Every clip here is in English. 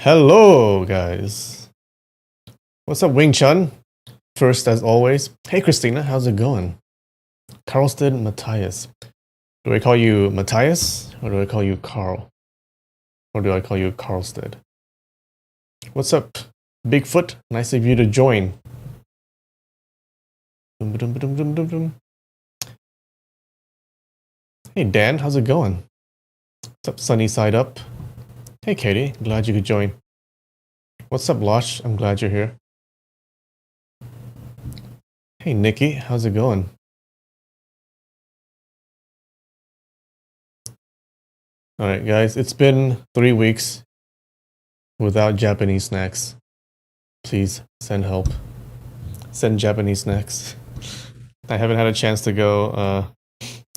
Hello, guys. What's up, Wing Chun? First, as always, hey Christina, how's it going? Carlston Matthias. Do I call you Matthias or do I call you Carl? Or do I call you Carlstead? What's up, Bigfoot? Nice of you to join. Hey Dan, how's it going? What's up, Sunny Side Up? Hey Katie, glad you could join. What's up, Losh? I'm glad you're here. Hey Nikki, how's it going? Alright guys, it's been 3 weeks without Japanese snacks. Please send help. Send Japanese snacks. I haven't had a chance to go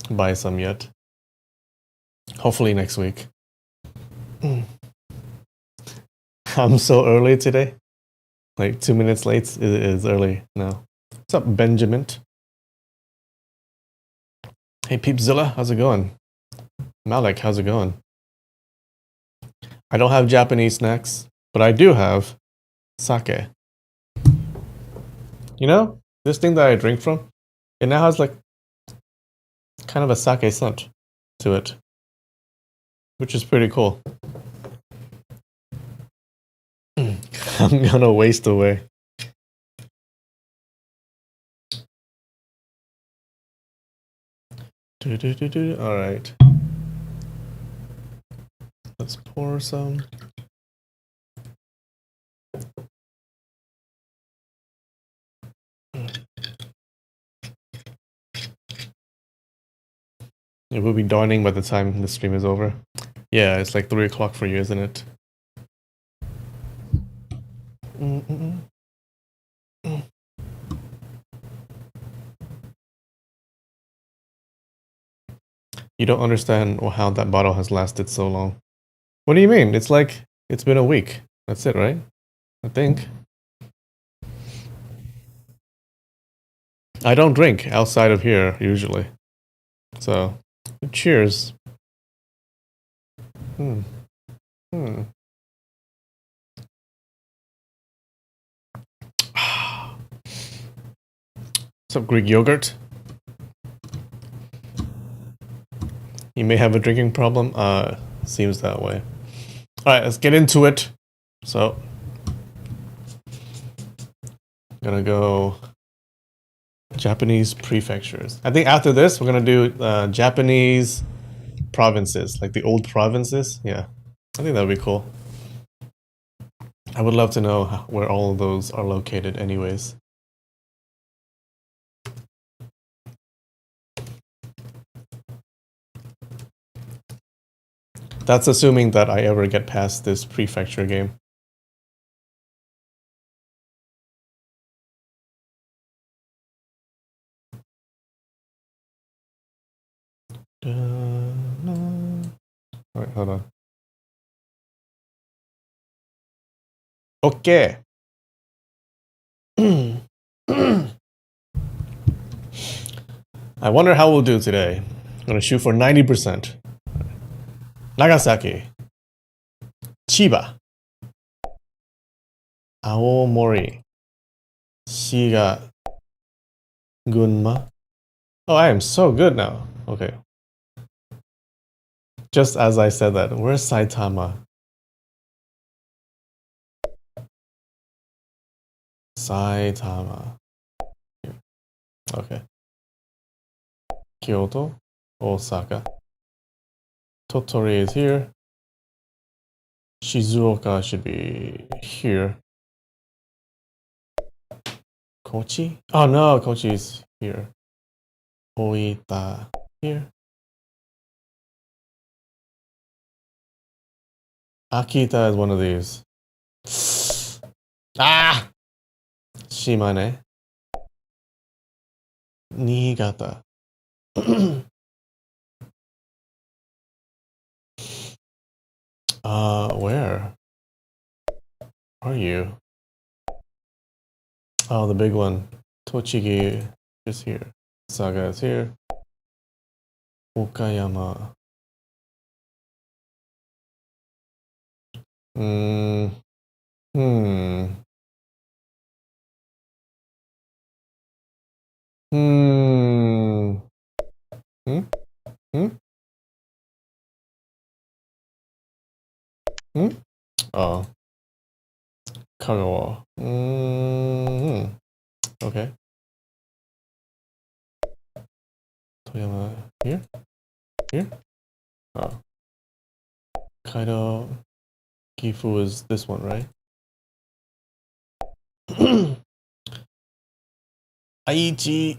buy some yet. Hopefully next week. I'm so early today. Like 2 minutes late is early now. What's up, Benjamin? Hey Peepzilla, how's it going? Malik, how's it going? I don't have Japanese snacks, but I do have sake. You know, this thing that I drink from, it now has like kind of a sake scent to it, which is pretty cool. I'm gonna waste away. All right. Let's pour some. It will be dawning by the time the stream is over. Yeah, it's like 3 o'clock for you, isn't it? You don't understand how that bottle has lasted so long. What do you mean? It's like, it's been a week. That's it, right? I think. I don't drink outside of here, usually. So, cheers. What's up, Greek yogurt? You may have a drinking problem. Seems that way. Alright, let's get into it. So, gonna go Japanese prefectures. I think after this, we're gonna do Japanese provinces, like the old provinces. Yeah, I think that would be cool. I would love to know where all of those are located anyways. That's assuming that I ever get past this prefecture game. Alright, hold on. Okay. I wonder how we'll do today. I'm gonna shoot for 90%. Nagasaki. Chiba. Aomori. Shiga. Gunma. Oh, I am so good now. Okay. Just as I said that, where's Saitama? Saitama. Okay. Kyoto, Osaka. Tottori is here. Shizuoka should be here. Kochi? Oh no, Kochi is here. Oita here. Akita is one of these. Ah! Shimane. Niigata. Where are you? Oh, the big one. Tochigi is here. Saga is here. Okayama. Oh. Kagawa. Okay. Toyama here? Here? Oh. Kaido. Gifu is this one, right? Aichi.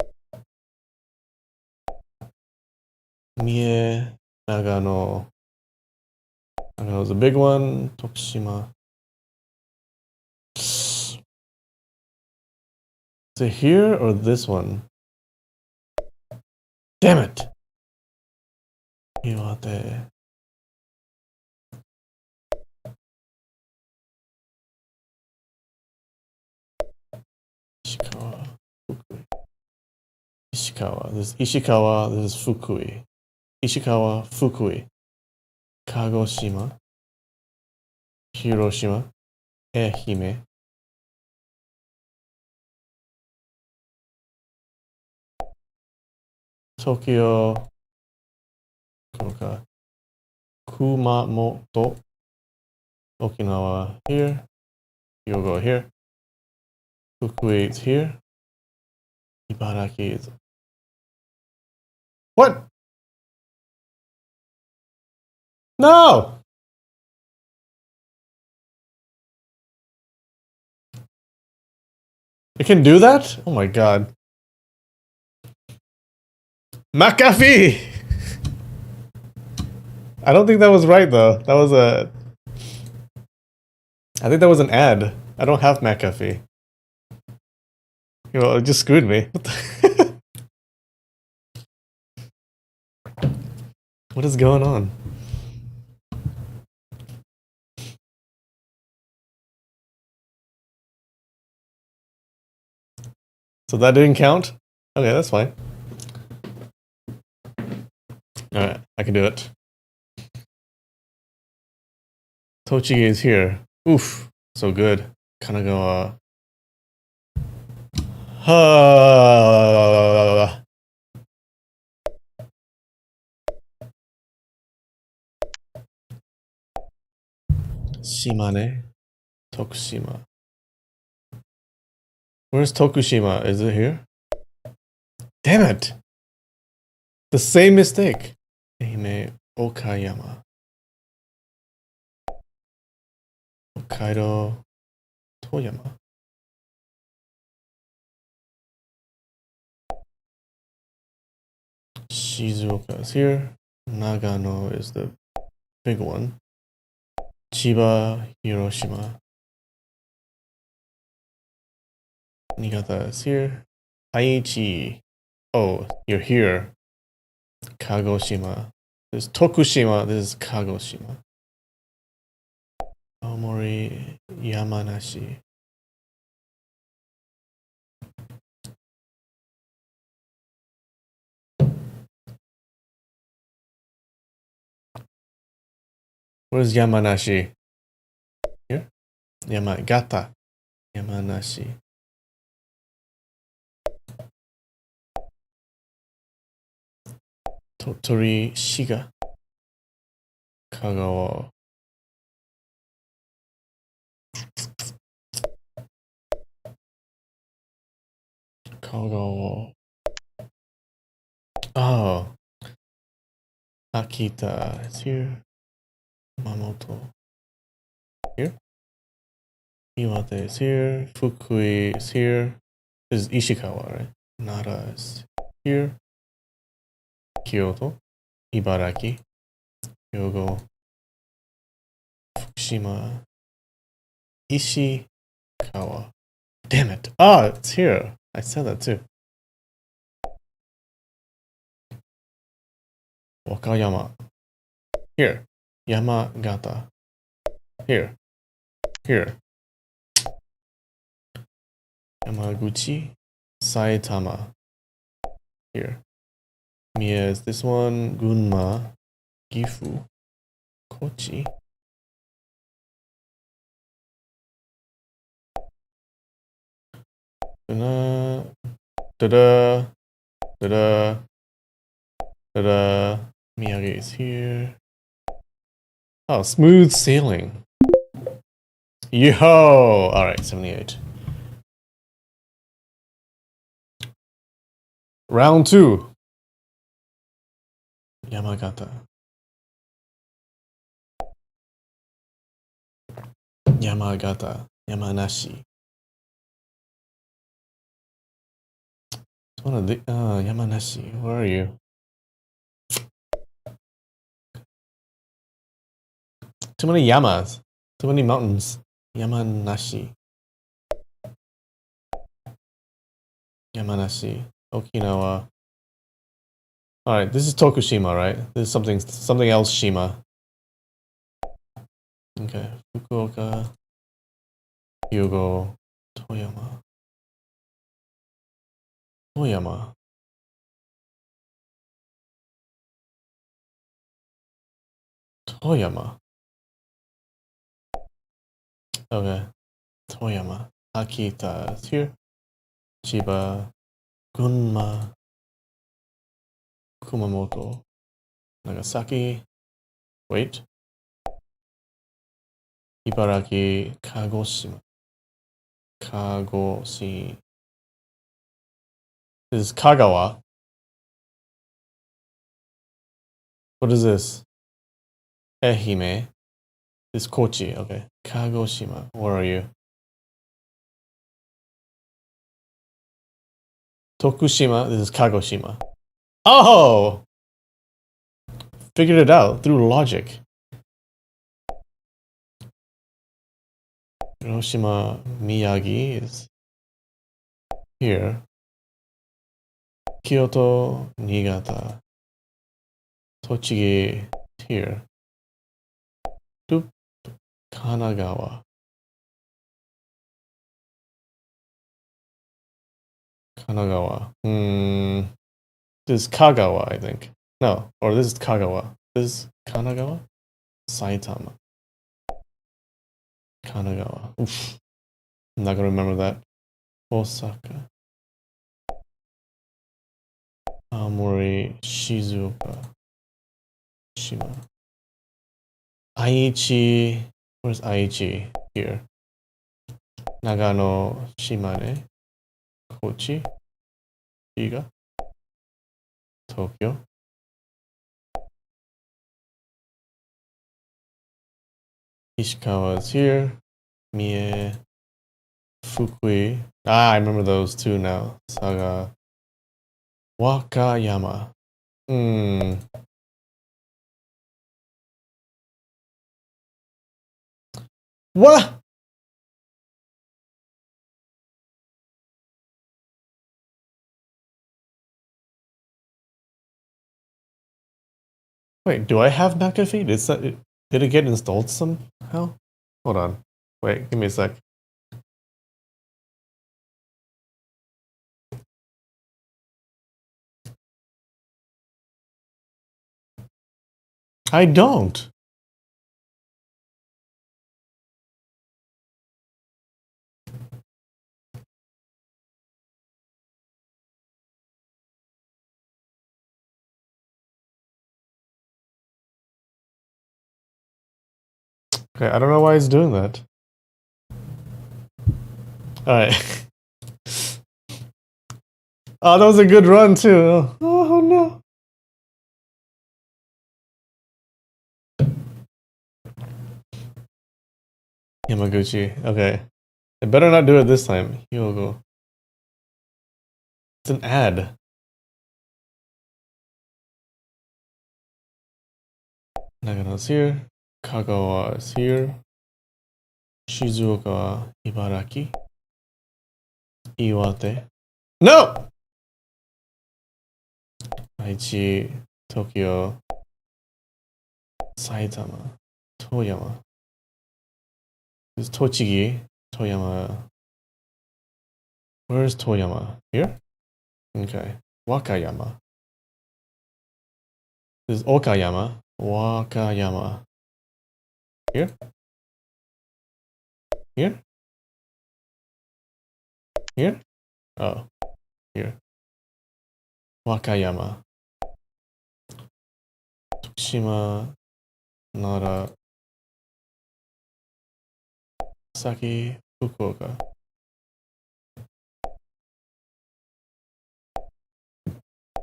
Mie. Nagano. Nagano's a big one. Tokushima. Is it here or this one? Damn it! Iwate. Ishikawa. Fukui. Ishikawa. This is Ishikawa. This is Fukui. Ishikawa. Fukui. Kagoshima. Hiroshima. Ehime. Tokyo. Kumamoto. Okinawa here. Hyogo here. Fukui is here. Ibaraki is. What? No! It can do that? Oh my god. McAfee! I don't think that was right though. That was a. I think that was an ad. I don't have McAfee. Well, it just screwed me. What is going on? So that didn't count? Okay, that's fine. Alright, I can do it. Tochigi is here. Oof, so good. Kanagawa. Shimane. Tokushima. Where's Tokushima? Is it here? Damn it! The same mistake. Ehime Okayama. Hokkaido Toyama. Shizuoka is here. Nagano is the big one. Chiba, Hiroshima. Niigata is here. Aichi. Oh, you're here. Kagoshima. This is Tokushima. This is Kagoshima. Aomori, Yamanashi. Where's Yamanashi? Here? Yamagata. Yamanashi. Tottori, Shiga. Kagawa. Kagawa. Oh. Akita is here. Mamoto. Here. Iwate is here. Fukui is here. This is Ishikawa, right? Nara is here. Kyoto. Ibaraki. Hyogo. Fukushima. Ishikawa. Damn it. Ah, it's here. I said that too. Wakayama. Here. Yamagata. Here. Here. Yamaguchi. Saitama. Here. Mie is this one. Gunma. Gifu. Kochi. Da-da. Da-da. Da-da. Da-da. Miyagi is here. Oh, smooth sailing. Yo! Alright, 78. Round 2. Yamagata. Yamagata. Yamanashi. It's one of the Yamanashi. Where are you? Too many yamas. Too many mountains. Yamanashi. Yamanashi. Okinawa. Alright, this is Tokushima, right? This is something else Shima. Okay. Fukuoka. Hyogo. Toyama. Toyama. Toyama. Okay. Toyama. Akita is here. Chiba. Gunma. Kumamoto. Nagasaki. Wait. Ibaraki. Kagoshima. Kagoshi. This is Kagawa. What is this? Ehime. This is Kochi. Okay. Kagoshima. Where are you? Tokushima. This is Kagoshima. Oh! Figured it out through logic. Hiroshima Miyagi is here. Kyoto, Niigata. Tochigi here. Doop. Kanagawa. Kanagawa. This is Kagawa, I think. No, or this is Kagawa. This is Kanagawa? Saitama. Kanagawa. Oof. I'm not gonna remember that. Osaka. Aomori, Shizuoka. Shima. Aichi. Where's Aichi? Here. Nagano, Shimane. Kochi. Iga. Tokyo. Ishikawa is here. Mie. Fukui. I remember those two now. Saga. Wakayama. What? Wait, do I have McAfee? Did it get installed somehow? Hold on. Wait, give me a sec. I don't. Okay, I don't know why it's doing that. Alright. Oh, that was a good run too. Oh no. Yamaguchi. Okay. I better not do it this time. Hyogo. It's an ad. Nagano's here. Kagawa is here. Shizuoka, Ibaraki. Iwate. No! Aichi, Tokyo, Saitama, Toyama. This is Tochigi, Toyama. Where's Toyama? Here? Okay. Wakayama. This is Okayama. Wakayama. Here? Here? Here? Oh. Here. Wakayama. Tokushima. Nara. Nagasaki, Fukuoka.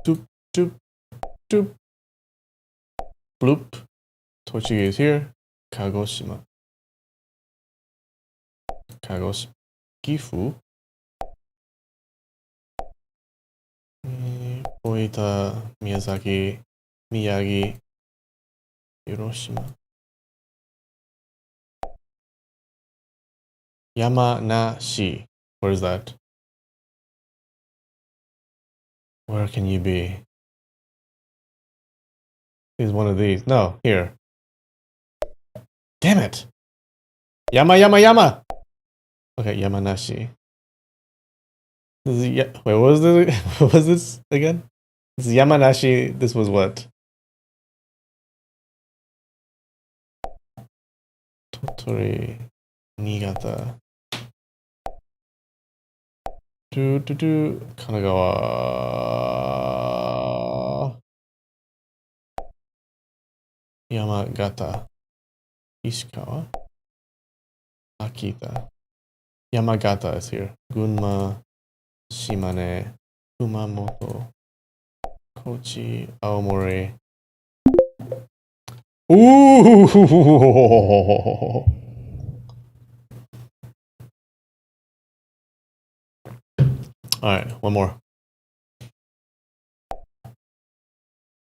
Doop, doop, doop. Bloop. Tochigi is here. Kagoshima. Kagoshima. Gifu. Oita, Miyazaki, Miyagi, Hiroshima. Yamanashi. Where is that? Where can you be? Is one of these. No, here. Damn it! Yama! Okay, Yamanashi. This is, wait, what was this? What was this again? This is Yamanashi. This was what? Tottori, Niigata. Kanagawa. Yamagata. Ishikawa. Akita. Yamagata is here. Gunma, Shimane, Kumamoto, Kochi, Aomori. Ooh! Alright, one more.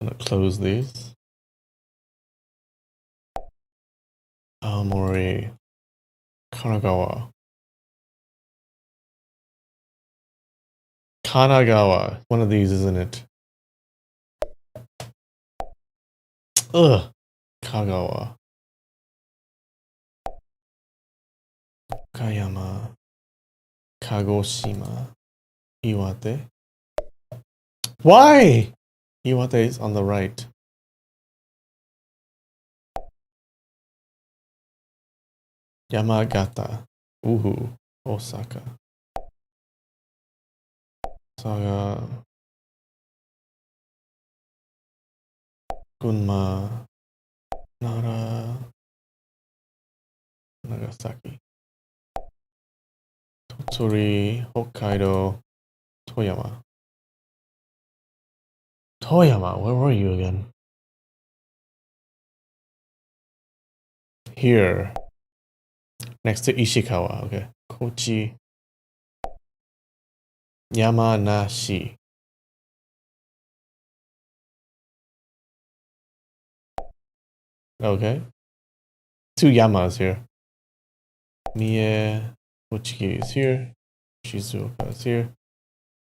I'm gonna close these. Aomori, Kanagawa. Kanagawa. One of these, isn't it? Ugh. Kagawa. Okayama. Kagoshima. Iwate. Why? Iwate is on the right. Yamagata. Uhu. Osaka. Saga. Gunma. Nara. Nagasaki. Tottori. Hokkaido. Toyama. Toyama, where were you again? Here. Next to Ishikawa. Okay. Kochi. Yamanashi. Okay. Two Yamas here. Mie. Tochigi is here. Shizuoka is here.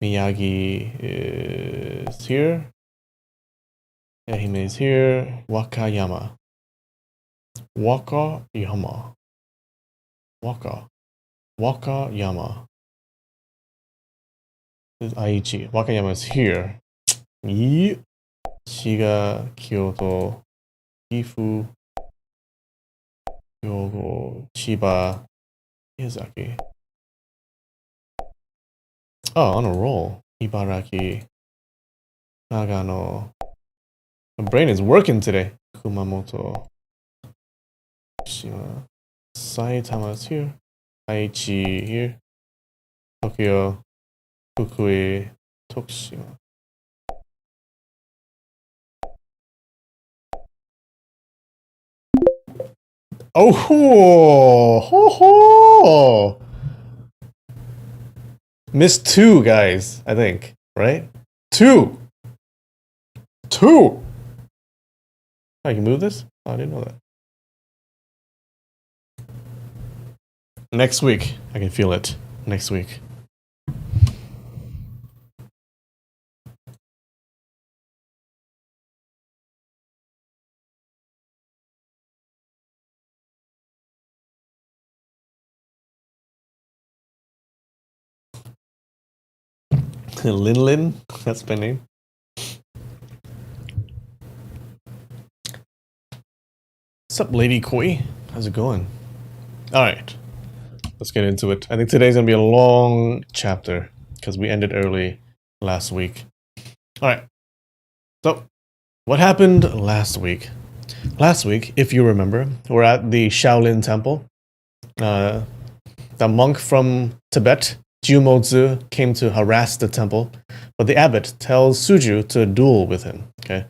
Miyagi is here. Ehime is here. Wakayama. Wakayama. Wakayama. This is Aichi. Wakayama is here. Shiga, Kyoto, Gifu, Hyogo, Chiba, Miyazaki. Oh, on a roll. Ibaraki, Nagano. My brain is working today. Kumamoto, Shima, Saitama is here. Aichi here. Tokyo, Fukui, Tokushima. Oh, ho, ho. Missed two, guys, I think, right? Two! Oh, I can move this? Oh, I didn't know that. Next week, I can feel it. Next week. Lin, that's my name. What's up, Lady Koi? How's it going? Alright, let's get into it. I think today's gonna be a long chapter because we ended early last week. Alright, so what happened last week? Last week, if you remember, we're at the Shaolin Temple the monk from Tibet, Jiumozi, came to harass the temple, but the abbot tells Suju to duel with him. Okay.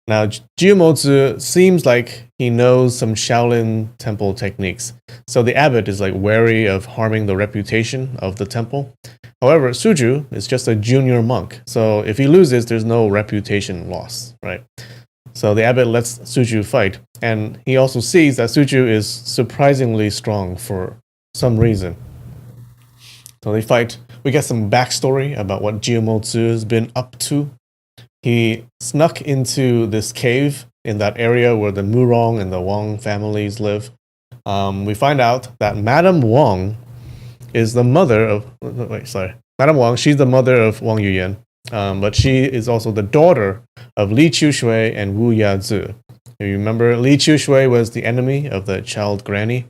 Now, Jiumozi seems like he knows some Shaolin temple techniques, so the abbot is like wary of harming the reputation of the temple. However, Suju is just a junior monk, so if he loses, there's no reputation loss, right? So the abbot lets Suju fight, and he also sees that Suju is surprisingly strong for some reason. So they fight. We get some backstory about what Jiumozi has been up to. He snuck into this cave in that area where the Murong and the Wang families live. We find out that Madame Wang is the mother of... Madame Wang, she's the mother of Wang Yuyan. But she is also the daughter of Li Qushui and Wu Yazi. You remember, Li Qushui was the enemy of the child granny,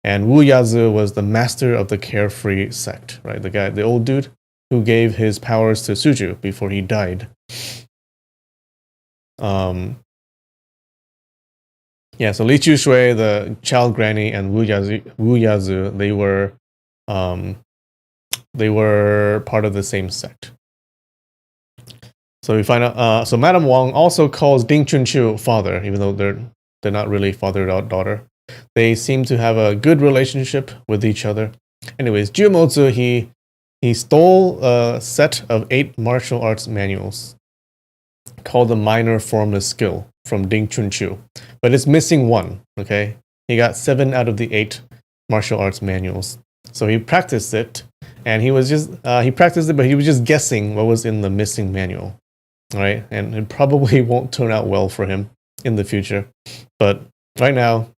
and Wu Yazi was the master of the carefree sect, right? The guy, the old dude who gave his powers to Suju before he died. So Li Qushui, the child granny, and Wu Yazi, they were part of the same sect. So we find out. So Madame Wang also calls Ding Chunqiu father, even though they're not really father-daughter. They seem to have a good relationship with each other. Anyways, Jiumozi, he stole a set of 8 martial arts manuals called the Minor Formless Skill from Ding Chunqiu, but it's missing one. Okay, he got 7 out of the 8 martial arts manuals. So he practiced it, and he practiced it, but he was just guessing what was in the missing manual. Right, and it probably won't turn out well for him in the future. But right now,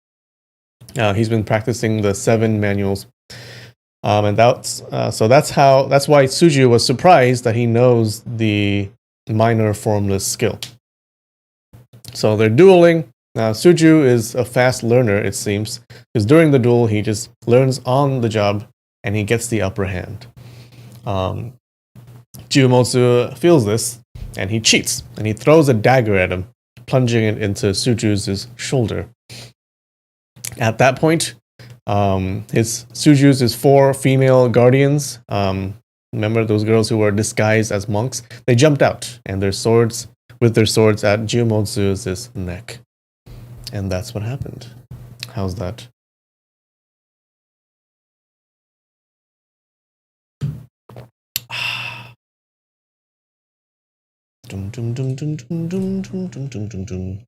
he's been practicing the 7 manuals, and that's why Suju was surprised that he knows the minor formless skill. So they're dueling. Now Suju is a fast learner, it seems, because during the duel he just learns on the job and he gets the upper hand. Jiumozi feels this, and he cheats, and he throws a dagger at him, plunging it into Suju's shoulder. At that point, Suju's 4 female guardians, remember those girls who were disguised as monks? They jumped out, and with their swords at Jiumozi's neck. And that's what happened. How's that? Dum, dum, dum, dum, dum, dum, dum, dum, dum, dum, dum.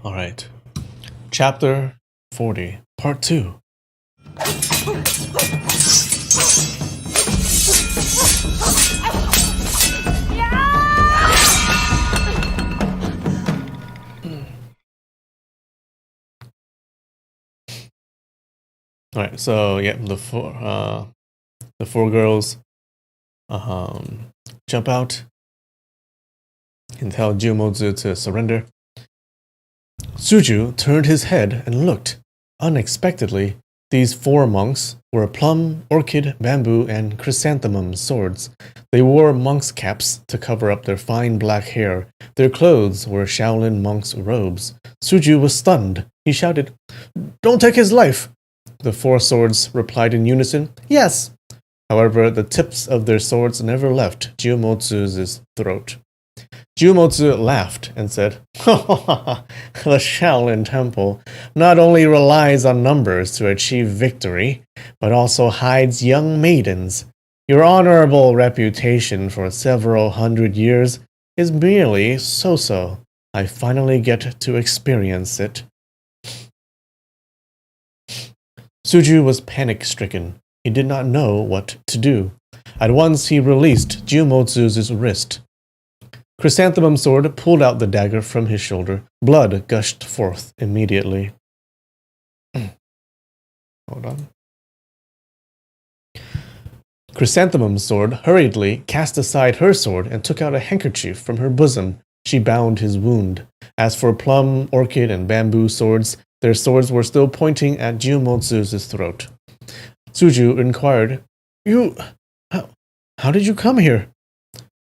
All right. Chapter 40, Part 2. All right, so yeah, the 4 girls jump out and tell Jiumozi to surrender. Suju turned his head and looked. Unexpectedly, these 4 monks were plum, orchid, bamboo, and chrysanthemum swords. They wore monks' caps to cover up their fine black hair. Their clothes were Shaolin monks' robes. Suju was stunned. He shouted, "Don't take his life!" The 4 swords replied in unison, "Yes!" However, the tips of their swords never left Jiumozi's throat. Jiumozi laughed and said, "The Shaolin Temple not only relies on numbers to achieve victory, but also hides young maidens. Your honorable reputation for several hundred years is merely so-so. I finally get to experience it." Suju was panic-stricken. He did not know what to do. At once he released Jiumozi's wrist. Chrysanthemum Sword pulled out the dagger from his shoulder. Blood gushed forth immediately. Hold on. Chrysanthemum's sword hurriedly cast aside her sword and took out a handkerchief from her bosom. She bound his wound. As for Plum, Orchid, and Bamboo swords, their swords were still pointing at Jiumotsu's throat. Suju inquired, How did you come here?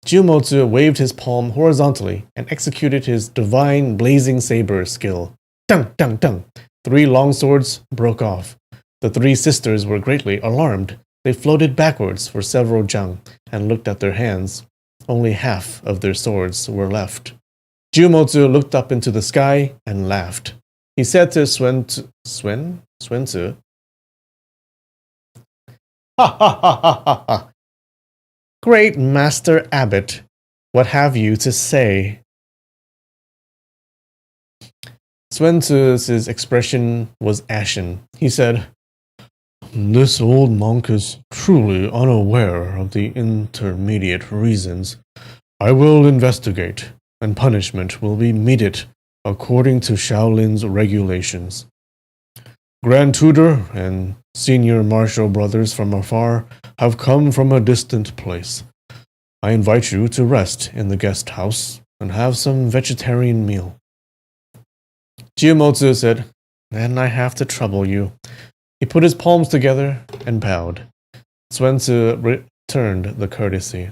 Jiumotsu waved his palm horizontally and executed his divine blazing saber skill. Dun, dun, dun. 3 long swords broke off. The 3 sisters were greatly alarmed. They floated backwards for several jang and looked at their hands. Only half of their swords were left. Jiumotsu looked up into the sky and laughed. He said to Suen-Tzu, Ha ha ha ha ha ha! Great Master Abbot, what have you to say? Suen-Tzu's expression was ashen. He said, This old monk is truly unaware of the intermediate reasons. I will investigate, and punishment will be meted according to Shaolin's regulations. Grand Tutor and Senior Marshal brothers from afar have come from a distant place. I invite you to rest in the guest house and have some vegetarian meal. Jiumotsu said, Then I have to trouble you. He put his palms together and bowed. Suen-Tzu returned the courtesy.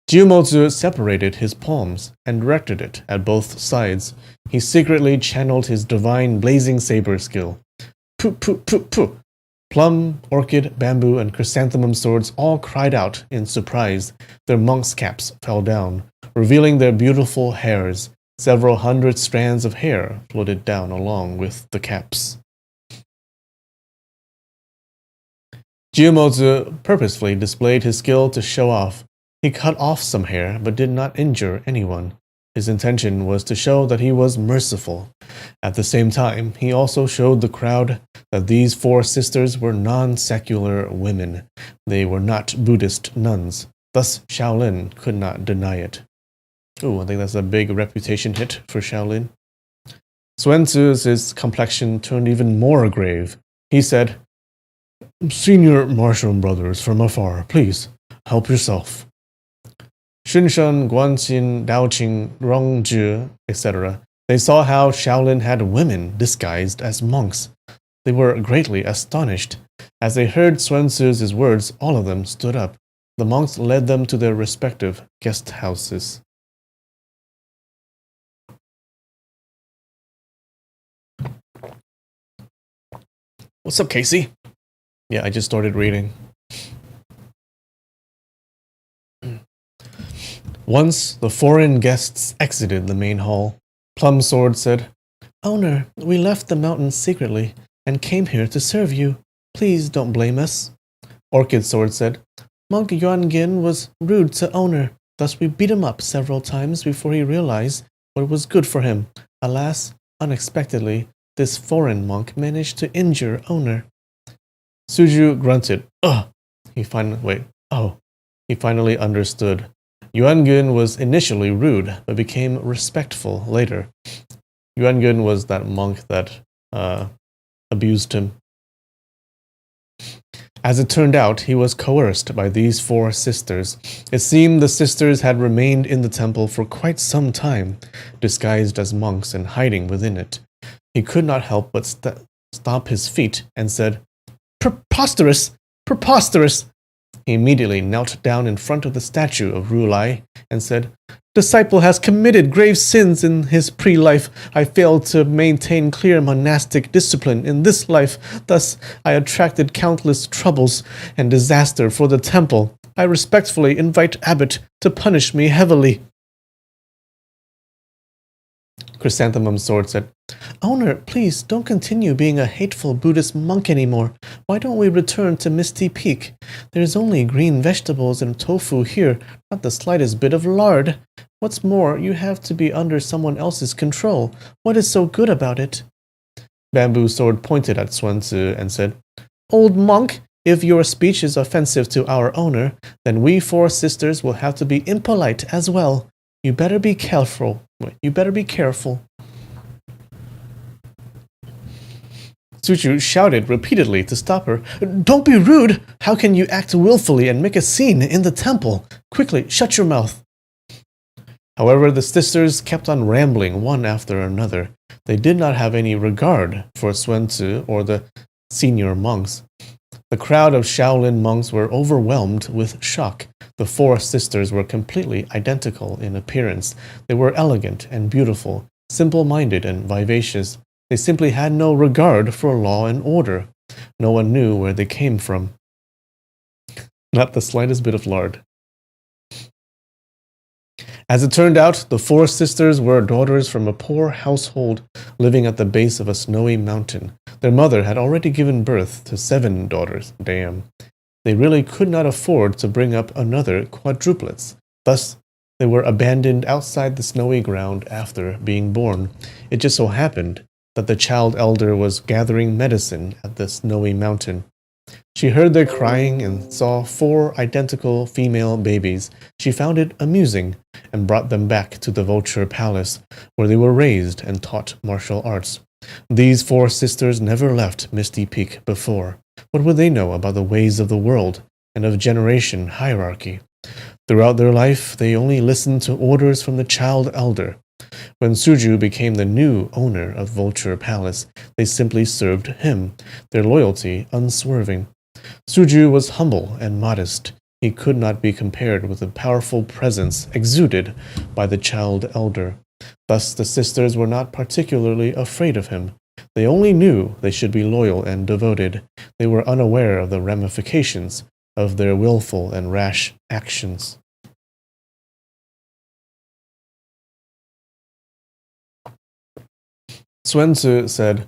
Jiumotsu separated his palms and directed it at both sides. He secretly channeled his divine blazing saber skill. Pooh, pooh, pooh, pooh. Plum, Orchid, Bamboo, and Chrysanthemum swords all cried out in surprise. Their monks' caps fell down, revealing their beautiful hairs. Several hundred strands of hair floated down along with the caps. Jiumotsu purposefully displayed his skill to show off. He cut off some hair, but did not injure anyone. His intention was to show that he was merciful. At the same time, he also showed the crowd that these 4 sisters were non-secular women. They were not Buddhist nuns. Thus, Shaolin could not deny it. Ooh, I think that's a big reputation hit for Shaolin. Suen-Tzu's complexion turned even more grave. He said, Senior Marshal brothers from afar, please, help yourself. Xunshan, Guanxin, Daoqing, Rongzhi, etc. They saw how Shaolin had women disguised as monks. They were greatly astonished. As they heard Suen-Tzu's words, all of them stood up. The monks led them to their respective guest houses. What's up, Casey? Yeah, I just started reading. Once the foreign guests exited the main hall, Plum Sword said, Owner, we left the mountains secretly and came here to serve you. Please don't blame us. Orchid Sword said, Monk Yuan-Gin was rude to Owner, thus we beat him up several times before he realized what was good for him. Alas, unexpectedly, this foreign monk managed to injure Owner. Suju grunted, Ugh! He finally understood. Yuan-Gin was initially rude, but became respectful later. Yuan-Gin was that monk that abused him. As it turned out, he was coerced by these 4 sisters. It seemed the sisters had remained in the temple for quite some time, disguised as monks and hiding within it. He could not help but stomp his feet and said, Preposterous! Preposterous! He immediately knelt down in front of the statue of Rulai and said, Disciple has committed grave sins in his pre-life. I failed to maintain clear monastic discipline in this life. Thus, I attracted countless troubles and disaster for the temple. I respectfully invite Abbot to punish me heavily. Chrysanthemum Sword said, Owner, please don't continue being a hateful Buddhist monk anymore. Why don't we return to Misty Peak? There's only green vegetables and tofu here, not the slightest bit of lard. What's more, you have to be under someone else's control. What is so good about it? Bamboo Sword pointed at Suen-Tzu and said, Old monk, if your speech is offensive to our owner, then we 4 sisters will have to be impolite as well. You better be careful. Suju shouted repeatedly to stop her. Don't be rude! How can you act willfully and make a scene in the temple? Quickly, shut your mouth. However, the sisters kept on rambling one after another. They did not have any regard for Sun Tzu or the senior monks. The crowd of Shaolin monks were overwhelmed with shock. The four sisters were completely identical in appearance. They were elegant and beautiful, simple-minded and vivacious. They simply had no regard for law and order. No one knew where they came from. Not the slightest bit of lard. As it turned out, the four sisters were daughters from a poor household living at the base of a snowy mountain. Their mother had already given birth to 7 daughters. Damn. They really could not afford to bring up another quadruplets. Thus, they were abandoned outside the snowy ground after being born. It just so happened that the child elder was gathering medicine at the snowy mountain. She heard their crying and saw 4 identical female babies. She found it amusing and brought them back to the Vulture Palace, where they were raised and taught martial arts. These 4 sisters never left Misty Peak before. What would they know about the ways of the world and of generation hierarchy? Throughout their life, they only listened to orders from the child elder. When Suju became the new owner of Vulture Palace, they simply served him, their loyalty unswerving. Suju was humble and modest. He could not be compared with the powerful presence exuded by the child elder. Thus the sisters were not particularly afraid of him. They only knew they should be loyal and devoted. They were unaware of the ramifications of their willful and rash actions. Sun Tzu said,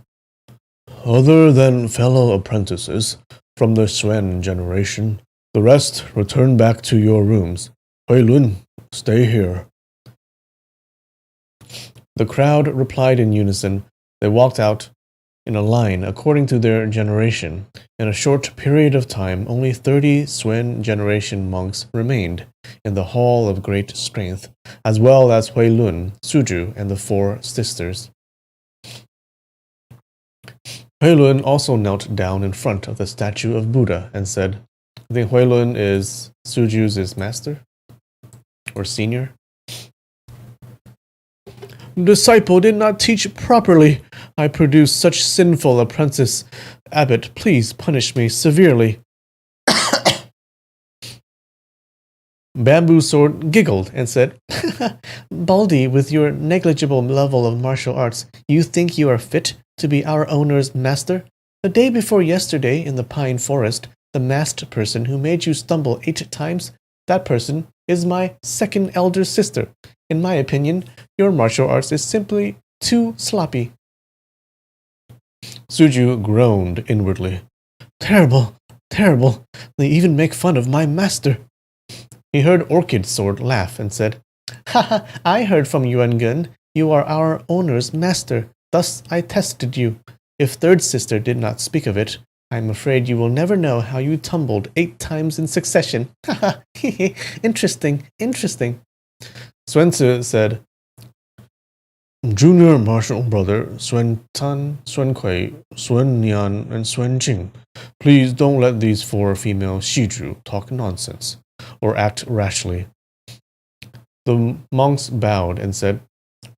"Other than fellow apprentices from the Suen generation, the rest return back to your rooms. Huilun, stay here." The crowd replied in unison. They walked out in a line according to their generation. In a short period of time, only 30 Suen generation monks remained in the Hall of Great Strength, as well as Huilun, Suju, and the 4 sisters. Huilun also knelt down in front of the statue of Buddha and said, I think Huilun is Suju's master? Or senior? Disciple did not teach properly. I produced such sinful apprentice. Abbot, please punish me severely. Bamboo Sword giggled and said, Baldy, with your negligible level of martial arts, you think you are fit to be our owner's master? The day before yesterday in the pine forest, the masked person who made you stumble 8 times, that person is my second elder sister. In my opinion, your martial arts is simply too sloppy. Suju groaned inwardly. Terrible, terrible. They even make fun of my master. He heard Orchid Sword laugh and said, Haha, I heard from Yuan Gun. You are our owner's master. Thus I tested you. If third sister did not speak of it, I am afraid you will never know how you tumbled 8 times in succession. Haha, interesting, interesting. Sun Tzu said, Junior martial brother Sun Tan, Sun Kui, Sun Nian, and Sun Jing, please don't let these 4 female Shiju talk nonsense or act rashly. The monks bowed and said,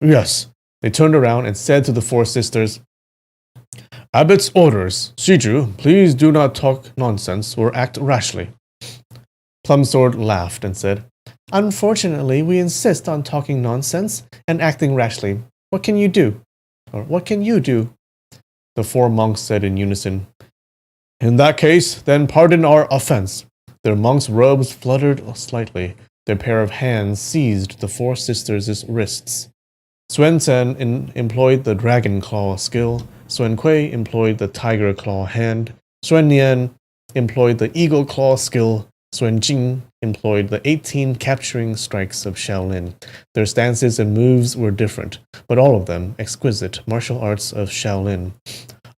Yes. They turned around and said to the 4 sisters, Abbot's orders. Shiju, please do not talk nonsense or act rashly. Plum Sword laughed and said, Unfortunately, we insist on talking nonsense and acting rashly. What can you do? Or what can you do? The 4 monks said in unison, In that case, then pardon our offense. Their monks' robes fluttered slightly. Their pair of hands seized the 4 sisters' wrists. Sun Tzu employed the dragon claw skill. Sun Kui employed the tiger claw hand. Sun Nian employed the eagle claw skill. Sun Jing employed the 18 capturing strikes of Shaolin. Their stances and moves were different, but all of them exquisite martial arts of Shaolin.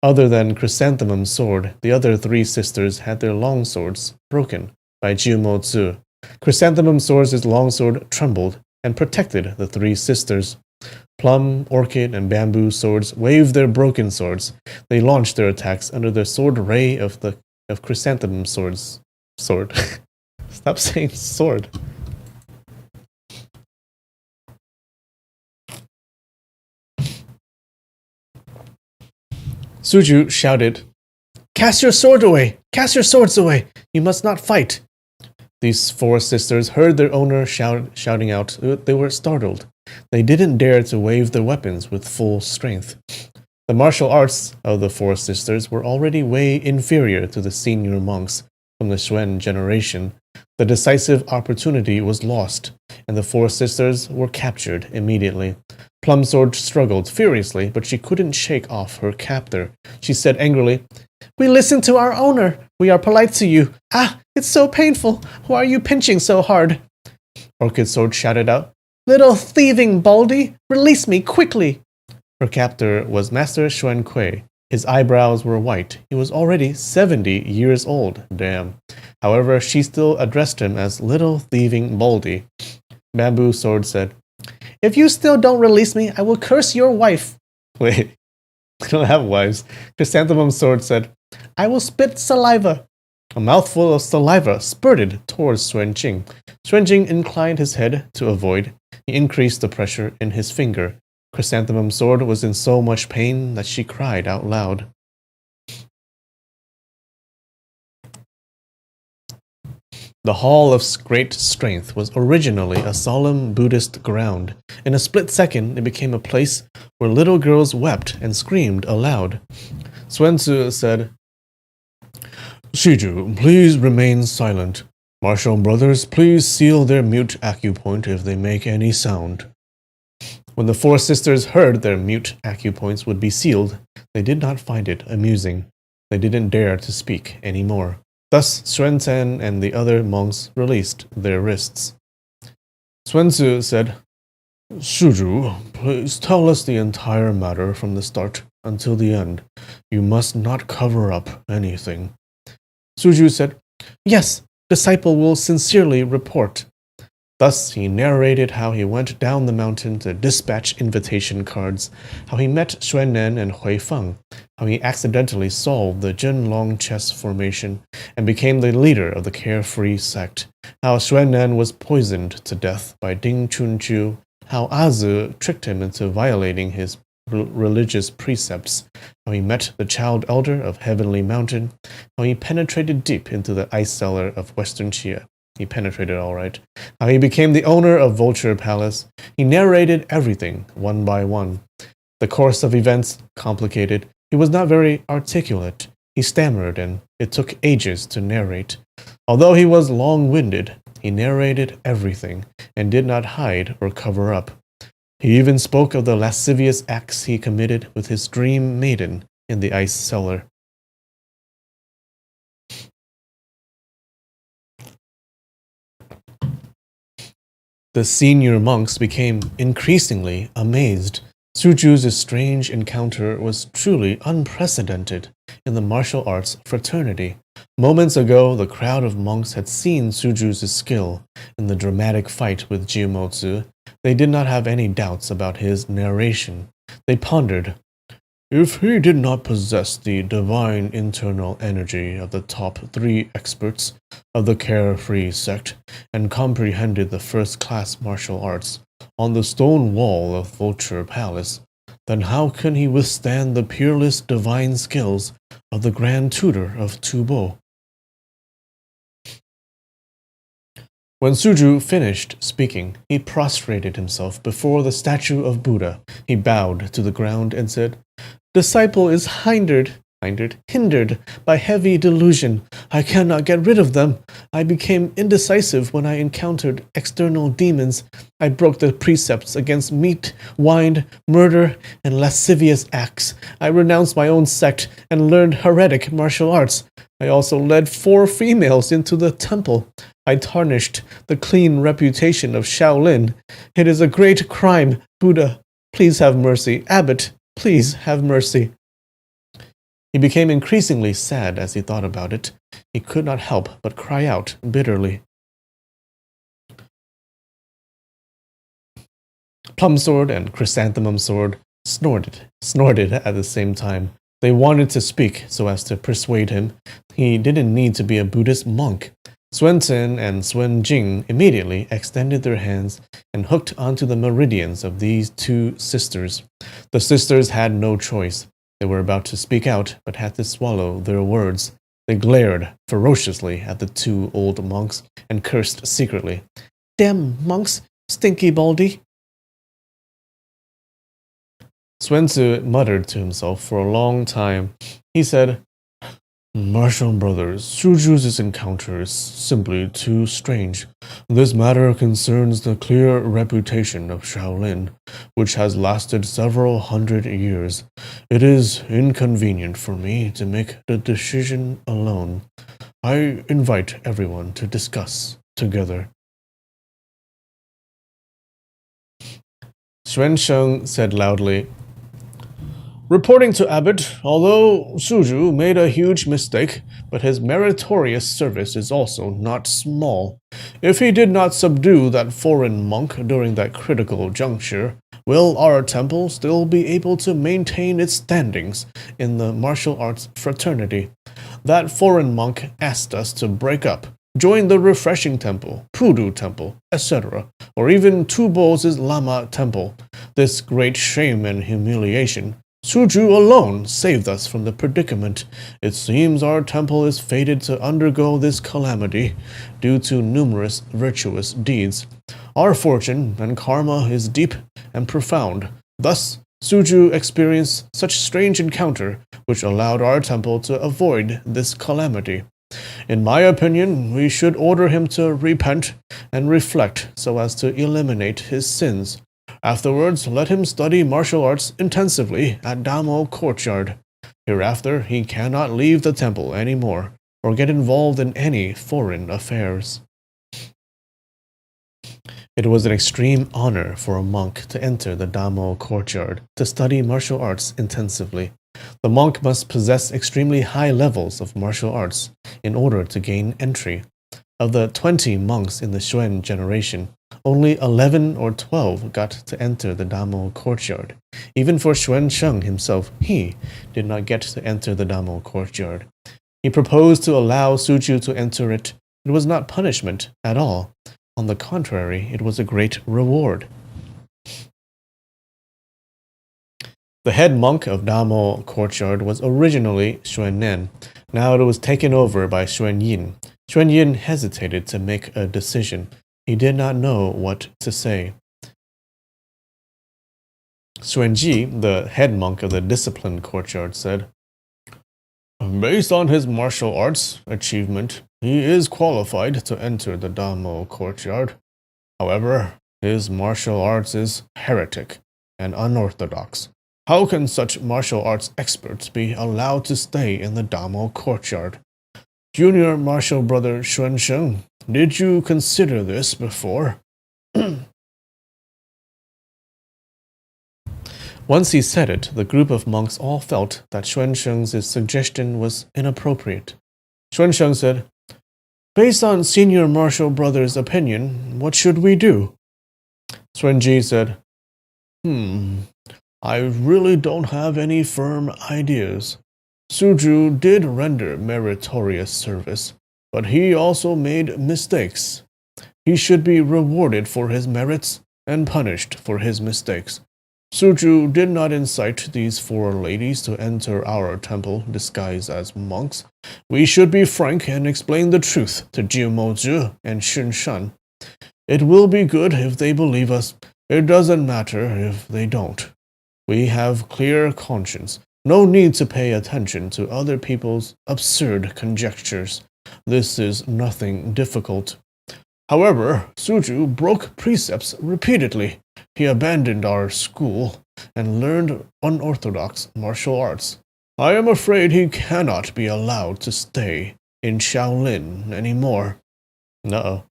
Other than Chrysanthemum's sword, the other 3 sisters had their long swords broken by Jiumo Tzu. Chrysanthemum's sword's longsword trembled and protected the 3 sisters. Plum, orchid, and bamboo swords waved their broken swords. They launched their attacks under the sword ray of chrysanthemum swords. Sword. Stop saying sword. Suju shouted, "Cast your sword away! Cast your swords away! You must not fight!" These four sisters heard their owner shouting out. They were startled. They didn't dare to wave their weapons with full strength. The martial arts of the four sisters were already way inferior to the senior monks from the Xuan generation. The decisive opportunity was lost, and the four sisters were captured immediately. Plumsword struggled furiously, but she couldn't shake off her captor. She said angrily, "We listen to our owner. We are polite to you. Ah, it's so painful. Why are you pinching so hard?" Orchid Sword shouted out, "Little thieving baldy, release me quickly." Her captor was Master Xuan Kui. His eyebrows were white. He was already 70 years old. Damn. However, she still addressed him as Little Thieving Baldy. Bamboo Sword said, "If you still don't release me, I will curse your wife." Wait, I don't have wives. Chrysanthemum Sword said, "I will spit saliva." A mouthful of saliva spurted towards Xuanjing. Xuanjing inclined his head to avoid. He increased the pressure in his finger. Chrysanthemum Sword was in so much pain that she cried out loud. The Hall of Great Strength was originally a solemn Buddhist ground. In a split second, it became a place where little girls wept and screamed aloud. Xuanzi said, "Shiju, please remain silent. Martial brothers, please seal their mute acupoint if they make any sound." When the four sisters heard their mute acupoints would be sealed, they did not find it amusing. They didn't dare to speak any more. Thus, Xuanzan and the other monks released their wrists. Xuanzi said, "Shuju, please tell us the entire matter from the start until the end. You must not cover up anything." Suju said, "Yes, disciple will sincerely report." Thus he narrated how he went down the mountain to dispatch invitation cards, how he met Xuannan and Hui Feng, how he accidentally solved the Zhenlong chess formation and became the leader of the Carefree sect, how Xuannan was poisoned to death by Ding Chunqiu, how Azu tricked him into violating his religious precepts, how he met the child elder of Heavenly Mountain, how he penetrated deep into the ice cellar of Western Xia. He penetrated all right. How he became the owner of Vulture Palace. He narrated everything, one by one. The course of events complicated. He was not very articulate. He stammered, and it took ages to narrate. Although he was long-winded, he narrated everything, and did not hide or cover up. He even spoke of the lascivious acts he committed with his dream maiden in the ice cellar. The senior monks became increasingly amazed. Suju's strange encounter was truly unprecedented in the martial arts fraternity. Moments ago, the crowd of monks had seen Suju's skill in the dramatic fight with Jiumotsu. They did not have any doubts about his narration. They pondered, if he did not possess the divine internal energy of the top 3 experts of the Carefree sect and comprehended the first-class martial arts on the stone wall of Vulture Palace, then how can he withstand the peerless divine skills of the Grand Tutor of Tubo? When Suju finished speaking, he prostrated himself before the statue of Buddha. He bowed to the ground and said, "Disciple is hindered by heavy delusion. I cannot get rid of them. I became indecisive when I encountered external demons. I broke the precepts against meat, wine, murder, and lascivious acts. I renounced my own sect and learned heretic martial arts. I also led 4 females into the temple. I tarnished the clean reputation of Shaolin. It is a great crime. Buddha, please have mercy. Abbot, please have mercy." He became increasingly sad as he thought about it. He could not help but cry out bitterly. Plum Sword and Chrysanthemum Sword snorted at the same time. They wanted to speak so as to persuade him he didn't need to be a Buddhist monk. Swen Tin and Swen Jing immediately extended their hands and hooked onto the meridians of these two sisters. The sisters had no choice. They were about to speak out, but had to swallow their words. They glared ferociously at the two old monks and cursed secretly. "Damn monks, stinky baldy." Swen Tzu muttered to himself for a long time. He said, "Martial brothers, Suju's encounter is simply too strange. This matter concerns the clear reputation of Shaolin, which has lasted several hundred years. It is inconvenient for me to make the decision alone. I invite everyone to discuss together." Xuansheng said loudly, "Reporting to Abbot, although Suju made a huge mistake, but his meritorious service is also not small. If he did not subdue that foreign monk during that critical juncture, will our temple still be able to maintain its standings in the martial arts fraternity? That foreign monk asked us to break up, join the Refreshing Temple, Pudu Temple, etc., or even Tubo's Lama Temple. This great shame and humiliation. Suju alone saved us from the predicament. It seems our temple is fated to undergo this calamity due to numerous virtuous deeds. Our fortune and karma is deep and profound. Thus, Suju experienced such strange encounter, which allowed our temple to avoid this calamity. In my opinion, we should order him to repent and reflect so as to eliminate his sins. Afterwards, let him study martial arts intensively at Damo Courtyard. Hereafter, he cannot leave the temple anymore or get involved in any foreign affairs." It was an extreme honor for a monk to enter the Damo Courtyard to study martial arts intensively. The monk must possess extremely high levels of martial arts in order to gain entry. Of the 20 monks in the Xuan generation, only 11 or 12 got to enter the Damo Courtyard. Even for Xuansheng himself, he did not get to enter the Damo Courtyard. He proposed to allow Suju to enter it. It was not punishment at all. On the contrary, it was a great reward. The head monk of Damo Courtyard was originally Xuannen. Now it was taken over by Xuanyin. Xuanyin hesitated to make a decision. He did not know what to say. Xuanji, the head monk of the disciplined courtyard, said, "Based on his martial arts achievement, he is qualified to enter the Damo Courtyard. However, his martial arts is heretic and unorthodox. How can such martial arts experts be allowed to stay in the Damo Courtyard? Junior martial brother Xuansheng, did you consider this before?" Once he said it, the group of monks all felt that Xuansheng's suggestion was inappropriate. Xuansheng said, "Based on senior martial brother's opinion, what should we do?" Xuanji said, I really don't have any firm ideas. Suju did render meritorious service, but he also made mistakes. He should be rewarded for his merits and punished for his mistakes. Suju did not incite these four ladies to enter our temple disguised as monks. We should be frank and explain the truth to Jiumozi and Xunshan. It will be good if they believe us. It doesn't matter if they don't. We have clear conscience. No need to pay attention to other people's absurd conjectures. This is nothing difficult. However, Suju broke precepts repeatedly. He abandoned our school and learned unorthodox martial arts. I am afraid he cannot be allowed to stay in Shaolin anymore. Uh-oh.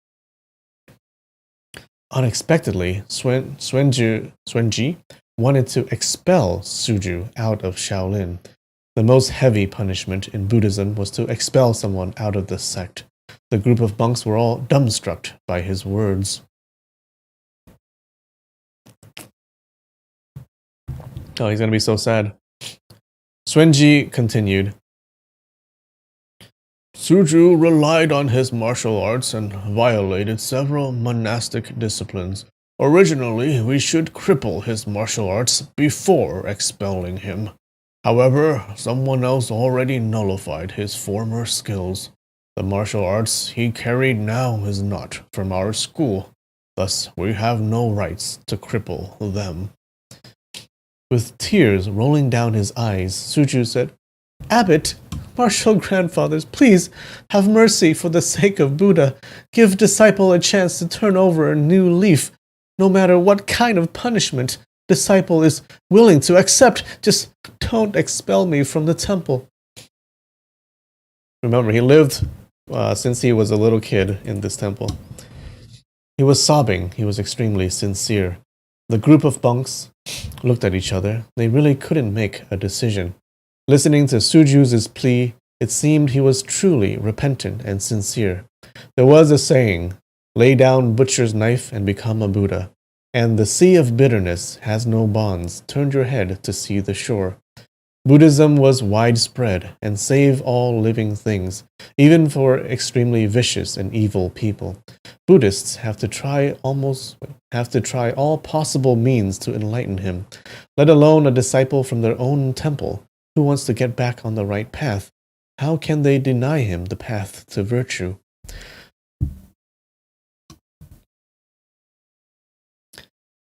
Unexpectedly, Xuanji wanted to expel Suju out of Shaolin. The most heavy punishment in Buddhism was to expel someone out of the sect. The group of monks were all dumbstruck by his words. Oh, he's gonna be so sad. Xuanji continued. Suju relied on his martial arts and violated several monastic disciplines. Originally, we should cripple his martial arts before expelling him. However, someone else already nullified his former skills. The martial arts he carried now is not from our school. Thus, we have no rights to cripple them. With tears rolling down his eyes, Suju said, Abbot, martial grandfathers, please have mercy for the sake of Buddha. Give disciple a chance to turn over a new leaf. No matter what kind of punishment disciple is willing to accept, just don't expel me from the temple. Remember, he lived since he was a little kid in this temple. He was sobbing. He was extremely sincere. The group of monks looked at each other. They really couldn't make a decision. Listening to Suju's plea, it seemed he was truly repentant and sincere. There was a saying, lay down butcher's knife and become a Buddha. And the sea of bitterness has no bonds. Turn your head to see the shore. Buddhism was widespread and saved all living things, even for extremely vicious and evil people. Buddhists have to try all possible means to enlighten him, let alone a disciple from their own temple who wants to get back on the right path. How can they deny him the path to virtue?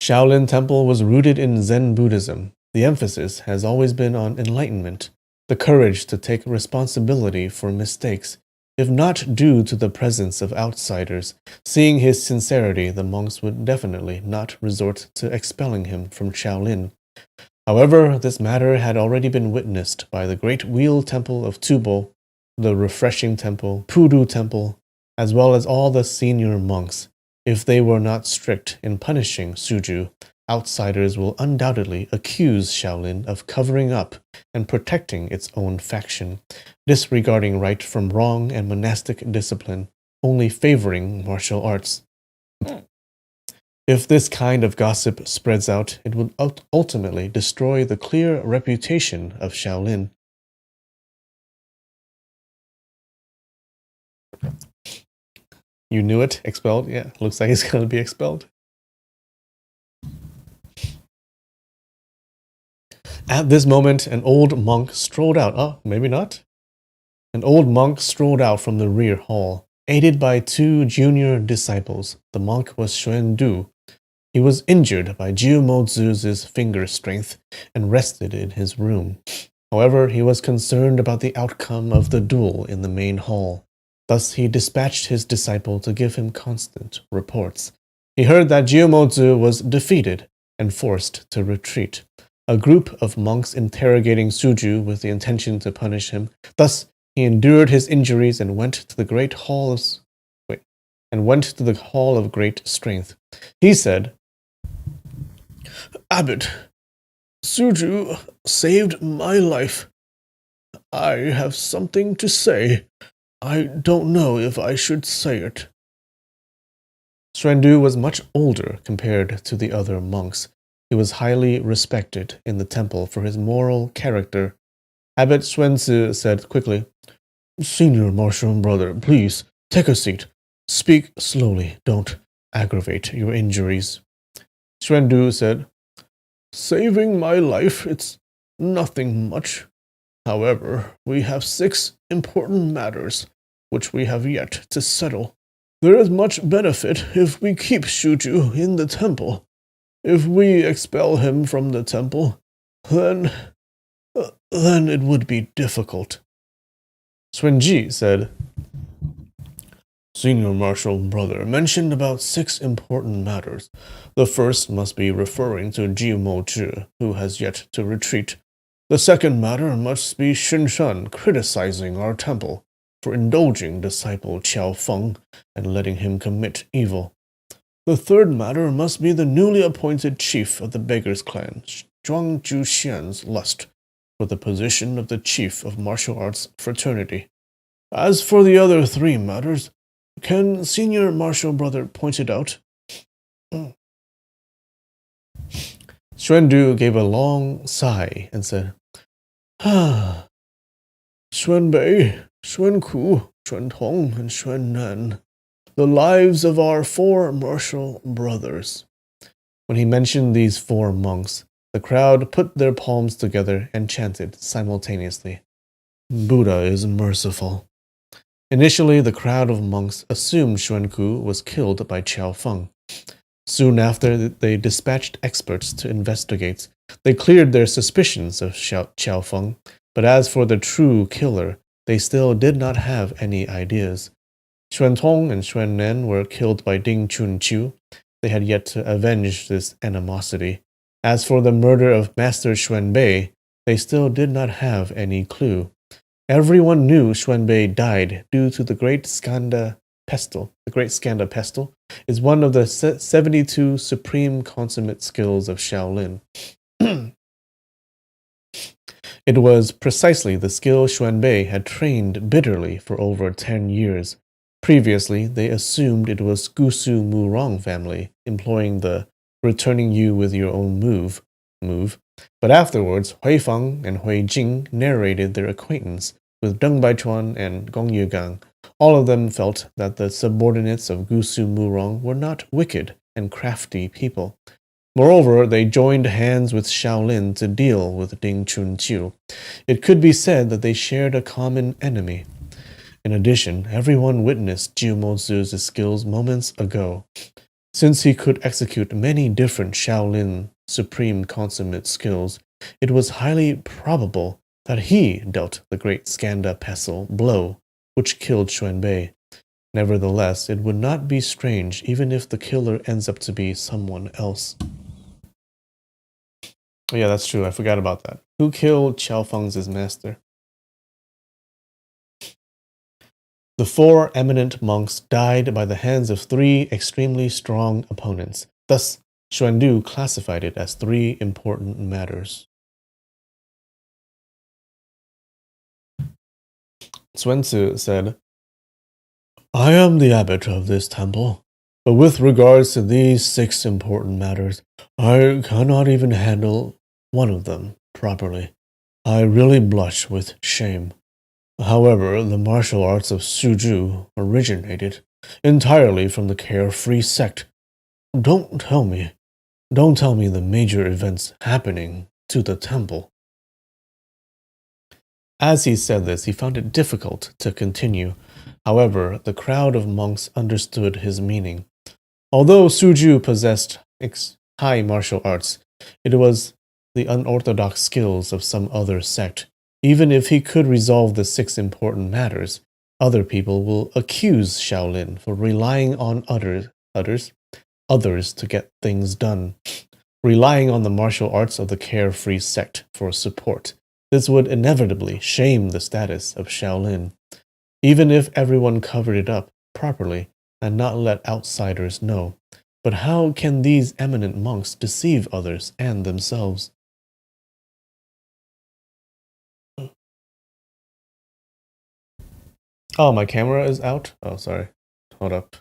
Shaolin Temple was rooted in Zen Buddhism. The emphasis has always been on enlightenment, the courage to take responsibility for mistakes. If not due to the presence of outsiders, seeing his sincerity, the monks would definitely not resort to expelling him from Shaolin. However, this matter had already been witnessed by the Great Wheel Temple of Tubo, the Refreshing Temple, Pudu Temple, as well as all the senior monks. If they were not strict in punishing Suju, outsiders will undoubtedly accuse Shaolin of covering up and protecting its own faction, disregarding right from wrong and monastic discipline, only favoring martial arts. If this kind of gossip spreads out, it will ultimately destroy the clear reputation of Shaolin. You knew it? Expelled? Yeah, looks like he's going to be expelled. At this moment, an old monk strolled out. Oh, maybe not. An old monk strolled out from the rear hall, aided by two junior disciples. The monk was Xuan Du. He was injured by Jiumozu's finger strength and rested in his room. However, he was concerned about the outcome of the duel in the main hall. Thus, he dispatched his disciple to give him constant reports. He heard that Jiumozu was defeated and forced to retreat. A group of monks interrogating Suju with the intention to punish him. Thus, he endured his injuries and went to the hall of great strength. He said, Abbot, Suju saved my life. I have something to say. I don't know if I should say it. Xuandu was much older compared to the other monks. He was highly respected in the temple for his moral character. Abbot Xuanzi said quickly, Senior martial brother, please, take a seat. Speak slowly, don't aggravate your injuries. Xuandu said, Saving my life, it's nothing much. However, we have 6 important matters which we have yet to settle. There is much benefit if we keep Shuju in the temple. If we expel him from the temple, then it would be difficult. Xuanji said, Senior martial brother mentioned about 6 important matters. The first must be referring to Jiumozi, who has yet to retreat. The second matter must be Shinshan criticizing our temple for indulging disciple Qiao Feng and letting him commit evil. The third matter must be the newly appointed chief of the Beggars Clan, Zhuang Juxian's lust for the position of the chief of martial arts fraternity. As for the other 3 matters, can senior martial brother point it out? Xuandu gave a long sigh and said, Ah, Xuanbei, Xuanku, Xuantong, and Xuannan, the lives of our 4 martial brothers. When he mentioned these 4 monks, the crowd put their palms together and chanted simultaneously, Buddha is merciful. Initially, the crowd of monks assumed Xuanku was killed by Qiao Feng. Soon after, they dispatched experts to investigate. They cleared their suspicions of Qiao Feng, but as for the true killer, they still did not have any ideas. Xuantong and Xuannan were killed by Ding Chunqiu. They had yet to avenge this animosity. As for the murder of Master Xuanbei, they still did not have any clue. Everyone knew Xuanbei died due to the Great Skanda Pestle. The Great Skanda Pestle is one of the 72 supreme consummate skills of Shaolin. It was precisely the skill Xuanbei had trained bitterly for over 10 years. Previously, they assumed it was Gusu Murong family, employing the returning you with your own move. But afterwards, Hui Feng and Hui Jing narrated their acquaintance with Deng Baichuan and Gong Yugang. All of them felt that the subordinates of Gusu Murong were not wicked and crafty people. Moreover, they joined hands with Shaolin to deal with Ding Chunqiu. It could be said that they shared a common enemy. In addition, everyone witnessed Jiu Mozu's skills moments ago. Since he could execute many different Shaolin supreme consummate skills, it was highly probable that he dealt the great Skanda Pestle blow, which killed Xuanbei. Nevertheless, it would not be strange even if the killer ends up to be someone else. Oh yeah, that's true. I forgot about that. Who killed Qiao Feng's master? The 4 eminent monks died by the hands of 3 extremely strong opponents. Thus, Xuandu classified it as 3 important matters. Xuanzi said, I am the abbot of this temple, but with regards to these 6 important matters, I cannot even handle one of them properly. I really blush with shame. However, the martial arts of Suju originated entirely from the carefree sect. Don't tell me the major events happening to the temple. As he said this, he found it difficult to continue. However, the crowd of monks understood his meaning. Although Suju possessed high martial arts, it was the unorthodox skills of some other sect. Even if he could resolve the 6 important matters, other people will accuse Shaolin for relying on others to get things done, relying on the martial arts of the carefree sect for support. This would inevitably shame the status of Shaolin, even if everyone covered it up properly and not let outsiders know. But how can these eminent monks deceive others and themselves? Oh, my camera is out? Oh, sorry. Hold up.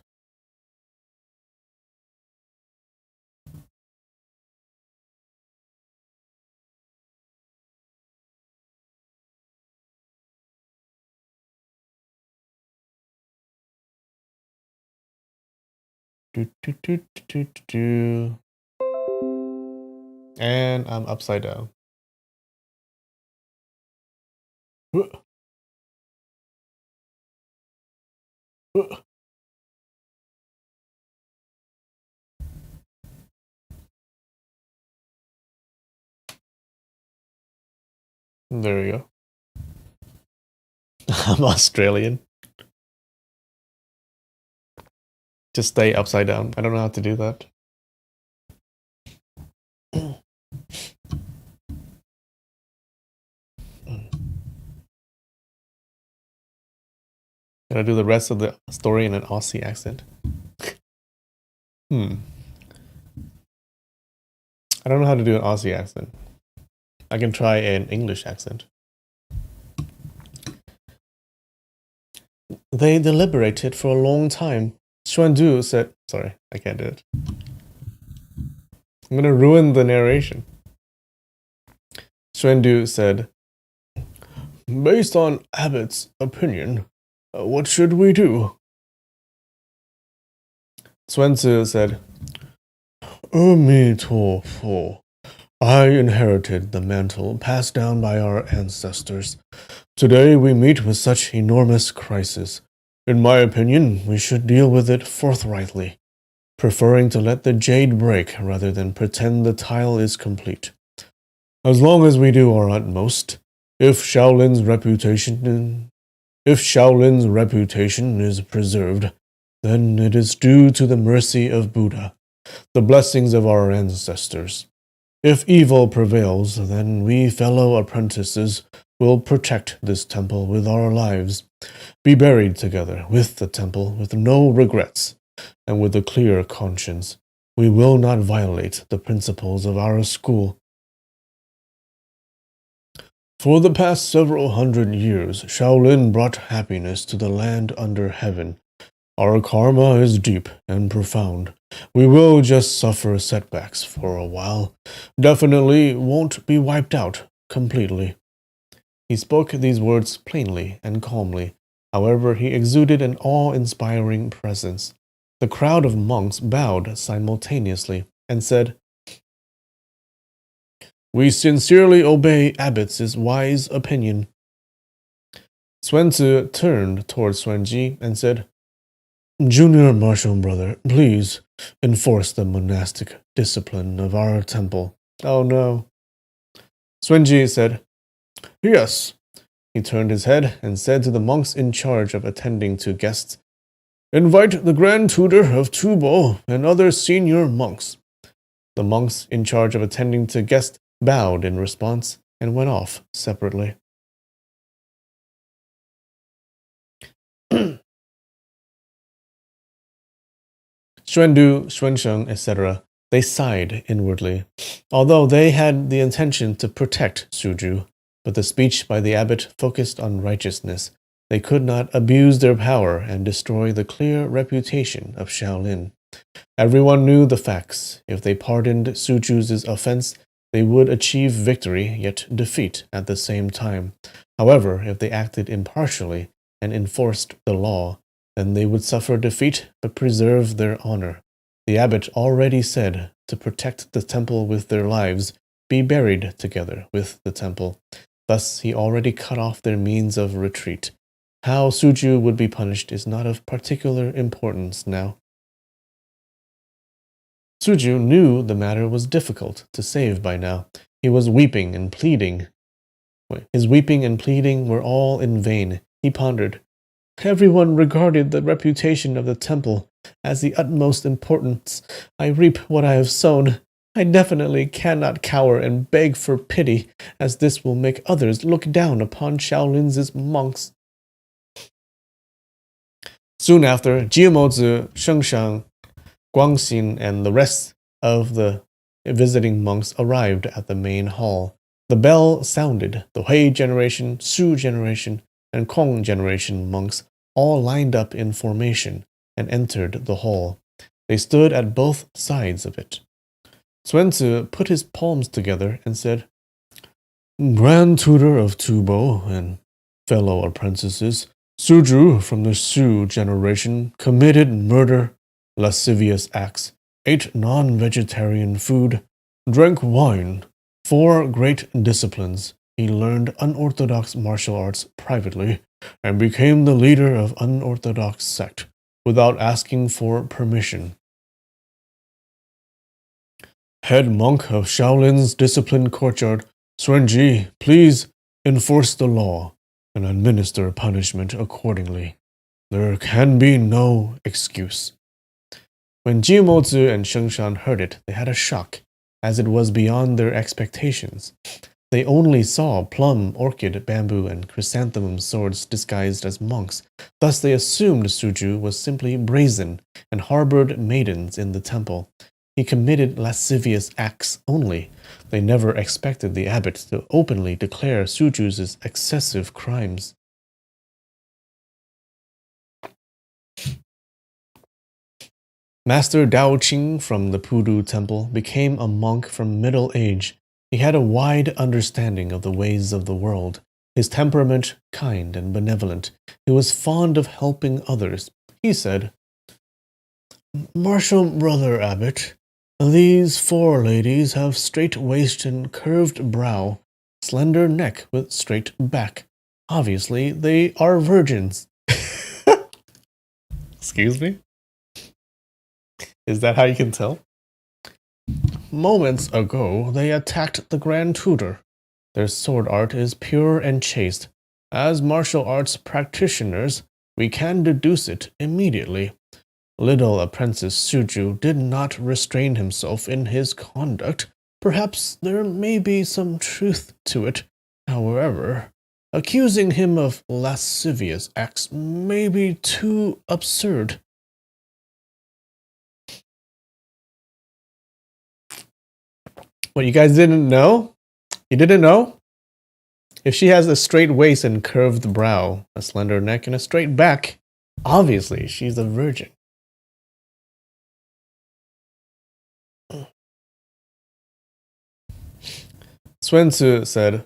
And I'm upside down. There we go. I'm Australian. Just stay upside down. I don't know how to do that. Gotta do the rest of the story in an Aussie accent. I don't know how to do an Aussie accent. I can try an English accent. They deliberated for a long time. Xuandu said, sorry, I can't do it. I'm gonna ruin the narration. Xuandu said, based on Abbot's opinion, what should we do? Xuanzi said, Amitofo. I inherited the mantle passed down by our ancestors. Today we meet with such enormous crisis. In my opinion, we should deal with it forthrightly, preferring to let the jade break rather than pretend the tile is complete. As long as we do our utmost, if Shaolin's reputation is preserved, then it is due to the mercy of Buddha, the blessings of our ancestors. If evil prevails, then we fellow apprentices will protect this temple with our lives, be buried together with the temple with no regrets, and with a clear conscience. We will not violate the principles of our school. For the past several hundred years, Shaolin brought happiness to the land under heaven. Our karma is deep and profound. We will just suffer setbacks for a while. Definitely won't be wiped out completely. He spoke these words plainly and calmly. However, he exuded an awe-inspiring presence. The crowd of monks bowed simultaneously and said, We sincerely obey Abbot's wise opinion. Xuanzi turned towards Xuanji and said, Junior martial brother, please enforce the monastic discipline of our temple. Oh no. Xuanji said, Yes. He turned his head and said to the monks in charge of attending to guests, Invite the Grand Tutor of Tubo and other senior monks. The monks in charge of attending to guests bowed in response and went off separately. Xuandu, Xuansheng, etc., they sighed inwardly, although they had the intention to protect Suzhu, but the speech by the abbot focused on righteousness. They could not abuse their power and destroy the clear reputation of Shaolin. Everyone knew the facts. If they pardoned Suzhu's offense, they would achieve victory, yet defeat at the same time. However, if they acted impartially and enforced the law, then they would suffer defeat but preserve their honor. The abbot already said to protect the temple with their lives, be buried together with the temple. Thus, he already cut off their means of retreat. How Suzhu would be punished is not of particular importance now. Suzhu knew the matter was difficult to save by now. He was weeping and pleading. His weeping and pleading were all in vain. He pondered. Everyone regarded the reputation of the temple as the utmost importance. I reap what I have sown. I definitely cannot cower and beg for pity, as this will make others look down upon Shaolin's monks. Soon after, Jiamozi, Shengshan, Guangxin, and the rest of the visiting monks arrived at the main hall. The bell sounded. The Hui generation, Su generation, and Kong generation monks all lined up in formation and entered the hall. They stood at both sides of it. Xuanzi put his palms together and said, Grand Tutor of Tubo and fellow apprentices, Suzhu from the Su generation committed murder, lascivious acts, ate non-vegetarian food, drank wine, 4 great disciplines. He learned unorthodox martial arts privately and became the leader of unorthodox sect without asking for permission. Head monk of Shaolin's discipline courtyard, Xuanji, please enforce the law and administer punishment accordingly. There can be no excuse. When Jiamozi and Shengshan heard it, they had a shock, as it was beyond their expectations. They only saw plum, orchid, bamboo, and chrysanthemum swords disguised as monks. Thus they assumed Suzhu was simply brazen and harbored maidens in the temple. He committed lascivious acts only. They never expected the abbot to openly declare Suzhu's excessive crimes. Master Dao Qing from the Pudu Temple became a monk from middle age. He had a wide understanding of the ways of the world. His temperament kind and benevolent. He was fond of helping others. He said, "Martial brother abbot, these four ladies have straight waist and curved brow, slender neck with straight back. Obviously, they are virgins." Excuse me? Is that how you can tell? "Moments ago, they attacked the Grand Tutor. Their sword art is pure and chaste. As martial arts practitioners, we can deduce it immediately. Little apprentice Suju did not restrain himself in his conduct. Perhaps there may be some truth to it. However, accusing him of lascivious acts may be too absurd." What, you guys didn't know? You didn't know? If she has a straight waist and curved brow, a slender neck, and a straight back, obviously she's a virgin. Sun Tzu said,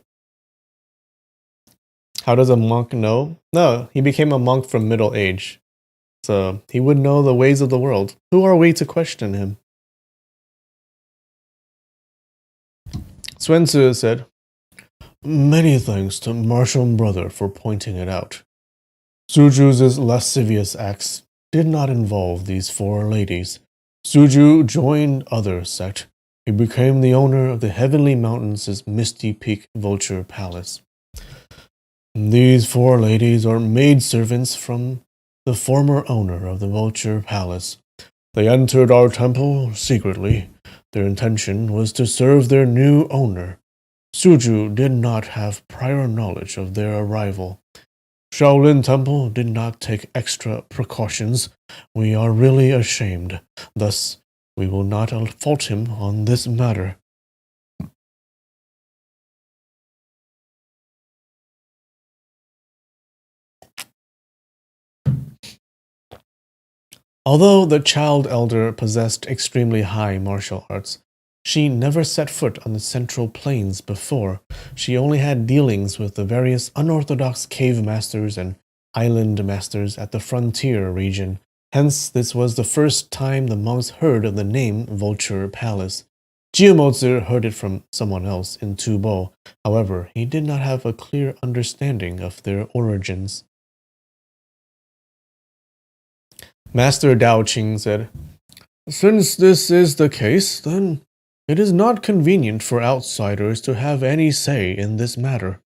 "How does a monk know?" No, he became a monk from middle age. So he would know the ways of the world. Who are we to question him? Sun Tzu said, "Many thanks to martial brother for pointing it out. Suju's lascivious acts did not involve these four ladies. Suju joined other sect. He became the owner of the Heavenly Mountains' Misty Peak Vulture Palace. These four ladies are maidservants from the former owner of the Vulture Palace. They entered our temple secretly. Their intention was to serve their new owner. Suju did not have prior knowledge of their arrival. Shaolin Temple did not take extra precautions. We are really ashamed. Thus, we will not fault him on this matter." Although the child elder possessed extremely high martial arts, she never set foot on the Central Plains before. She only had dealings with the various unorthodox cave masters and island masters at the frontier region. Hence, this was the first time the monks heard of the name Vulture Palace. Jiumozi heard it from someone else in Tubo. However, he did not have a clear understanding of their origins. Master Dao Qing said, "Since this is the case, then it is not convenient for outsiders to have any say in this matter."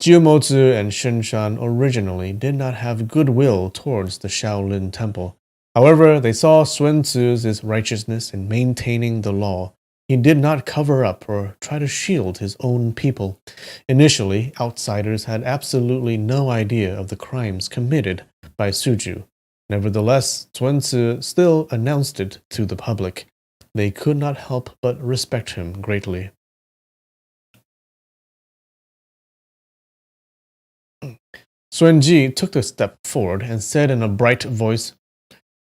Jiumozi and Shinshan originally did not have goodwill towards the Shaolin Temple. However, they saw Sun Tzu's righteousness in maintaining the law. He did not cover up or try to shield his own people. Initially, outsiders had absolutely no idea of the crimes committed by Suju. Nevertheless, Sun Tzu still announced it to the public. They could not help but respect him greatly. Sun Ji took a step forward and said in a bright voice,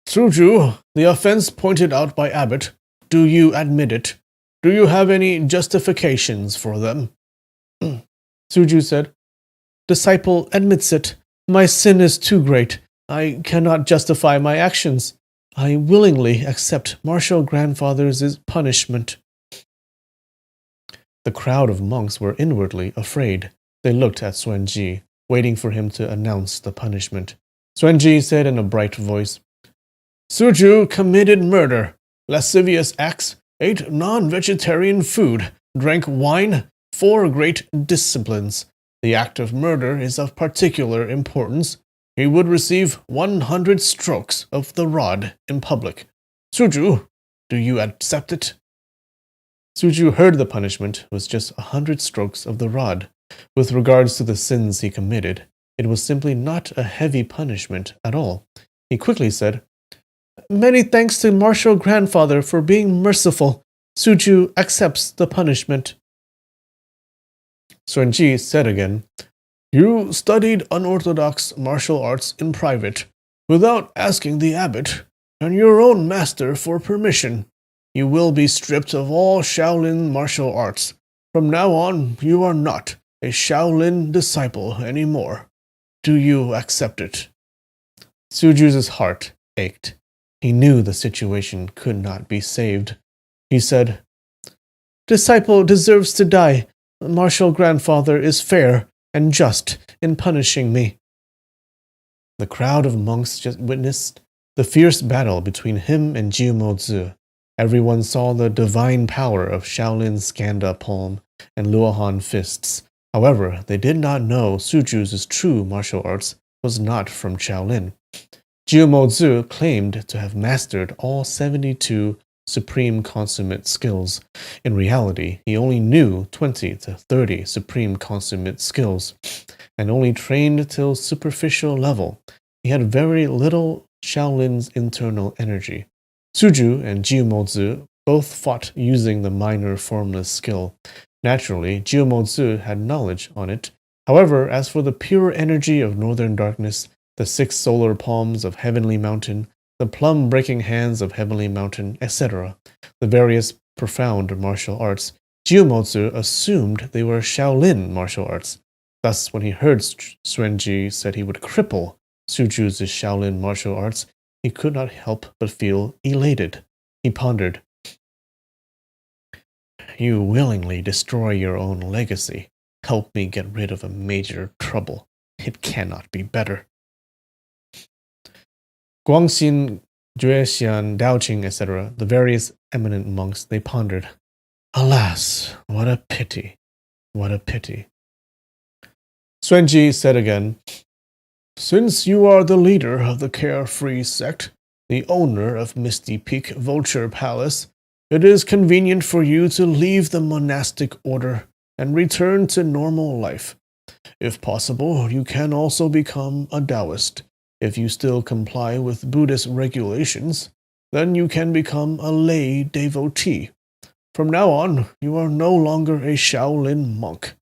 "Suju, the offense pointed out by Abbot, do you admit it? Do you have any justifications for them?" Suju said, "Disciple admits it. My sin is too great. I cannot justify my actions. I willingly accept martial grandfather's punishment." The crowd of monks were inwardly afraid. They looked at Sun Ji, waiting for him to announce the punishment. Sun Ji said in a bright voice, "Suju committed murder, lascivious acts, ate non-vegetarian food, drank wine, 4 great disciplines. The act of murder is of particular importance. He would receive 100 strokes of the rod in public. Suju, do you accept it?" Suju heard the punishment was just 100 strokes of the rod. With regards to the sins he committed, it was simply not a heavy punishment at all. He quickly said, "Many thanks to martial grandfather for being merciful. Suju accepts the punishment." Sun Ji said again, "You studied unorthodox martial arts in private, without asking the abbot, and your own master for permission. You will be stripped of all Shaolin martial arts. From now on, you are not a Shaolin disciple anymore. Do you accept it?" Suju's heart ached. He knew the situation could not be saved. He said, "Disciple deserves to die. Martial grandfather is fair and just in punishing me." The crowd of monks just witnessed the fierce battle between him and Jiumozi. Everyone saw the divine power of Shaolin's Skanda palm and Luohan fists. However, they did not know Suju's true martial arts was not from Shaolin. Jiumozi claimed to have mastered all 72 supreme consummate skills. In reality, he only knew 20 to 30 supreme consummate skills, and only trained till superficial level. He had very little Shaolin's internal energy. Suju and Jiumozi both fought using the minor formless skill. Naturally, Jiumozi had knowledge on it. However, as for the pure energy of northern darkness, the 6 solar palms of Heavenly Mountain, the plum-breaking hands of Heavenly Mountain, etc., the various profound martial arts, Jiumozi assumed they were Shaolin martial arts. Thus, when he heard Xuanji said he would cripple Suju's Shaolin martial arts, he could not help but feel elated. He pondered, "You willingly destroy your own legacy. Help me get rid of a major trouble. It cannot be better." Guangxin, Juexian, Daoqing, etc., the various eminent monks, they pondered, "Alas, what a pity, what a pity." Xuanji said again, "Since you are the leader of the Carefree sect, the owner of Misty Peak Vulture Palace, it is convenient for you to leave the monastic order and return to normal life. If possible, you can also become a Taoist. If you still comply with Buddhist regulations, then you can become a lay devotee. From now on, you are no longer a Shaolin monk.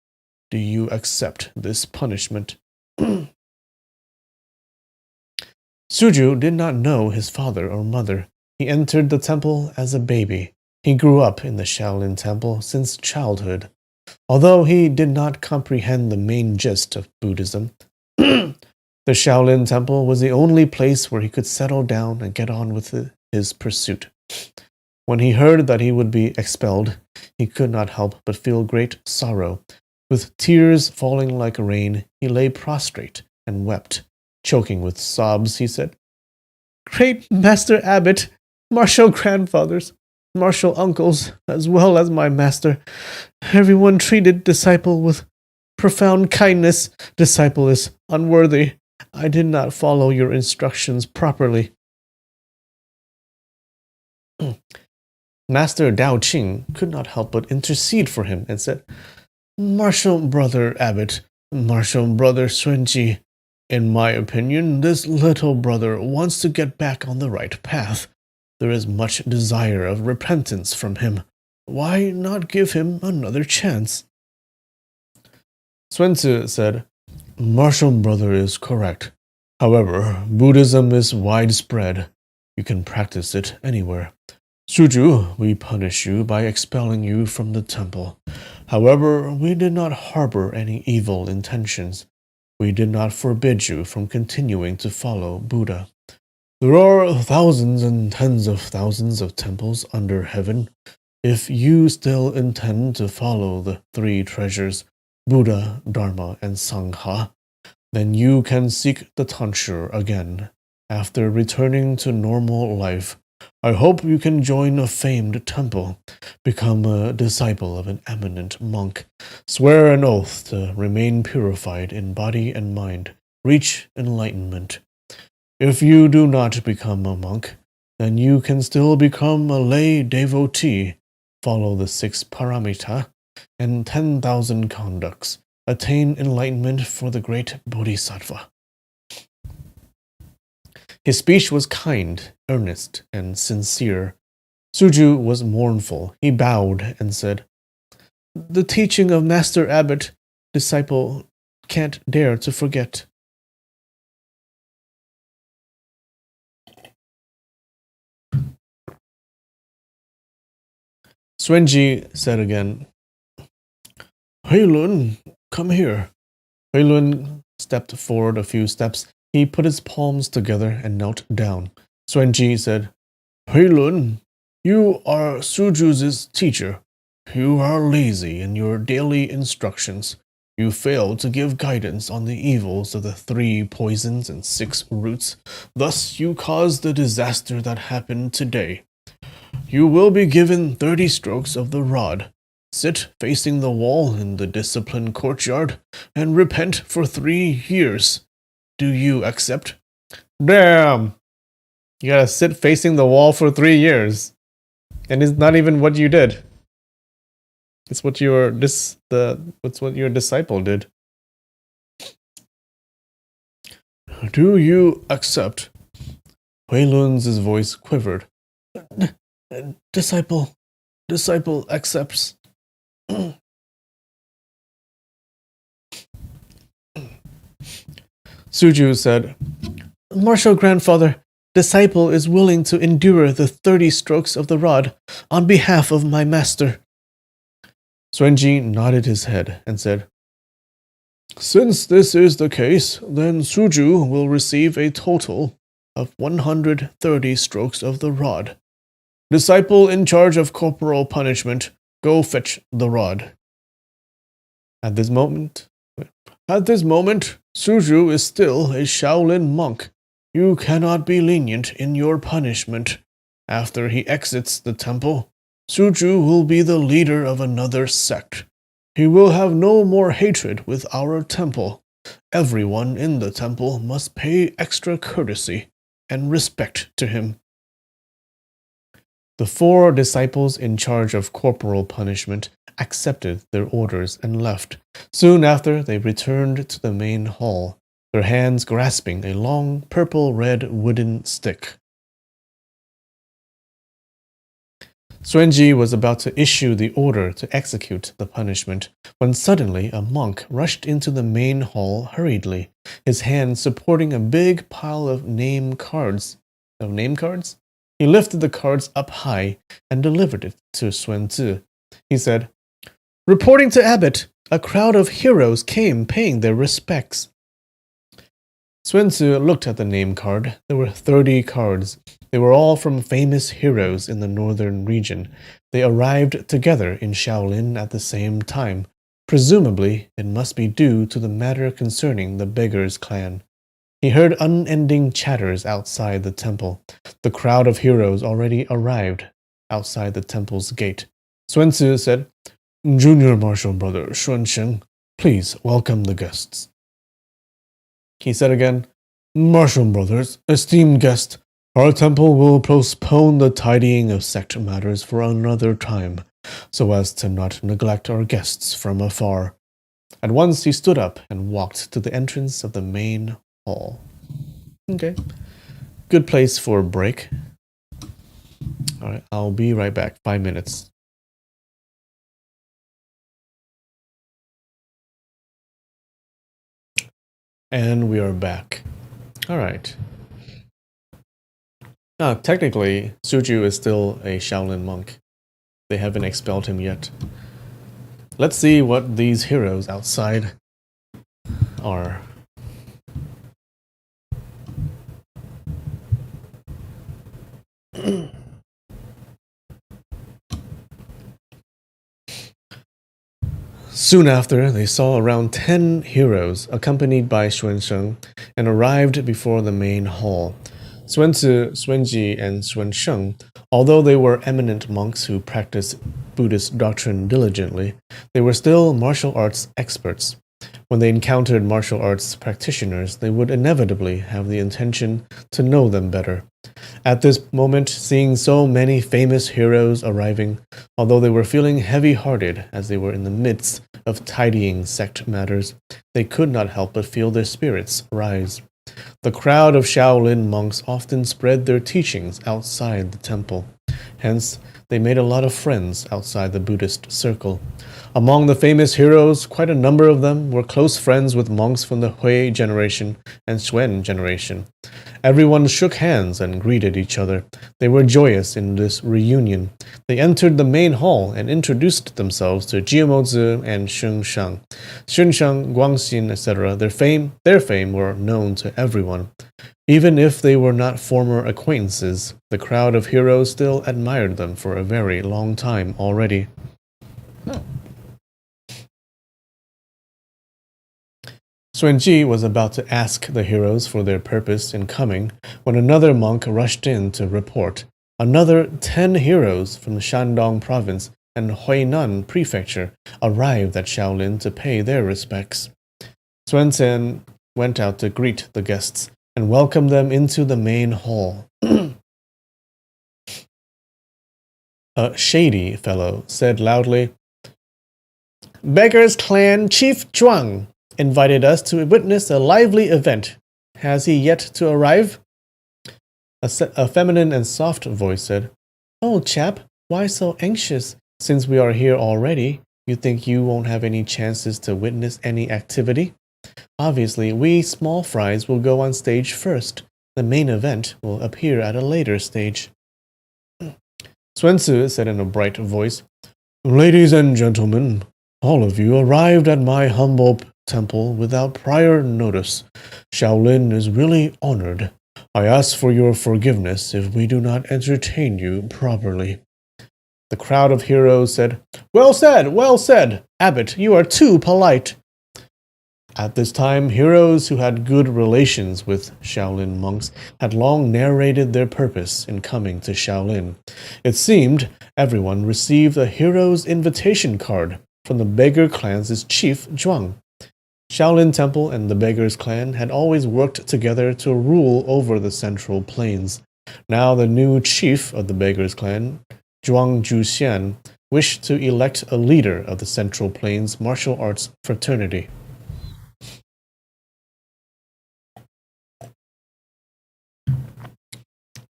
Do you accept this punishment?" Suju did not know his father or mother. He entered the temple as a baby. He grew up in the Shaolin temple since childhood. Although he did not comprehend the main gist of Buddhism, the Shaolin temple was the only place where he could settle down and get on with his pursuit. When he heard that he would be expelled, he could not help but feel great sorrow. With tears falling like rain, he lay prostrate and wept. Choking with sobs, he said, "Great Master Abbot, martial grandfathers, martial uncles, as well as my master, everyone treated disciple with profound kindness. Disciple is unworthy. I did not follow your instructions properly." Master Daoqing could not help but intercede for him and said, "Martial brother Abbot, martial brother Xuanji, in my opinion, this little brother wants to get back on the right path. There is much desire of repentance from him. Why not give him another chance?" Xuanzi said, "Martial brother is correct. However, Buddhism is widespread. You can practice it anywhere. Suju, we punish you by expelling you from the temple. However, we did not harbor any evil intentions. We did not forbid you from continuing to follow Buddha. There are thousands and tens of thousands of temples under heaven. If you still intend to follow the 3 treasures, Buddha, Dharma, and Sangha, then you can seek the tonsure again. After returning to normal life, I hope you can join a famed temple, become a disciple of an eminent monk, swear an oath to remain purified in body and mind, reach enlightenment. If you do not become a monk, then you can still become a lay devotee, follow the 6 paramita and 10,000 conducts, attain enlightenment for the great bodhisattva." His speech was kind, earnest, and sincere. Suju was mournful. He bowed and said, "The teaching of Master Abbot, disciple can't dare to forget." Xuanji said again, Heilun, come here. Heilun stepped forward a few steps. He put his palms together and knelt down. Xuanji said, Heilun, you are Suju's teacher. You are lazy in your daily instructions. You fail to give guidance on the evils of the 3 poisons and 6 roots. Thus you caused the disaster that happened today. You will be given 30 strokes of the rod. Sit facing the wall in the discipline courtyard and repent for 3 years. Do you accept? Damn! You gotta sit facing the wall for 3 years. And it's not even what you did. It's what your disciple did. Do you accept? Huilun's voice quivered. Disciple accepts. Suju said, Martial grandfather, disciple is willing to endure the 30 strokes of the rod on behalf of my master. Xuanji nodded his head and said, Since this is the case, then Suju will receive a total of 130 strokes of the rod. Disciple in charge of corporal punishment, go fetch the rod. At this moment, Suju is still a Shaolin monk. You cannot be lenient in your punishment. After he exits the temple, Suju will be the leader of another sect. He will have no more hatred with our temple. Everyone in the temple must pay extra courtesy and respect to him. The 4 disciples in charge of corporal punishment accepted their orders and left. Soon after, they returned to the main hall, their hands grasping a long purple-red wooden stick. Xuanji was about to issue the order to execute the punishment when suddenly a monk rushed into the main hall hurriedly, his hand supporting a big pile of name cards. He lifted the cards up high and delivered it to Xuanzi. He said, Reporting to Abbot, a crowd of heroes came paying their respects. Xuanzi looked at the name card. There were 30 cards. They were all from famous heroes in the northern region. They arrived together in Shaolin at the same time. Presumably, it must be due to the matter concerning the Beggars clan. He heard unending chatters outside the temple. The crowd of heroes already arrived outside the temple's gate. Xuanzi said, Junior Martial Brother Xuansheng, please welcome the guests. He said again, Martial Brothers, esteemed guest, our temple will postpone the tidying of sect matters for another time, so as to not neglect our guests from afar. At once he stood up and walked to the entrance of the main hall. Okay. Good place for a break. Alright, I'll be right back. 5 minutes. And we are back. Alright. Now, technically, Suju is still a Shaolin monk. They haven't expelled him yet. Let's see what these heroes outside are. Soon after, they saw around 10 heroes accompanied by Xuansheng and arrived before the main hall. Xuanzi, Xuanji, and Xuansheng, although they were eminent monks who practiced Buddhist doctrine diligently, they were still martial arts experts. When they encountered martial arts practitioners, they would inevitably have the intention to know them better. At this moment, seeing so many famous heroes arriving, although they were feeling heavy-hearted as they were in the midst of tidying sect matters, they could not help but feel their spirits rise. The crowd of Shaolin monks often spread their teachings outside the temple. Hence, they made a lot of friends outside the Buddhist circle. Among the famous heroes, quite a number of them were close friends with monks from the Hui generation and Xuan generation. Everyone shook hands and greeted each other. They were joyous in this reunion. They entered the main hall and introduced themselves to Jiamozi and Shengshang. Shengshang, Guangxin, etc. Their fame were known to everyone. Even if they were not former acquaintances, the crowd of heroes still admired them for a very long time already. Xuanji was about to ask the heroes for their purpose in coming when another monk rushed in to report. Another 10 heroes from Shandong province and Huainan prefecture arrived at Shaolin to pay their respects. Sun Chen went out to greet the guests and welcome them into the main hall. A shady fellow said loudly, "Beggar's Clan Chief Zhuang invited us to witness a lively event. Has he yet to arrive?" A feminine and soft voice said, "Oh, chap, why so anxious? Since we are here already, you think you won't have any chances to witness any activity? Obviously, we small fries will go on stage first. The main event will appear at a later stage." Sun Tzu said in a bright voice, "Ladies and gentlemen, all of you arrived at my humble temple without prior notice. Shaolin is really honored. I ask for your forgiveness if we do not entertain you properly." The crowd of heroes said, well said, Abbot, you are too polite." At this time, heroes who had good relations with Shaolin monks had long narrated their purpose in coming to Shaolin. It seemed everyone received a hero's invitation card from the beggar clan's chief Zhuang. Shaolin Temple and the Beggars Clan had always worked together to rule over the Central Plains. Now the new chief of the Beggars Clan, Zhuang Juxian, wished to elect a leader of the Central Plains martial arts fraternity.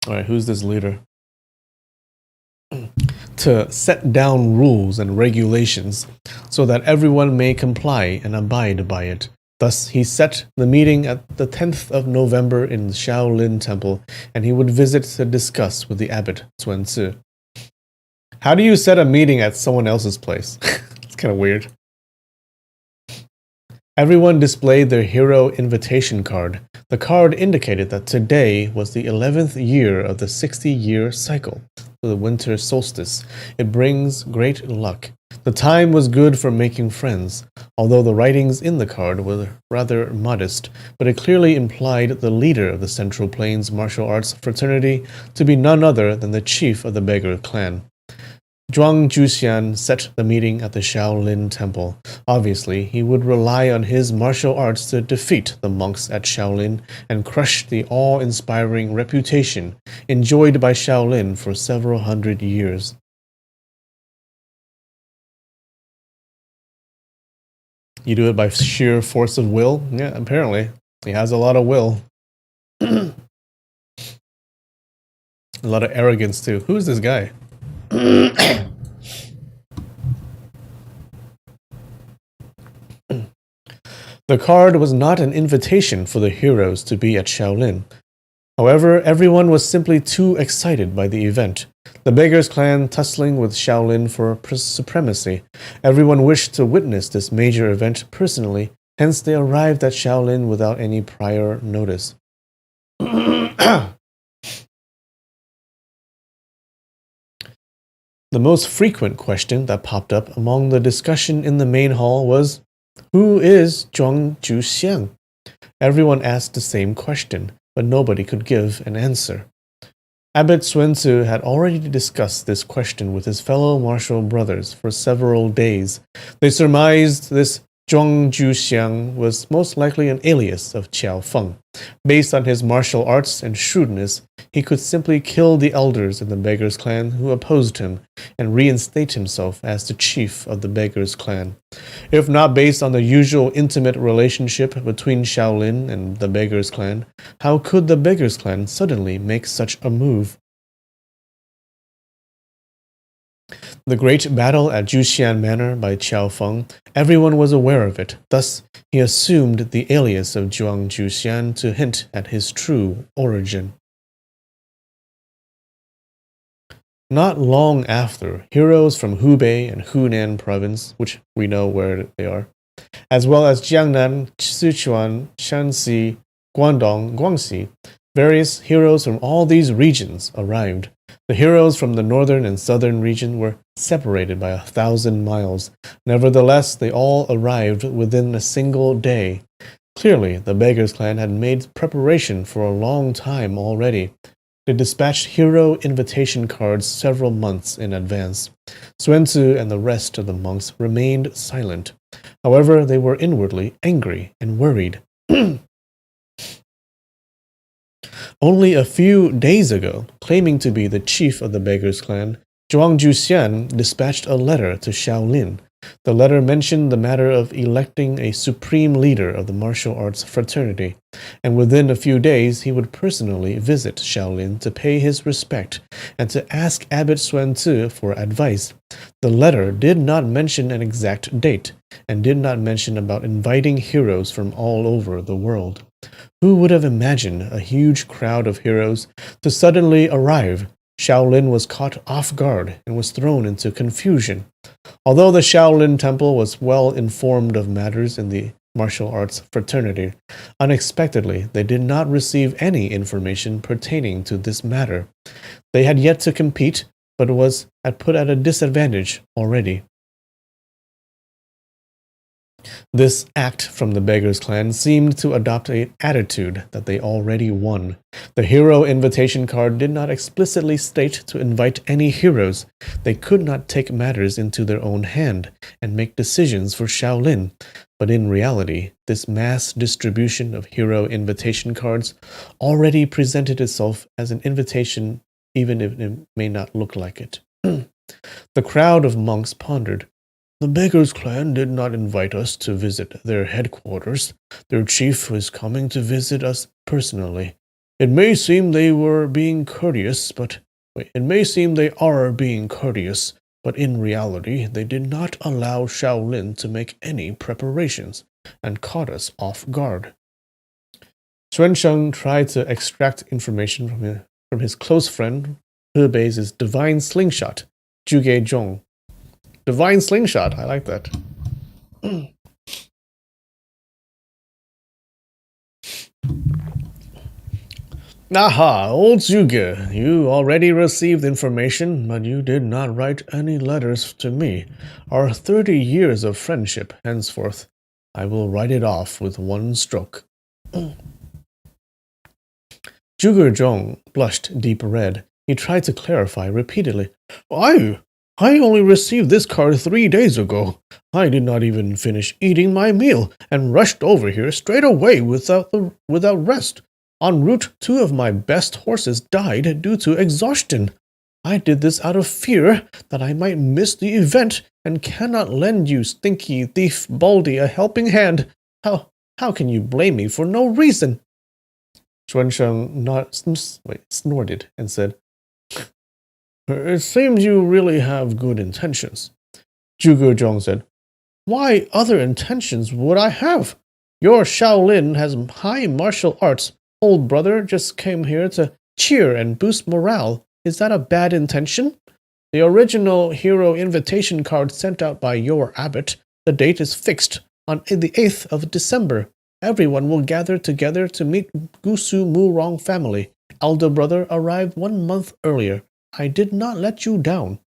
Alright, who's this leader? To set down rules and regulations so that everyone may comply and abide by it. Thus, he set the meeting at the 10th of November in the Shaolin Temple, and he would visit to discuss with the abbot, Sun Tzu. How do you set a meeting at someone else's place? It's kind of weird. Everyone displayed their hero invitation card. The card indicated that today was the 11th year of the 60-year cycle, the winter solstice. It brings great luck. The time was good for making friends, although the writings in the card were rather modest, but it clearly implied the leader of the Central Plains martial arts fraternity to be none other than the chief of the Beggar Clan. Zhuang Juxian set the meeting at the Shaolin Temple. Obviously, he would rely on his martial arts to defeat the monks at Shaolin and crush the awe-inspiring reputation enjoyed by Shaolin for several hundred years. You do it by sheer force of will? Yeah, apparently. He has a lot of will. A lot of arrogance, too. Who's this guy? The card was not an invitation for the heroes to be at Shaolin. However, everyone was simply too excited by the event. The Beggars Clan tussling with Shaolin for supremacy. Everyone wished to witness this major event personally, hence they arrived at Shaolin without any prior notice. The most frequent question that popped up among the discussion in the main hall was, who is Zhuang Juxian? Everyone asked the same question, but nobody could give an answer. Abbot Sun Tzu had already discussed this question with his fellow martial brothers for several days. They surmised this Zhuang Juxian was most likely an alias of Qiao Feng. Based on his martial arts and shrewdness, he could simply kill the elders in the Beggars Clan who opposed him and reinstate himself as the chief of the Beggars Clan. If not based on the usual intimate relationship between Shaolin and the Beggars Clan, how could the Beggars Clan suddenly make such a move? The great battle at Juxian Manor by Qiao Feng, everyone was aware of it. Thus, he assumed the alias of Zhuang Juxian to hint at his true origin. Not long after, heroes from Hubei and Hunan province, which we know where they are, as well as Jiangnan, Sichuan, Shanxi, Guangdong, Guangxi, various heroes from all these regions arrived. The heroes from the northern and southern region were separated by 1,000 miles. Nevertheless, they all arrived within a single day. Clearly, the Beggars Clan had made preparation for a long time already. They dispatched hero invitation cards several months in advance. Xuanzi and the rest of the monks remained silent. However, they were inwardly angry and worried. Only a few days ago, claiming to be the chief of the Beggars Clan, Zhuang Juxian dispatched a letter to Shaolin. The letter mentioned the matter of electing a supreme leader of the martial arts fraternity, and within a few days he would personally visit Shaolin to pay his respect and to ask Abbot Xuanzi for advice. The letter did not mention an exact date, and did not mention about inviting heroes from all over the world. Who would have imagined a huge crowd of heroes to suddenly arrive? Shaolin was caught off guard and was thrown into confusion. Although the Shaolin Temple was well informed of matters in the martial arts fraternity, unexpectedly they did not receive any information pertaining to this matter. They had yet to compete, but was put at a disadvantage already. This act from the Beggars Clan seemed to adopt an attitude that they already won. The hero invitation card did not explicitly state to invite any heroes. They could not take matters into their own hand and make decisions for Shaolin. But in reality, this mass distribution of hero invitation cards already presented itself as an invitation, even if it may not look like it. The crowd of monks pondered. The Beggars Clan did not invite us to visit their headquarters. Their chief was coming to visit us personally. It may seem they are being courteous, but in reality, they did not allow Shaolin to make any preparations and caught us off guard. Xuansheng tried to extract information from his close friend, Hebei's divine slingshot, Zhuge Zhong. Divine slingshot, I like that. Aha, old Zhuge, you already received information, but you did not write any letters to me. Our 30 years of friendship, henceforth, I will write it off with one stroke. Zhuge Zhong blushed deep red. He tried to clarify repeatedly. I only received this card 3 days ago. I did not even finish eating my meal and rushed over here straight away without rest. En route, 2 of my best horses died due to exhaustion. I did this out of fear that I might miss the event and cannot lend you, stinky thief Baldy, a helping hand. How can you blame me for no reason? Xuansheng snorted and said, It seems you really have good intentions. Zhuge Zhong said, Why other intentions would I have? Your Shaolin has high martial arts. Old brother just came here to cheer and boost morale. Is that a bad intention? The original hero invitation card sent out by your abbot. The date is fixed on the 8th of December. Everyone will gather together to meet Gusu Murong family. Elder brother arrived 1 month earlier. I did not let you down.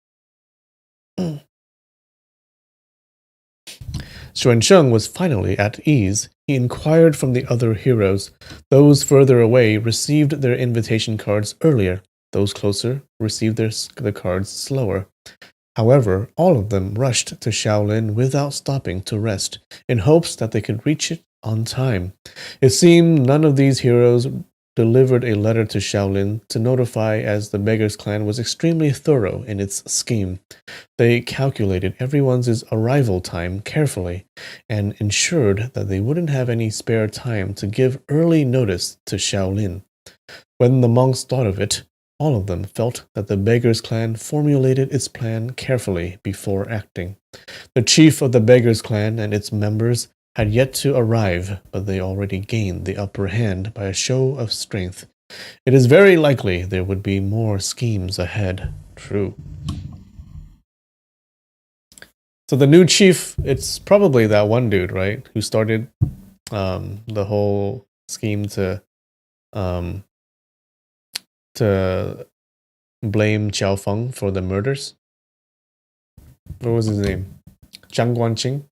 Xuansheng was finally at ease. He inquired from the other heroes. Those further away received their invitation cards earlier. Those closer received the cards slower. However, all of them rushed to Shaolin without stopping to rest, in hopes that they could reach it on time. It seemed none of these heroes delivered a letter to Shaolin to notify, as the Beggars Clan was extremely thorough in its scheme. They calculated everyone's arrival time carefully and ensured that they wouldn't have any spare time to give early notice to Shaolin. When the monks thought of it, All of them felt that the Beggars Clan formulated its plan carefully before acting. The chief of the Beggars Clan and its members had yet to arrive, but they already gained the upper hand by a show of strength. It is very likely there would be more schemes ahead. True. So the new chief, it's probably that one dude, right? Who started the whole scheme to blame Qiao Feng for the murders. What was his name? Zhang Guanqing?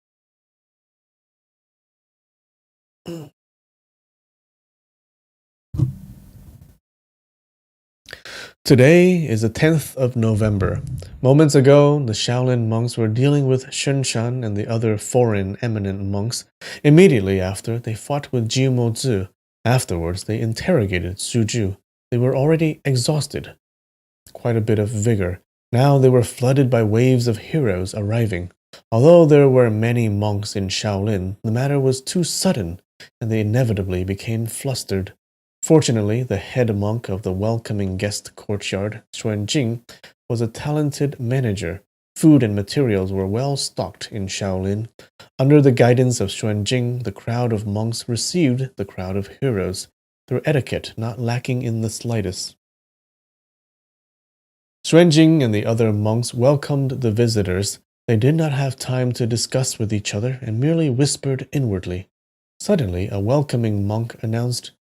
Today is the 10th of November. Moments ago, the Shaolin monks were dealing with Shunshan and the other foreign eminent monks. Immediately after, they fought with Jiu Mozi. Afterwards, they interrogated Suju. They were already exhausted. Quite a bit of vigor. Now they were flooded by waves of heroes arriving. Although there were many monks in Shaolin, the matter was too sudden, and they inevitably became flustered. Fortunately, the head monk of the welcoming guest courtyard, Xuanjing, was a talented manager. Food and materials were well stocked in Shaolin. Under the guidance of Xuanjing, the crowd of monks received the crowd of heroes, their etiquette not lacking in the slightest. Xuanjing and the other monks welcomed the visitors. They did not have time to discuss with each other and merely whispered inwardly. Suddenly, a welcoming monk announced,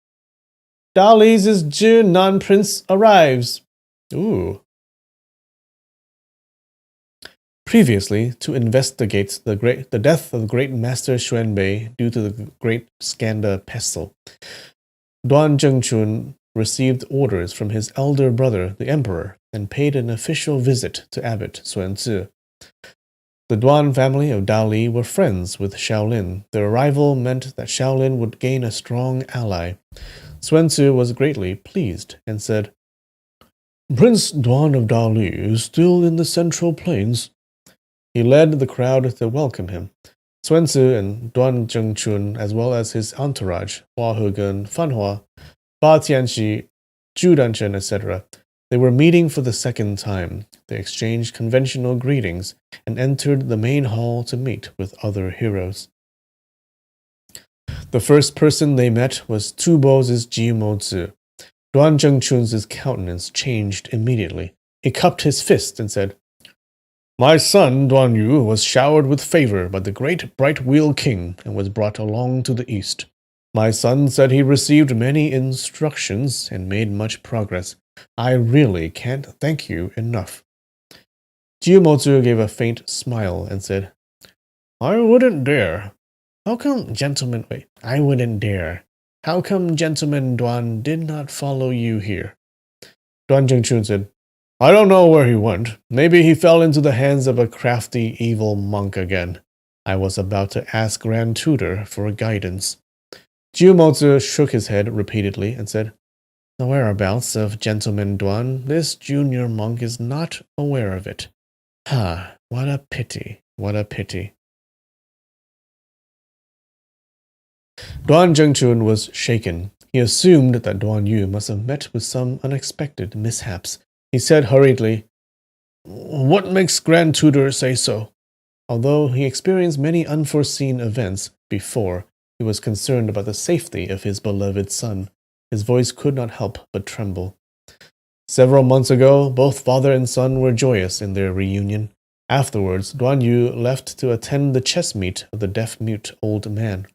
Dali's Zhi non-prince arrives. Ooh. Previously, to investigate the death of great master Xuanbei due to the great Skanda pestle, Duan Zhengchun received orders from his elder brother, the emperor, and paid an official visit to Abbot Xuanzi. The Duan family of Dali were friends with Shaolin. Their arrival meant that Shaolin would gain a strong ally. Xuanzi was greatly pleased and said, Prince Duan of Dali is still in the Central Plains. He led the crowd to welcome him. Xuanzi and Duan Zhengchun, as well as his entourage, Hua Hegen, Fan Hua, Ba Tianxi, Zhu Danchen, etc., they were meeting for the second time. They exchanged conventional greetings and entered the main hall to meet with other heroes. The first person they met was Tubo's Jiu Mozi. Duan Zhengchun's countenance changed immediately. He cupped his fist and said, My son, Duan Yu, was showered with favor by the great Bright Wheel King and was brought along to the east. My son said he received many instructions and made much progress. I really can't thank you enough. Jiu Mozi gave a faint smile and said, I wouldn't dare. I wouldn't dare. How come Gentleman Duan did not follow you here? Duan Zhengchun said, I don't know where he went. Maybe he fell into the hands of a crafty, evil monk again. I was about to ask Grand Tutor for guidance. Jiu Mozi shook his head repeatedly and said, The whereabouts of Gentleman Duan, this junior monk is not aware of it. What a pity, what a pity. Duan Zhengchun was shaken. He assumed that Duan Yu must have met with some unexpected mishaps. He said hurriedly, What makes Grand Tutor say so? Although he experienced many unforeseen events before, he was concerned about the safety of his beloved son. His voice could not help but tremble. Several months ago, both father and son were joyous in their reunion. Afterwards, Duan Yu left to attend the chess meet of the deaf-mute old man.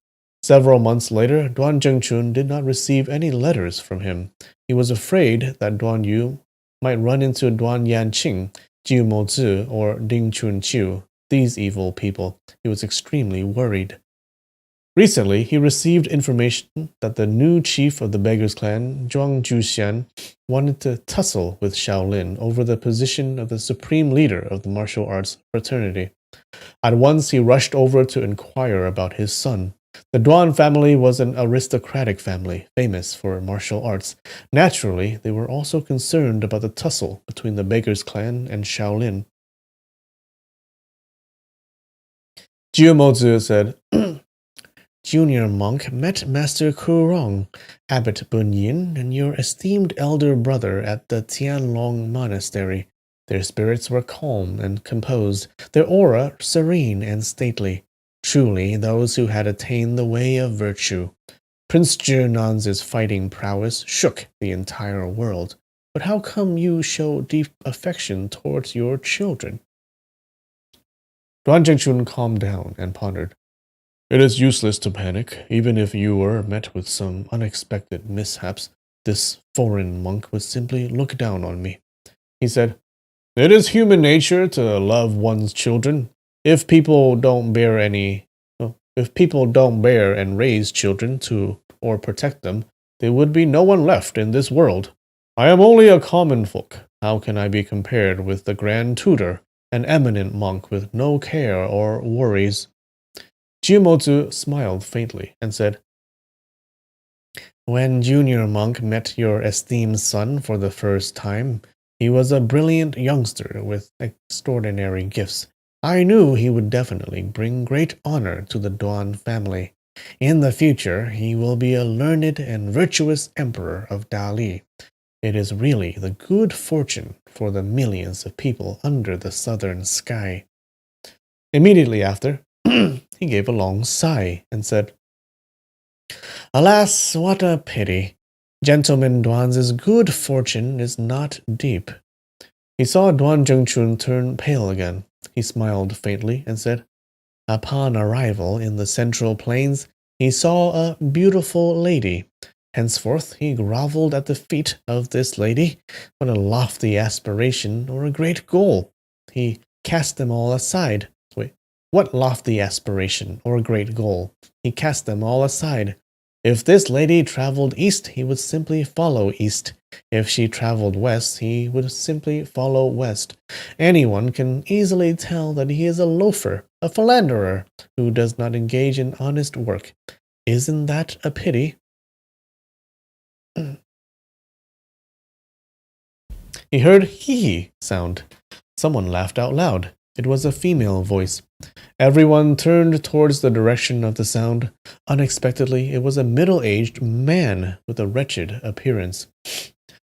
Several months later, Duan Zhengchun did not receive any letters from him. He was afraid that Duan Yu might run into Duan Yanqing, Jiu Mozi, or Ding Chunqiu, these evil people. He was extremely worried. Recently, he received information that the new chief of the Beggars Clan, Zhuang Juxian, wanted to tussle with Shaolin over the position of the supreme leader of the martial arts fraternity. At once, he rushed over to inquire about his son. The Duan family was an aristocratic family, famous for martial arts. Naturally, they were also concerned about the tussle between the Beggars Clan and Shaolin. Jiu Mozi said, junior monk met Master Kurong, Abbot Bunyin, and your esteemed elder brother at the Tianlong Monastery. Their spirits were calm and composed, their aura serene and stately. Truly, those who had attained the way of virtue. Prince Zhinan's fighting prowess shook the entire world. But how come you show deep affection towards your children? Duan Zhengchun calmed down and pondered. It is useless to panic. Even if you were met with some unexpected mishaps, this foreign monk would simply look down on me. He said, It is human nature to love one's children. If people don't bear and raise children to or protect them, there would be no one left in this world. I am only a common folk. How can I be compared with the Grand Tutor, an eminent monk with no care or worries? Jiumozu smiled faintly and said, When junior monk met your esteemed son for the first time, he was a brilliant youngster with extraordinary gifts. I knew he would definitely bring great honor to the Duan family. In the future, he will be a learned and virtuous emperor of Dali. It is really the good fortune for the millions of people under the southern sky. Immediately after, he gave a long sigh and said, Alas, what a pity. Gentleman Duan's good fortune is not deep. He saw Duan Zhengchun turn pale again. He smiled faintly and said, Upon arrival in the Central Plains, he saw a beautiful lady. Henceforth, he groveled at the feet of this lady. What a lofty aspiration or a great goal. He cast them all aside. What lofty aspiration or great goal? He cast them all aside. If this lady traveled east, he would simply follow east. If she traveled west, he would simply follow west. Anyone can easily tell that he is a loafer, a philanderer, who does not engage in honest work. Isn't that a pity? He heard hee-hee sound. Someone laughed out loud. It was a female voice. Everyone turned towards the direction of the sound. Unexpectedly, it was a middle-aged man with a wretched appearance.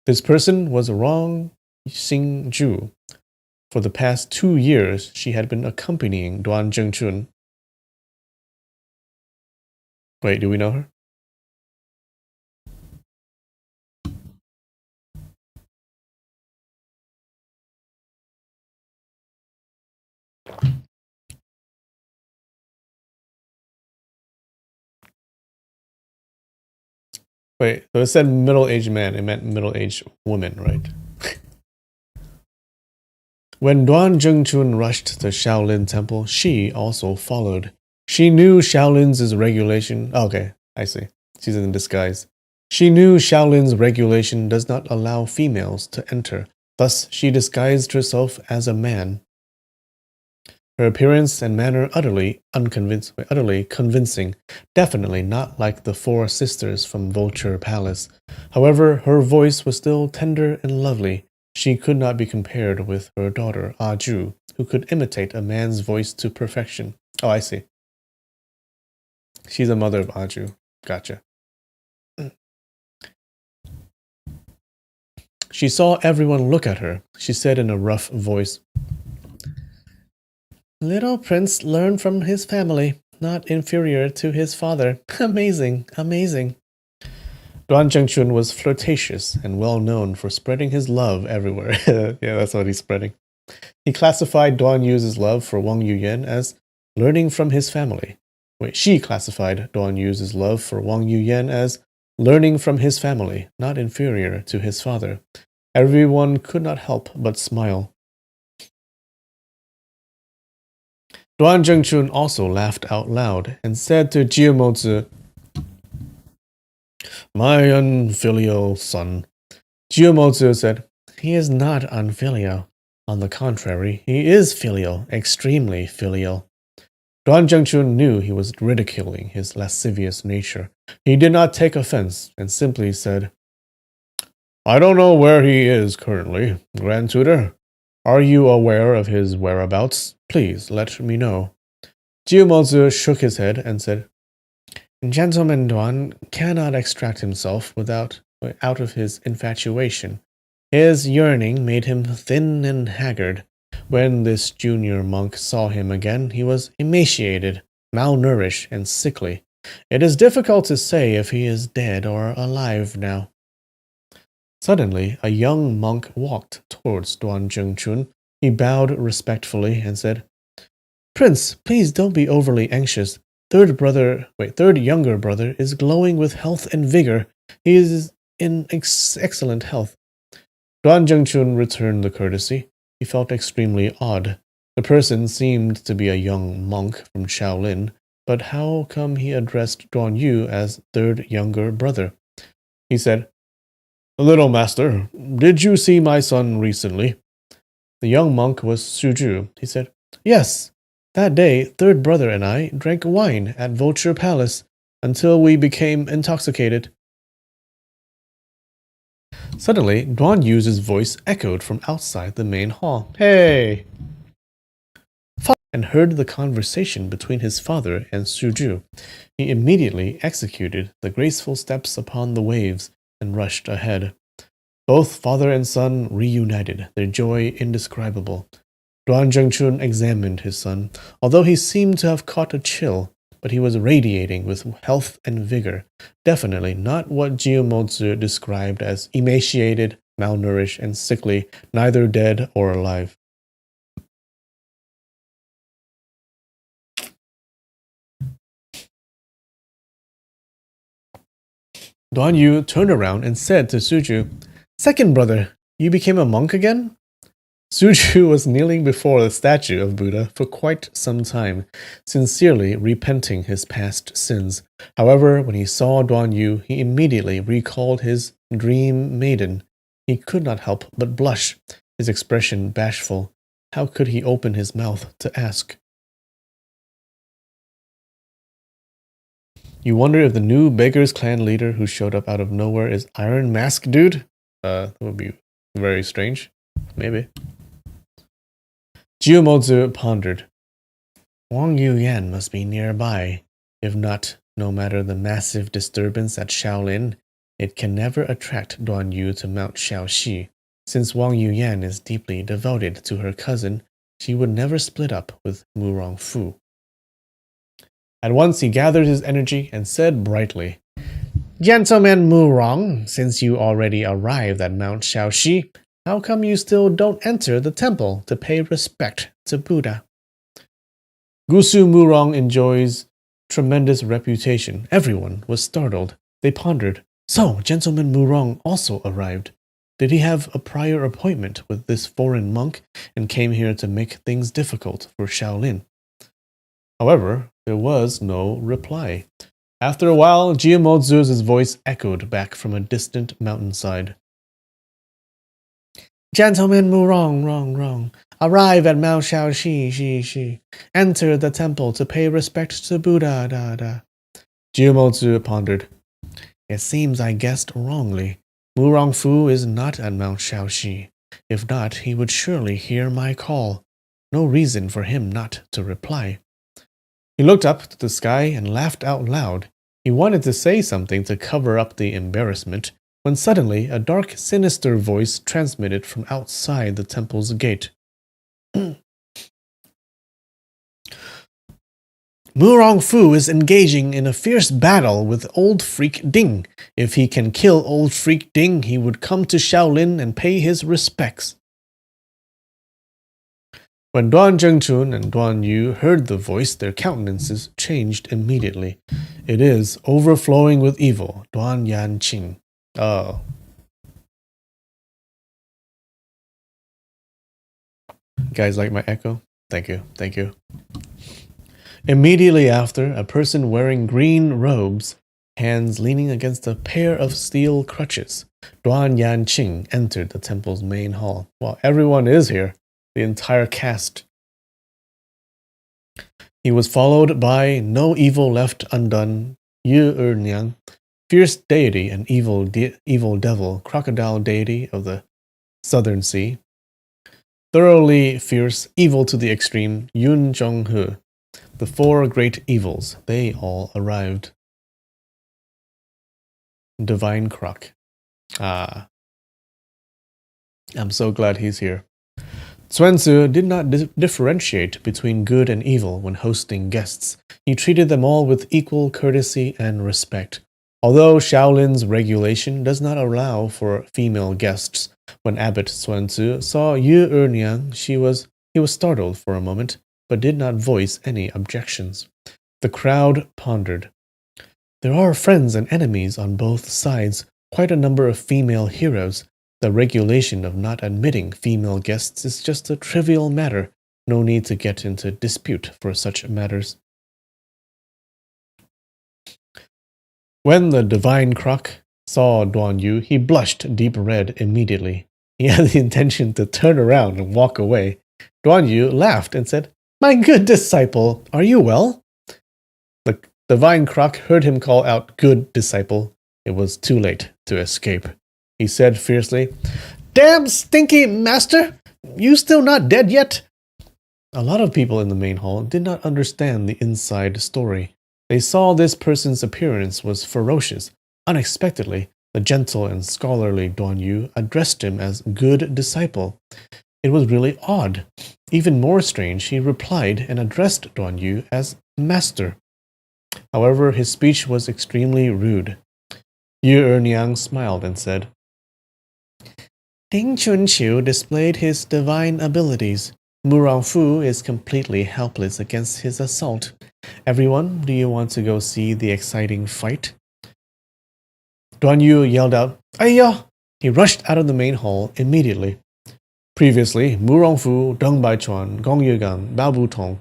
This person was Rong Xingju. For the past 2 years, she had been accompanying Duan Zhengchun. Wait, do we know her? Wait, so it said middle-aged man. It meant middle-aged woman, right? When Duan Zhengchun rushed to Shaolin Temple, she also followed. She knew Shaolin's regulation. Okay, I see. She's in disguise. She knew Shaolin's regulation does not allow females to enter. Thus, she disguised herself as a man. Her appearance and manner utterly convincing, definitely not like the 4 sisters from Vulture Palace. However, her voice was still tender and lovely. She could not be compared with her daughter, Ju, who could imitate a man's voice to perfection. Oh, I see. She's a mother of Ju. Gotcha. She saw everyone look at her. She said in a rough voice, Little prince learned from his family, not inferior to his father. Amazing, amazing. Duan Zhengchun was flirtatious and well known for spreading his love everywhere. Yeah, that's what he's spreading. He classified Duan Yu's love for Wang Yuyan as learning from his family. She classified Duan Yu's love for Wang Yuyan as learning from his family, not inferior to his father. Everyone could not help but smile. Duan Zhengchun also laughed out loud and said to Jiumozi, My unfilial son. Jiumozi said, He is not unfilial. On the contrary, he is filial, extremely filial. Duan Zhengchun knew he was ridiculing his lascivious nature. He did not take offense and simply said, I don't know where he is currently, Grand Tutor. Are you aware of his whereabouts? Please let me know. Jiumozi shook his head and said, Gentleman Duan cannot extract himself out of his infatuation. His yearning made him thin and haggard. When this junior monk saw him again, he was emaciated, malnourished, and sickly. It is difficult to say if he is dead or alive now. Suddenly, a young monk walked towards Duan Zhengchun. He bowed respectfully and said, Prince, please don't be overly anxious. Third younger brother is glowing with health and vigor. He is in excellent health. Duan Zhengchun returned the courtesy. He felt extremely odd. The person seemed to be a young monk from Shaolin, but how come he addressed Duan Yu as third younger brother? He said, Little master, did you see my son recently? The young monk was Suzhu. He said, Yes. That day, third brother and I drank wine at Vulture Palace until we became intoxicated. Suddenly, Duan Yu's voice echoed from outside the main hall. Hey! And heard the conversation between his father and Suzhu. He immediately executed the graceful steps upon the waves and rushed ahead. Both father and son reunited, their joy indescribable. Duan Zhengchun examined his son. Although he seemed to have caught a chill, but he was radiating with health and vigor. Definitely not what Jiumozi described as emaciated, malnourished, and sickly, neither dead or alive. Duan Yu turned around and said to Suzhu, Second brother, you became a monk again? Suzhu was kneeling before the statue of Buddha for quite some time, sincerely repenting his past sins. However, when he saw Duan Yu, he immediately recalled his dream maiden. He could not help but blush, his expression bashful. How could he open his mouth to ask? You wonder if the new Beggars Clan leader who showed up out of nowhere is Iron Mask Dude? That would be very strange. Maybe. Jiumozi pondered. Wang Yuyan must be nearby. If not, no matter the massive disturbance at Shaolin, it can never attract Duan Yu to Mount Shaoxi. Since Wang Yuyan is deeply devoted to her cousin, she would never split up with Mu Rongfu. At once he gathered his energy and said brightly, Gentleman Mu Rong, since you already arrived at Mount Shaoxi, how come you still don't enter the temple to pay respect to Buddha? Gusu Mu Rong enjoys tremendous reputation. Everyone was startled. They pondered, so Gentleman Mu Rong also arrived. Did he have a prior appointment with this foreign monk and came here to make things difficult for Shaolin? However, there was no reply. After a while, Jiumozi's voice echoed back from a distant mountainside. Gentleman Mu Rong, arrive at Mount Shaoxi, enter the temple to pay respect to Buddha, Jiumozi pondered. It seems I guessed wrongly. Mu Rongfu is not at Mount Shaoxi. If not, he would surely hear my call. No reason for him not to reply. He looked up to the sky and laughed out loud. He wanted to say something to cover up the embarrassment, when suddenly a dark, sinister voice transmitted from outside the temple's gate. Mu Rongfu is engaging in a fierce battle with Old Freak Ding. If he can kill Old Freak Ding, he would come to Shaolin and pay his respects. When Duan Zhengchun and Duan Yu heard the voice, their countenances changed immediately. It is overflowing with evil, Duan Yanqing. Oh. Guys like my echo? Thank you. Immediately after, a person wearing green robes, hands leaning against a pair of steel crutches, Duan Yanqing entered the temple's main hall. Well, everyone is here. The entire cast. He was followed by No Evil Left Undone, Yu Erniang, fierce deity and evil devil, crocodile deity of the southern sea, thoroughly fierce, evil to the extreme, Yun Zhonghe. The four great evils, they all arrived. Divine Croc. Ah, I'm so glad he's here. Zhuanzi did not differentiate between good and evil when hosting guests. He treated them all with equal courtesy and respect. Although Shaolin's regulation does not allow for female guests, when Abbot Zhuanzi saw Yu Erniang, he was startled for a moment, but did not voice any objections. The crowd pondered. There are friends and enemies on both sides, quite a number of female heroes. The regulation of not admitting female guests is just a trivial matter. No need to get into dispute for such matters. When the Divine Croc saw Duan Yu, he blushed deep red immediately. He had the intention to turn around and walk away. Duan Yu laughed and said, "My good disciple, are you well?" The Divine Croc heard him call out "good disciple." It was too late to escape. He said fiercely, "Damn stinky master! You still not dead yet?" A lot of people in the main hall did not understand the inside story. They saw this person's appearance was ferocious. Unexpectedly, the gentle and scholarly Duan Yu addressed him as good disciple. It was really odd. Even more strange, he replied and addressed Duan Yu as master. However, his speech was extremely rude. Yu Erniang smiled and said, Ding Chunqiu displayed his divine abilities. Mu Rongfu is completely helpless against his assault. Everyone, do you want to go see the exciting fight? Duan Yu yelled out, "Aiya!" He rushed out of the main hall immediately. Previously, Mu Rongfu, Deng Baichuan, Gong Yugan, Bao Butong,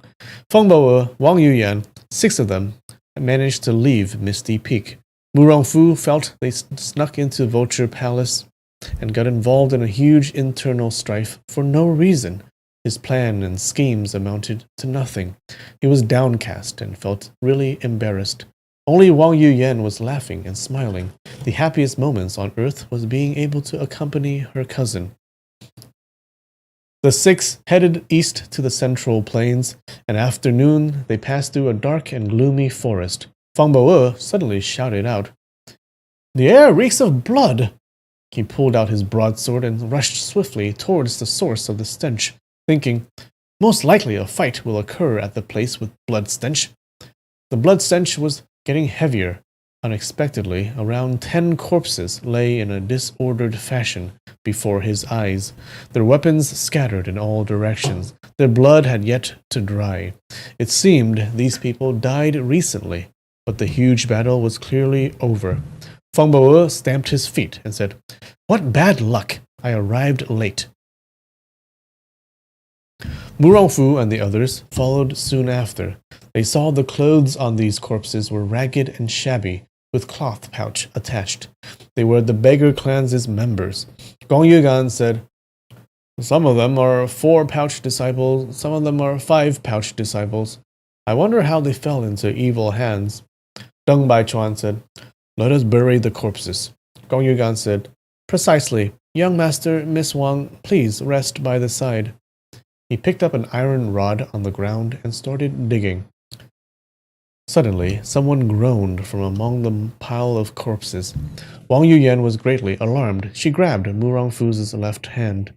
Feng Boe, Wang Yuyan, 6 of them managed to leave Misty Peak. Mu Rongfu felt they snuck into Vulture Palace and got involved in a huge internal strife for no reason. His plan and schemes amounted to nothing. He was downcast and felt really embarrassed. Only Wang Yuyan was laughing and smiling. The happiest moments on earth was being able to accompany her cousin. The 6 headed east to the Central Plains, and after noon they passed through a dark and gloomy forest. Feng Boe suddenly shouted out, "The air reeks of blood!" He pulled out his broadsword and rushed swiftly towards the source of the stench, thinking, most likely a fight will occur at the place with blood stench. The blood stench was getting heavier. Unexpectedly, around 10 corpses lay in a disordered fashion before his eyes, their weapons scattered in all directions. Their blood had yet to dry. It seemed these people died recently, but the huge battle was clearly over. Feng Boe stamped his feet and said, "What bad luck! I arrived late." Mu Rongfu and the others followed soon after. They saw the clothes on these corpses were ragged and shabby, with cloth pouch attached. They were the beggar clan's members. Gong Yugan said, "Some of them are 4-pouch disciples, some of them are 5-pouch disciples. I wonder how they fell into evil hands." Deng Baichuan said, "Let us bury the corpses." Gong Yugan said, "Precisely. Young master, Miss Wang, please rest by the side." He picked up an iron rod on the ground and started digging. Suddenly, someone groaned from among the pile of corpses. Wang Yuyan was greatly alarmed. She grabbed Mu Rongfu's left hand.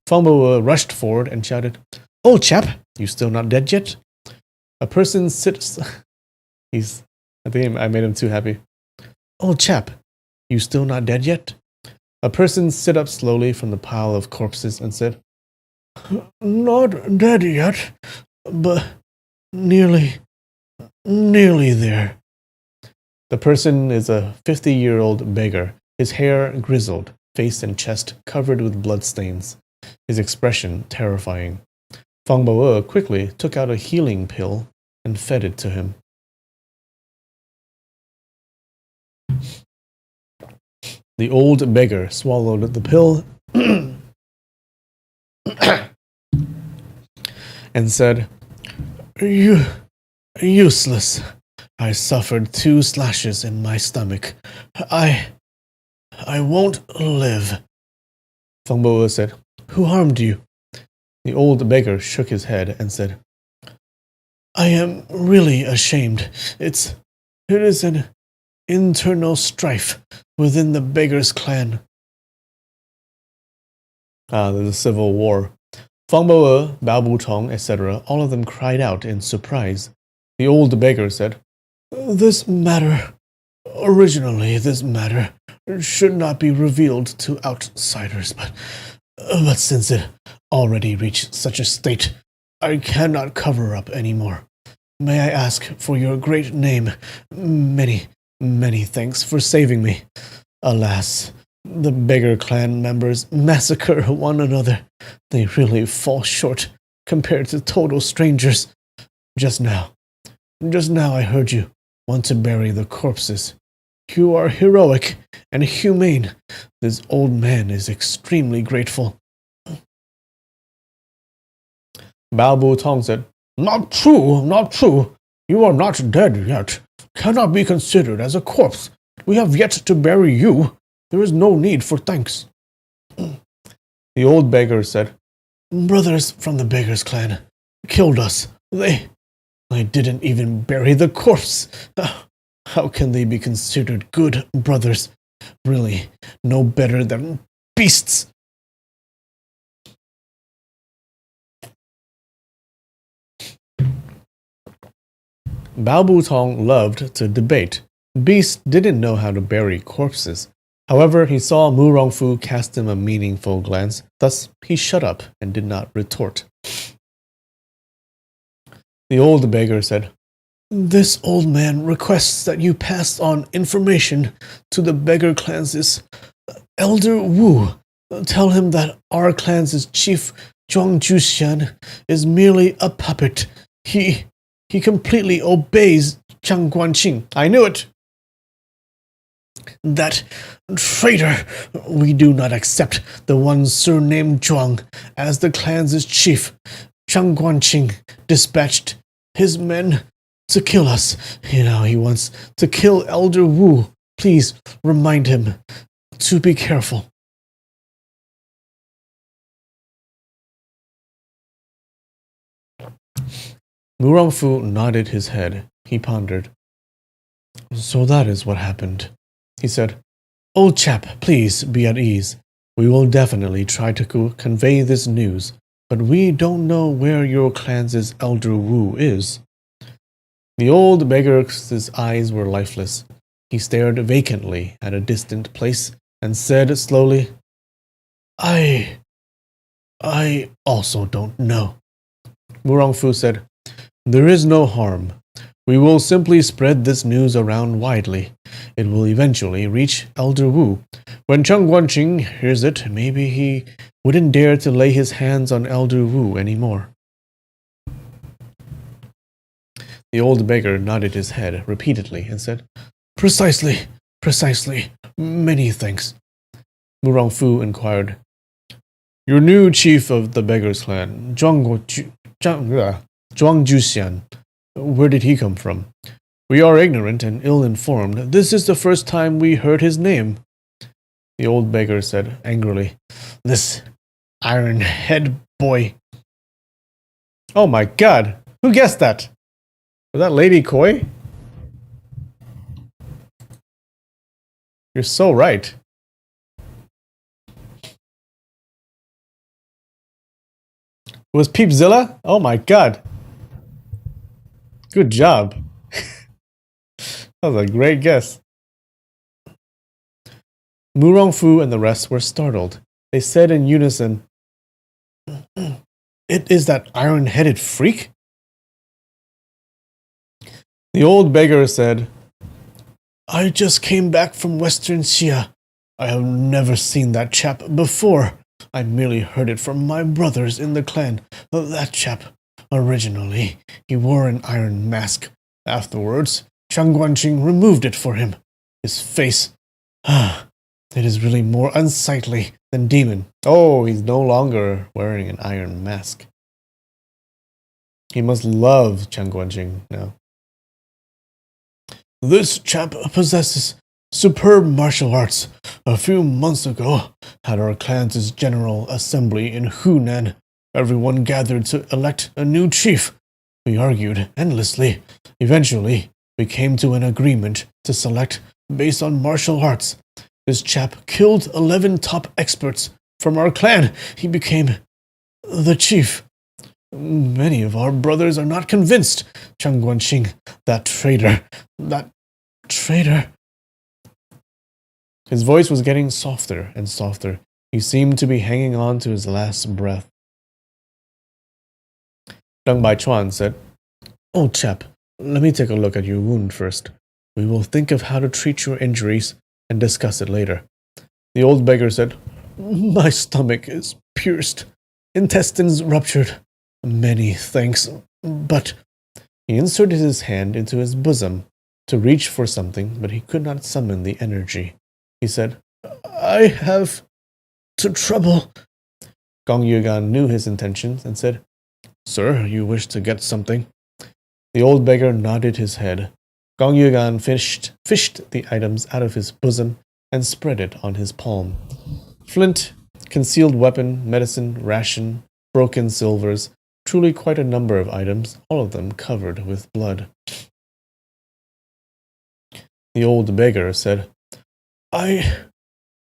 Feng Boe rushed forward and shouted, "Old chap, you still not dead yet?" A person sits... I think I made him too happy. "Old chap, you still not dead yet?" A person stood up slowly from the pile of corpses and said, "Not dead yet, but nearly there." The person is a 50-year-old beggar, his hair grizzled, face and chest covered with bloodstains, his expression terrifying. Feng Boe quickly took out a healing pill and fed it to him. The old beggar swallowed the pill and said, Useless. I suffered 2 slashes in my stomach. I won't live." Feng Boe said, "Who harmed you?" The old beggar shook his head and said, "I am really ashamed. It is an internal strife within the beggars' clan. There's a civil war. Fang Bo, Bao Butong, etc., all of them cried out in surprise. The old beggar said, Originally, this matter should not be revealed to outsiders, but since it already reached such a state, I cannot cover up anymore. May I ask for your great name? Many, many thanks for saving me. Alas, the beggar clan members massacre one another. They really fall short compared to total strangers. Just now I heard you want to bury the corpses. You are heroic and humane. This old man is extremely grateful. Bao Butong said, Not true. You are not dead yet. Cannot be considered as a corpse. We have yet to bury you. There is no need for thanks. The old beggar said, Brothers from the beggars' clan killed us. They didn't even bury the corpse. How can they be considered good brothers? Really, no better than beasts. Bao Butong loved to debate. Beast didn't know how to bury corpses. However, he saw Mu Rongfu cast him a meaningful glance, thus he shut up and did not retort. The old beggar said, This old man requests that you pass on information to the beggar clans' Elder Wu. Tell him that our clan's chief Zhuang Juxian is merely a puppet. He completely obeys Zhang Guanqing. I knew it. That traitor! We do not accept the one surnamed Zhuang as the clan's chief. Zhang Guanqing dispatched his men to kill us. Now he wants to kill Elder Wu. Please remind him to be careful. Mu Rongfu nodded his head. He pondered. So that is what happened. He said, Old chap, please be at ease. We will definitely try to convey this news, but we don't know where your clan's Elder Wu is. The old beggar's eyes were lifeless. He stared vacantly at a distant place and said slowly, I also don't know. Mu Rongfu said, There is no harm. We will simply spread this news around widely. It will eventually reach Elder Wu. When Zhang Guanqing hears it, maybe he wouldn't dare to lay his hands on Elder Wu anymore. The old beggar nodded his head repeatedly and said, Precisely. Many thanks. Mu Rongfu inquired, Your new chief of the beggars' clan, Zhuang Juxian, where did he come from? We are ignorant and ill-informed. This is the first time we heard his name. The old beggar said angrily, This iron-head boy. Oh my god, who guessed that? Was that Lady Koi? You're so right. It was Peepzilla? Oh my god. Good job. That was a great guess. Mu Rongfu and the rest were startled. They said in unison, It is that iron-headed freak? The old beggar said, I just came back from Western Xia. I have never seen that chap before. I merely heard it from my brothers in the clan. That chap, originally, he wore an iron mask. Afterwards, Zhang Guanqing removed it for him. His face, it is really more unsightly than demon. Oh, he's no longer wearing an iron mask. He must love Zhang Guanqing now. This chap possesses superb martial arts. A few months ago, at our clan's general assembly in Hunan, everyone gathered to elect a new chief. We argued endlessly. Eventually, we came to an agreement to select based on martial arts. This chap killed 11 top experts from our clan. He became the chief. Many of our brothers are not convinced. Chang Guanxing, that traitor. His voice was getting softer and softer. He seemed to be hanging on to his last breath. Deng Baichuan said, "Old chap, let me take a look at your wound first. We will think of how to treat your injuries and discuss it later." The old beggar said, "My stomach is pierced, intestines ruptured. Many thanks, but..." He inserted his hand into his bosom to reach for something, but he could not summon the energy. He said, "I have to trouble." Gong Yugan knew his intentions and said, "Sir, you wish to get something?" The old beggar nodded his head. Gong Yugan fished the items out of his bosom and spread it on his palm. Flint, concealed weapon, medicine, ration, broken silvers, truly quite a number of items, all of them covered with blood. The old beggar said, I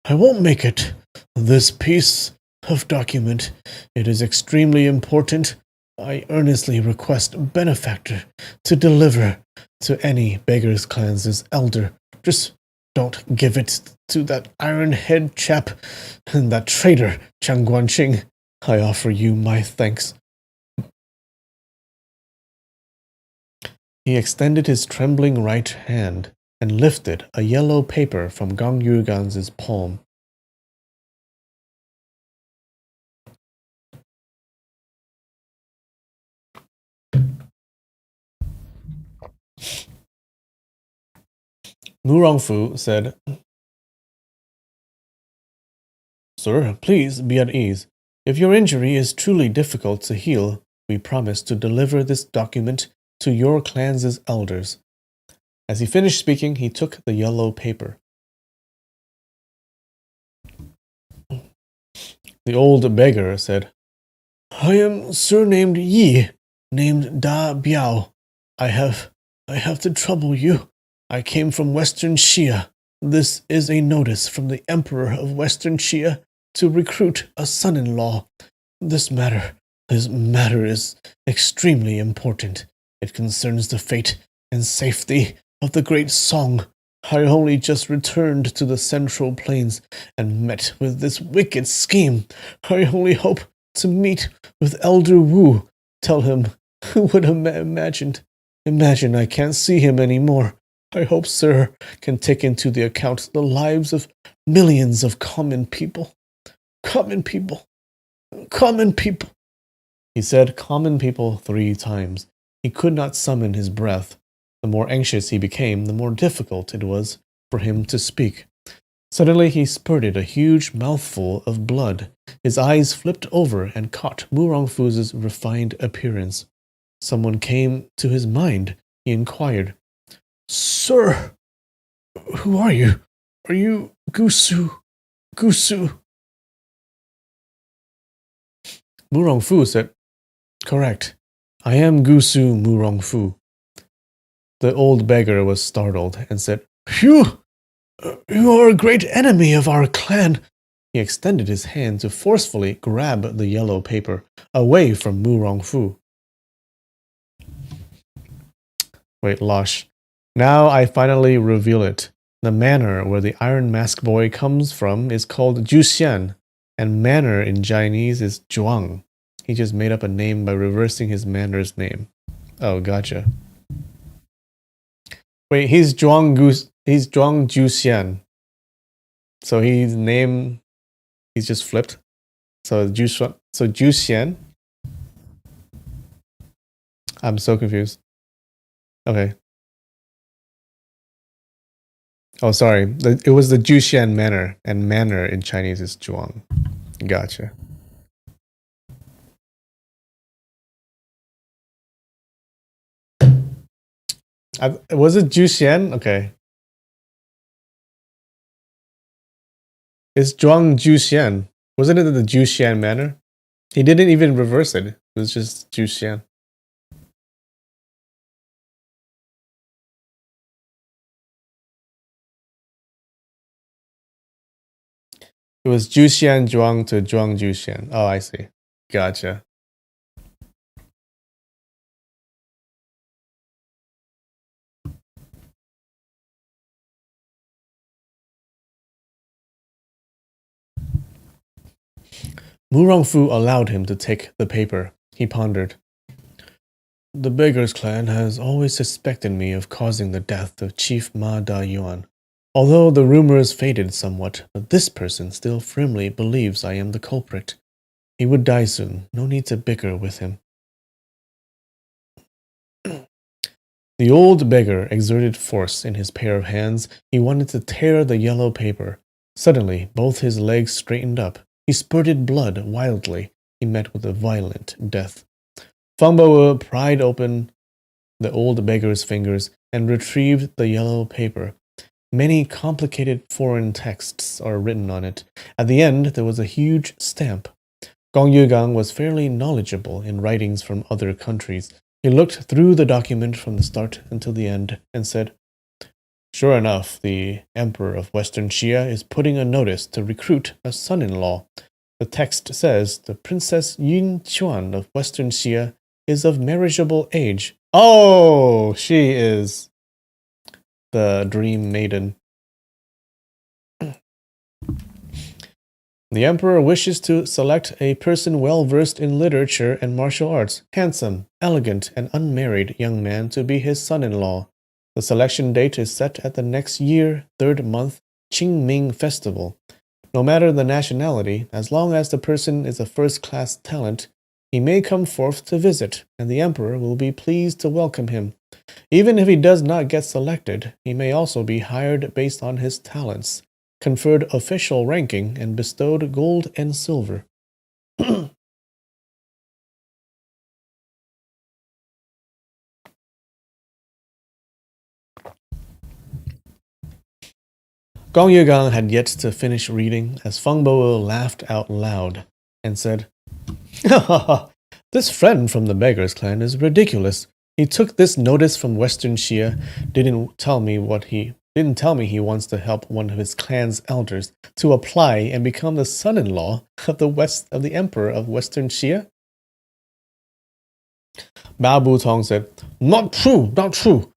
won't make it. This piece of document, it is extremely important. I earnestly request benefactor to deliver to any beggars clan's elder. Just don't give it to that iron-head chap and that traitor, Chang Guanxing. I offer you my thanks." He extended his trembling right hand and lifted a yellow paper from Gong Yugan's palm. Mu Rongfu said, "Sir, please be at ease. If your injury is truly difficult to heal, we promise to deliver this document to your clan's elders." As he finished speaking, he took the yellow paper. The old beggar said, "I am surnamed Yi, named Da Biao. I have to trouble you. I came from Western Xia. This is a notice from the Emperor of Western Xia to recruit a son-in-law. This matter is extremely important. It concerns the fate and safety of the great Song. I only just returned to the Central Plains and met with this wicked scheme. I only hope to meet with Elder Wu. Tell him, who would have imagined? Imagine I can't see him anymore. I hope Sir can take into the account the lives of millions of common people. Common people. Common people." He said common people 3 times. He could not summon his breath. The more anxious he became, the more difficult it was for him to speak. Suddenly he spurted a huge mouthful of blood. His eyes flipped over and caught Mu Rongfu's refined appearance. Someone came to his mind. He inquired, "Sir, who are you? Are you Gusu? Gusu?" Mu Rongfu said, "Correct. I am Gusu Mu Rongfu." The old beggar was startled and said, You are a great enemy of our clan." He extended his hand to forcefully grab the yellow paper away from Mu Rongfu. Wait, Losh. Now I finally reveal it. The manor where the Iron Mask Boy comes from is called Juxian, and manor in Chinese is Zhuang. He just made up a name by reversing his manor's name. Oh, gotcha. Wait, he's Zhuang Juxian. So his name, he's just flipped. So Juxian. I'm so confused. Okay. Oh, sorry. It was the Juxian Manor, and manor in Chinese is Zhuang. Gotcha. Was it Juxian? Okay. It's Zhuang Juxian. Wasn't it the Juxian Manor? He didn't even reverse it. It was just Juxian. It was Juxian Zhuang to Zhuang Juxian. Oh, I see. Gotcha. Mu Rongfu allowed him to take the paper. He pondered. The Beggars Clan has always suspected me of causing the death of Chief Ma Da Yuan. Although the rumors faded somewhat, but this person still firmly believes I am the culprit. He would die soon. No need to bicker with him. The old beggar exerted force in his pair of hands. He wanted to tear the yellow paper. Suddenly, both his legs straightened up. He spurted blood wildly. He met with a violent death. Feng Bo pried open the old beggar's fingers and retrieved the yellow paper. Many complicated foreign texts are written on it. At the end, there was a huge stamp. Gong Yugang was fairly knowledgeable in writings from other countries. He looked through the document from the start until the end and said, Sure enough, the Emperor of Western Xia is putting a notice to recruit a son-in-law. The text says the Princess Yun Chuan of Western Xia is of marriageable age. Oh, she is the dream maiden. The emperor wishes to select a person well versed in literature and martial arts, handsome, elegant, and unmarried young man to be his son-in-law. The selection date is set at the next year, 3rd month, Qingming festival. No matter the nationality, as long as the person is a first-class talent, he may come forth to visit, and the emperor will be pleased to welcome him. Even if he does not get selected, he may also be hired based on his talents, conferred official ranking, and bestowed gold and silver. Gong Yugang had yet to finish reading as Feng Bo laughed out loud and said, This friend from the Beggars Clan is ridiculous. He took this notice from Western Xia, didn't tell me he wants to help one of his clan's elders to apply and become the son-in-law of the Emperor of Western Xia. Bao Butong said, Not true, not true.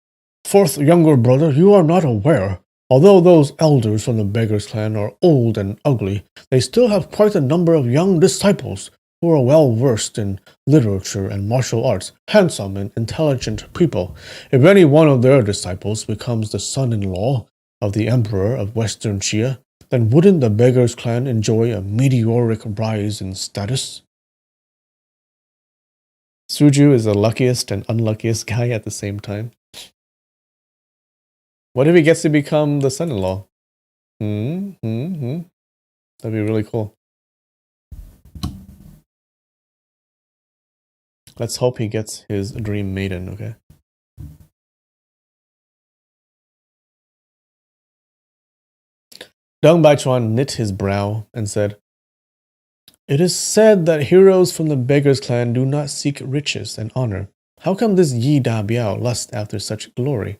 Fourth younger brother, you are not aware. Although those elders from the Beggars Clan are old and ugly, they still have quite a number of young disciples who are well versed in literature and martial arts, handsome and intelligent people. If any one of their disciples becomes the son-in-law of the Emperor of Western Xia, then wouldn't the Beggars Clan enjoy a meteoric rise in status? Suju is the luckiest and unluckiest guy at the same time. What if he gets to become the son-in-law? That'd be really cool. Let's hope he gets his dream maiden, okay? Deng Baichuan knit his brow and said, It is said that heroes from the Beggars Clan do not seek riches and honor. How come this Yi Da Biao lust after such glory?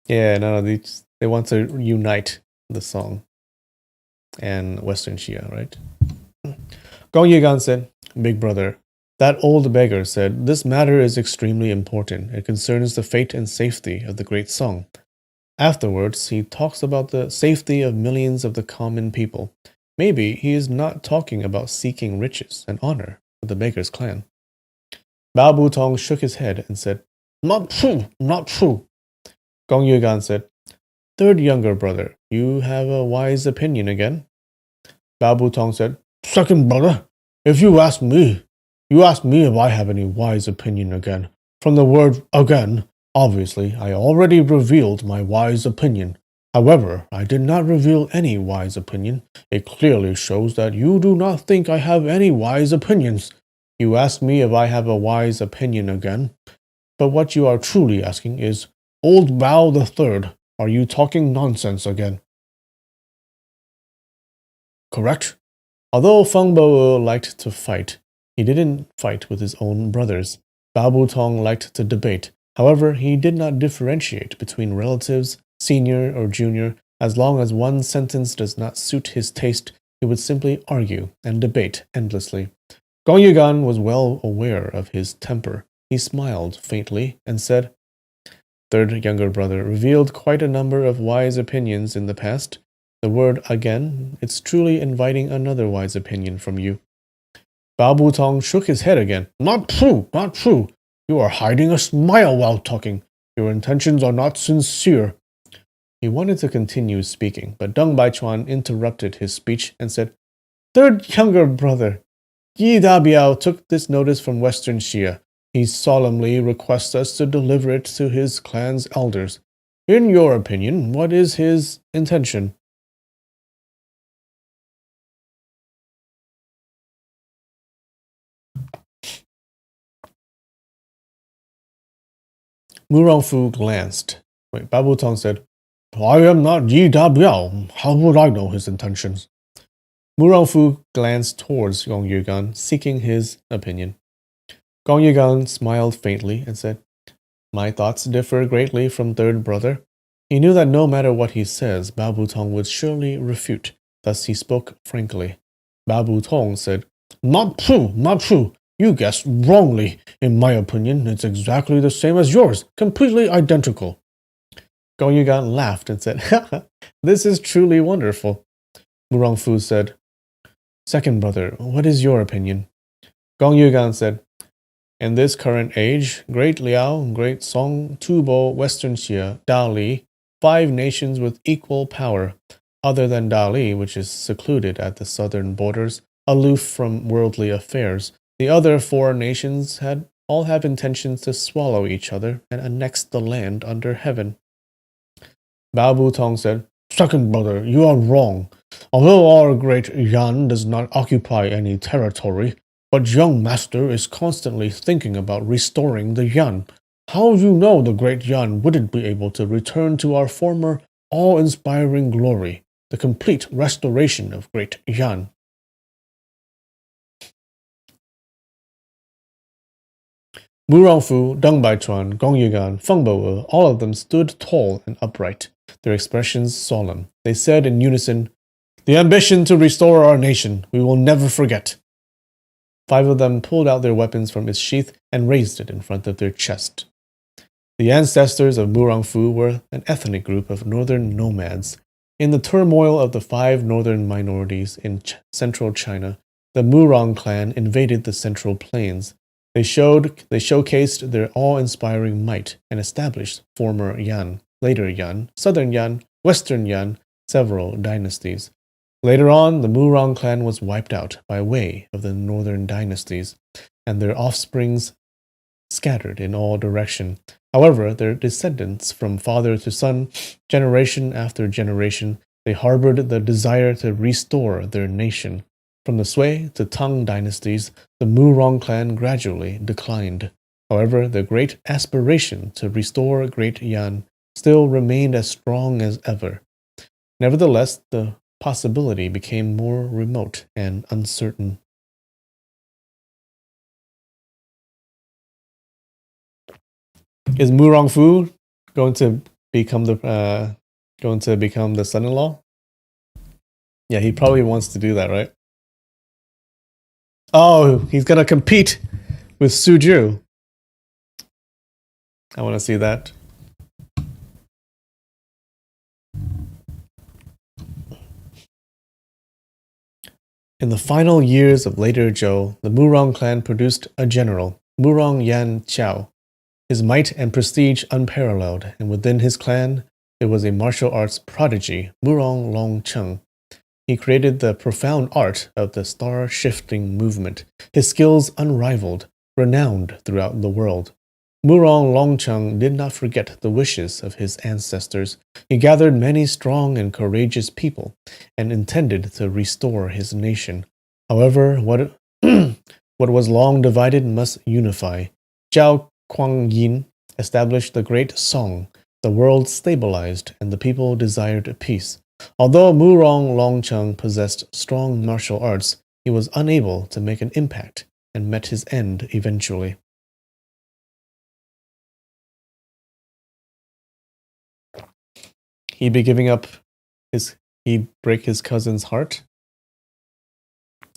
Yeah, no, they want to unite the song and Western Xia, right? Gong Yigan said, Big brother, that old beggar said, This matter is extremely important. It concerns the fate and safety of the great song. Afterwards, he talks about the safety of millions of the common people. Maybe he is not talking about seeking riches and honor for the Beggars Clan. Bao Butong shook his head and said, Not true, not true. Gong Yugan said, Third younger brother, you have a wise opinion again? Bao Butong said, Second brother, if you ask me if I have any wise opinion again. From the word again, obviously, I already revealed my wise opinion. However, I did not reveal any wise opinion. It clearly shows that you do not think I have any wise opinions. You ask me if I have a wise opinion again. But what you are truly asking is, Old Bao the Third, are you talking nonsense again? Correct? Although Feng Bo liked to fight, he didn't fight with his own brothers. Bao Butong liked to debate. However, he did not differentiate between relatives, senior or junior. As long as one sentence does not suit his taste, he would simply argue and debate endlessly. Gong Yugan was well aware of his temper. He smiled faintly and said, Third younger brother revealed quite a number of wise opinions in the past. The word again, it's truly inviting another wise opinion from you. Bao Butong shook his head again. Not true, not true. You are hiding a smile while talking. Your intentions are not sincere. He wanted to continue speaking, but Deng Baichuan interrupted his speech and said, Third younger brother, Yi Dabiao took this notice from Western Xia. He solemnly requests us to deliver it to his clan's elders. In your opinion, what is his intention? Mu Rongfu glanced. Babu Tong said, I am not Yi Dabiao. How would I know his intentions? Mu Rongfu glanced towards Gong Yugan, seeking his opinion. Gong Yugan smiled faintly and said, My thoughts differ greatly from third brother. He knew that no matter what he says, Bao Butong would surely refute. Thus he spoke frankly. Bao Butong said, Not true, not true. You guessed wrongly. In my opinion, it's exactly the same as yours, completely identical. Gong Yugan laughed and said, This is truly wonderful. Mu Rongfu said, Second brother, what is your opinion? Gong Yugan said, In this current age, Great Liao, Great Song, Tubo, Western Xia, Dali, 5 nations with equal power, other than Dali, which is secluded at the southern borders, aloof from worldly affairs. The other 4 nations all have intentions to swallow each other and annex the land under heaven. Bao Butong said, Second brother, you are wrong. Although our great Yan does not occupy any territory, but young master is constantly thinking about restoring the Yan. How you know the great Yan wouldn't be able to return to our former awe-inspiring glory, the complete restoration of great Yan? Mu Rongfu, Deng Baichuan, Gong Yugan, Feng Boe, all of them stood tall and upright, their expressions solemn. They said in unison, The ambition to restore our nation, we will never forget. 5 of them pulled out their weapons from its sheath and raised it in front of their chest. The ancestors of Mu Rongfu were an ethnic group of northern nomads. In the turmoil of the 5 northern minorities in central China, the Murong clan invaded the Central Plains. They showcased their awe-inspiring might and established former Yan, later Yan, southern Yan, western Yan, several dynasties. Later on, the Murong clan was wiped out by way of the northern dynasties, and their offsprings scattered in all directions. However, their descendants from father to son, generation after generation, they harbored the desire to restore their nation. From the Sui to Tang dynasties, the Murong clan gradually declined. However, the great aspiration to restore Great Yan still remained as strong as ever. Nevertheless, the possibility became more remote and uncertain. Is Mu Rongfu going to become the son-in-law? Yeah, he probably wants to do that, right? Oh, he's gonna compete with Suju. I want to see that. In the final years of later Zhou, the Murong clan produced a general, Murong Yan Qiao. His might and prestige unparalleled, and within his clan there was a martial arts prodigy, Murong Longcheng. He created the profound art of the star-shifting movement, his skills unrivaled, renowned throughout the world. Murong Longcheng did not forget the wishes of his ancestors. He gathered many strong and courageous people and intended to restore his nation. However, what was long divided must unify. Zhao Kuangyin established the Great Song. The world stabilized and the people desired peace. Although Murong Longcheng possessed strong martial arts, he was unable to make an impact and met his end eventually. He'd be giving up He break his cousin's heart?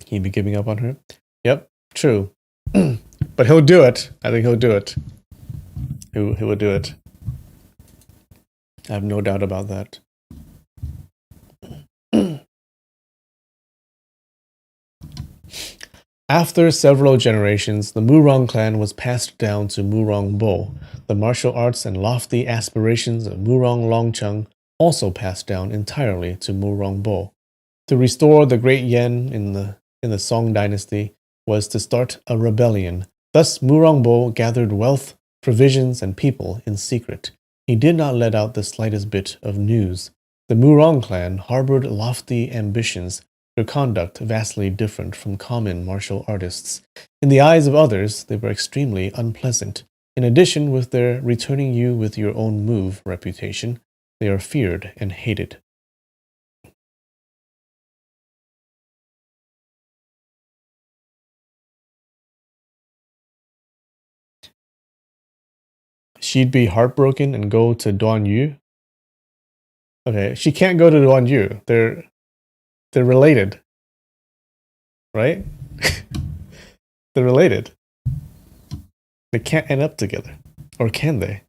He'd be giving up on her? Yep, true. But he'll do it. I think he'll do it. He will do it. I have no doubt about that. After several generations, the Murong clan was passed down to Murong Bo. The martial arts and lofty aspirations of Murong Longcheng also passed down entirely to Murong Bo. To restore the great Yan in the Song dynasty was to start a rebellion. Thus Murong Bo gathered wealth, provisions, and people in secret. He did not let out the slightest bit of news. The Murong clan harbored lofty ambitions, their conduct vastly different from common martial artists. In the eyes of others, they were extremely unpleasant. In addition, with their returning you with your own move reputation, they are feared and hated. She'd be heartbroken and go to Duan Yu. Okay, she can't go to Duan Yu. They're related, right? They're related. They can't end up together, or can they?